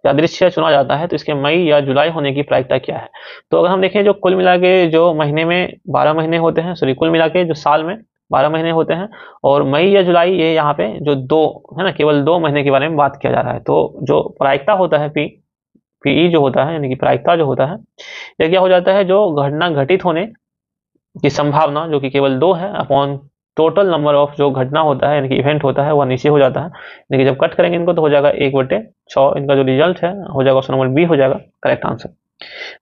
यादृच्छिक चुना जाता है तो इसके मई या जुलाई होने की प्रायिकता क्या है। तो अगर हम देखें जो कुल मिला के जो महीने में 12 महीने होते हैं, सॉरी कुल मिला के जो साल में 12 महीने होते हैं, और मई या जुलाई ये यहाँ पे जो 2 है ना, केवल 2 महीने के बारे में बात किया जा रहा है। तो जो प्रायिकता होता है पीई जो होता है यानी कि प्रायिकता जो होता है, यह क्या हो जाता है, जो घटना घटित होने की संभावना जो कि केवल 2 है अपॉन टोटल नंबर ऑफ जो घटना होता है यानी कि इवेंट होता है वह नीचे हो जाता है। यानी कि जब कट करेंगे इनको तो हो जाएगा 1/6। इनका जो रिजल्ट है हो जाएगा ऑप्शन नंबर बी हो जाएगा करेक्ट आंसर।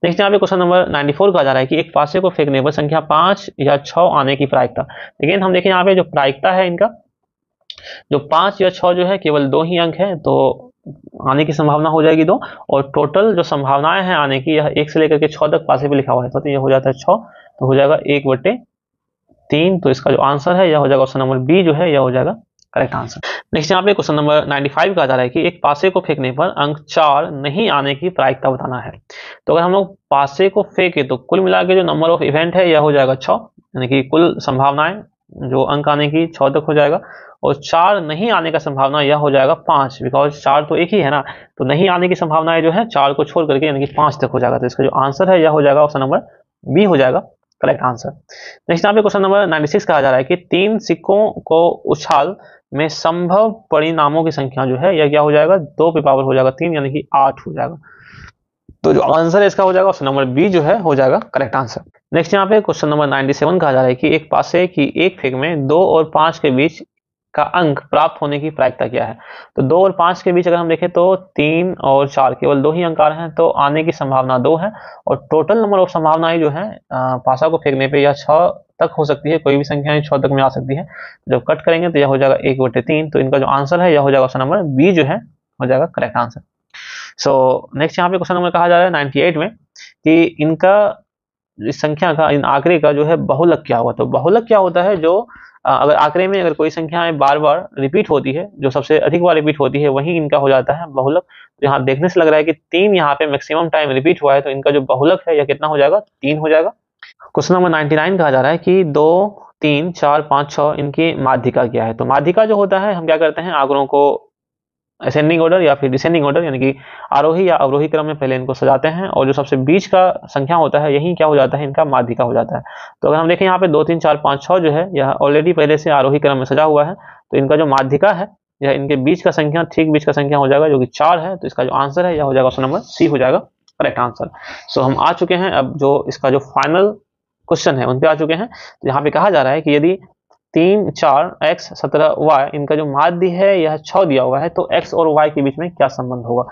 नेक्स्ट यहाँ पे क्वेश्चन नंबर 94 का जा रहा है कि एक पासे को फेंकने पर संख्या 5 या 6 आने की प्रायिकता। लेकिन हम देखें यहाँ पे जो प्रायिकता है इनका, जो 5 या 6 जो है केवल 2 ही अंक है तो आने की संभावना हो जाएगी 2, और टोटल जो संभावनाएं हैं आने की यह 1 से लेकर के 6 तक पासे पे लिखा हुआ है तो ये हो जाता है 6, तो हो जाएगा 1/3। तो इसका जो आंसर है यह हो जाएगा ऑप्शन नंबर बी जो है यह हो जाएगा करेक्ट आंसर। नेक्स्ट यहाँ पे क्वेश्चन नंबर 95 का जा रहा है कि एक पासे को फेंकने पर अंक 4 नहीं आने की प्रायिकता बताना है। तो अगर हम लोग पासे को फेंके तो कुल मिला के जो नंबर ऑफ इवेंट है यह हो जाएगा 6, यानी कि कुल संभावनाएं जो अंक आने की 6 तक हो जाएगा, और 4 नहीं आने का संभावना यह हो जाएगा 5, बिकॉज 4 तो एक ही है ना, तो नहीं आने की संभावनाएं जो है 4 को छोड़ करके यानी कि 5 तक हो जाएगा। तो इसका जो आंसर है यह हो जाएगा ऑप्शन नंबर बी हो जाएगा करेक्ट आंसर। नेक्स्ट यहाँ पे क्वेश्चन नंबर 96 कहा जा रहा है कि 3 सिक्कों को उछाल में संभव परिणामों की संख्या जो है यह क्या हो जाएगा, 2 पे पावर हो जाएगा 3 यानी कि 8 हो जाएगा। तो जो आंसर है इसका हो जाएगा ऑप्शन नंबर बी जो है हो जाएगा करेक्ट आंसर। नेक्स्ट यहाँ पे क्वेश्चन नंबर 97 कहा जा रहा है कि एक पासे की एक फेंक में 2 और 5 के बीच का अंक प्राप्त होने की प्रायिकता क्या है। तो 2 और 5 के बीच अगर हम देखें तो 3 और 4 केवल 2 ही अंक आ रहे हैं तो आने की संभावना 2 है, और टोटल नंबर ऑफ संभावनाएं जो है पासा को फेंकने पे यह 6 तक हो सकती है, कोई भी संख्या 6 तक में आ सकती है। जब कट करेंगे तो यह हो जाएगा 1/3। तो इनका जो आंसर है यह हो जाएगा ऑप्शन नंबर बी जो है हो जाएगा करेक्ट आंसर। सो नेक्स्ट यहाँ पे क्वेश्चन नंबर कहा जा रहा है 98 में कि इनका इस संख्या का, इन आंकड़े का जो है बहुलक क्या हुआ। तो बहुलक क्या होता है, जो अगर आंकड़े में अगर कोई संख्याएं बार बार रिपीट होती है, जो सबसे अधिक बार रिपीट होती है वही इनका हो जाता है बहुलक। तो यहाँ देखने से लग रहा है कि 3 यहाँ पे मैक्सिमम टाइम रिपीट हुआ है, तो इनका जो बहुलक है यह कितना हो जाएगा, 3 हो जाएगा। क्वेश्चन नंबर 99 कहा जा रहा है कि 2, 3, 4, 5, 6 इनकी माध्यिका क्या है। तो माध्यिका जो होता है, हम क्या करते हैं आंकड़ों को असेंडिंग ऑर्डर या फिर डिसेंडिंग ऑर्डर यानी कि आरोही या अवरोही क्रम में पहले इनको सजाते हैं, और जो सबसे बीच का संख्या होता है यही क्या हो जाता है, इनका माध्यिका हो जाता है। तो अगर हम देखें यहाँ पे 2, 3, 4, 5, 6 जो है यह ऑलरेडी पहले से आरोही क्रम में सजा हुआ है, तो इनका जो माध्यिका है यह इनके बीच का संख्या, ठीक बीच का संख्या हो जाएगा जो कि 4 है। तो इसका जो आंसर है यह हो जाएगा ऑप्शन नंबर सी हो जाएगा करेक्ट आंसर। सो हम आ चुके हैं अब जो इसका जो फाइनल क्वेश्चन है उन पे आ चुके हैं। तो यहाँ पे कहा जा रहा है कि यदि 3, 4, x, 17, y इनका जो माध्य है यह 6 दिया हुआ है, तो x और y के बीच में क्या संबंध होगा।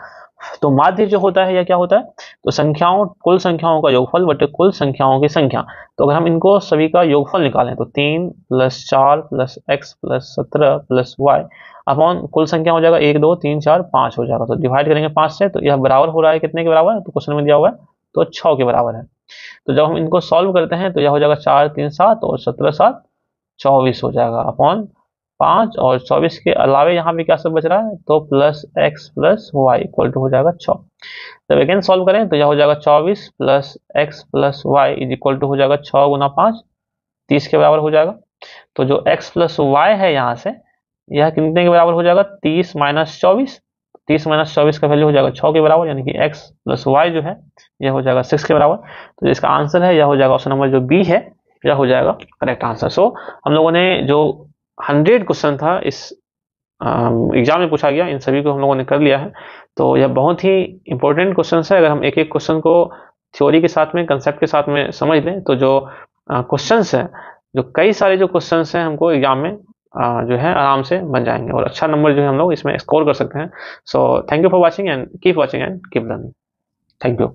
तो माध्य जो होता है यह क्या होता है, तो संख्याओं, कुल संख्याओं का योगफल बटे कुल संख्याओं की संख्या। तो अगर हम इनको सभी का योगफल निकालें तो 3 + 4 + x + 17 + y अपॉन कुल संख्या हो जाएगा 1, 2, 3, 4, 5 हो जाएगा। तो डिवाइड करेंगे 5 से, तो यह बराबर हो रहा है कितने के बराबर है, तो क्वेश्चन में दिया हुआ है तो 6 के बराबर है। तो जब हम इनको सॉल्व करते हैं तो यह हो जाएगा 4, 3, 7 और 17, 7, 24 हो जाएगा अपॉन 5, और 24 के अलावे यहाँ पे क्या सब बच रहा है, तो +x + y इक्वल टू हो जाएगा 6। जब अगेन सॉल्व करें तो यह हो जाएगा 24 + x + y इक्वल टू हो जाएगा 6 × 5, 30 के बराबर हो जाएगा। तो जो x + y है यहाँ से यह कितने के बराबर हो जाएगा, 30 - 24, 30 - 24 का वैल्यू हो जाएगा 6 के बराबर, यानी कि x + y जो है यह हो जाएगा 6 के बराबर। तो इसका आंसर है यह हो जाएगा ऑप्शन नंबर जो बी है यह हो जाएगा करेक्ट आंसर। सो हम लोगों ने जो 100 क्वेश्चन था इस एग्जाम में पूछा गया, इन सभी को हम लोगों ने कर लिया है। तो यह बहुत ही इंपॉर्टेंट क्वेश्चन है। अगर हम एक एक क्वेश्चन को थ्योरी के साथ में, कंसेप्ट के साथ में समझ लें तो जो क्वेश्चन है, जो कई सारे जो क्वेश्चन हैं हमको एग्जाम में जो है आराम से बन जाएंगे, और अच्छा नंबर जो है हम लोग इसमें स्कोर कर सकते हैं। So thank you for watching and keep watching and keep learning. Thank you.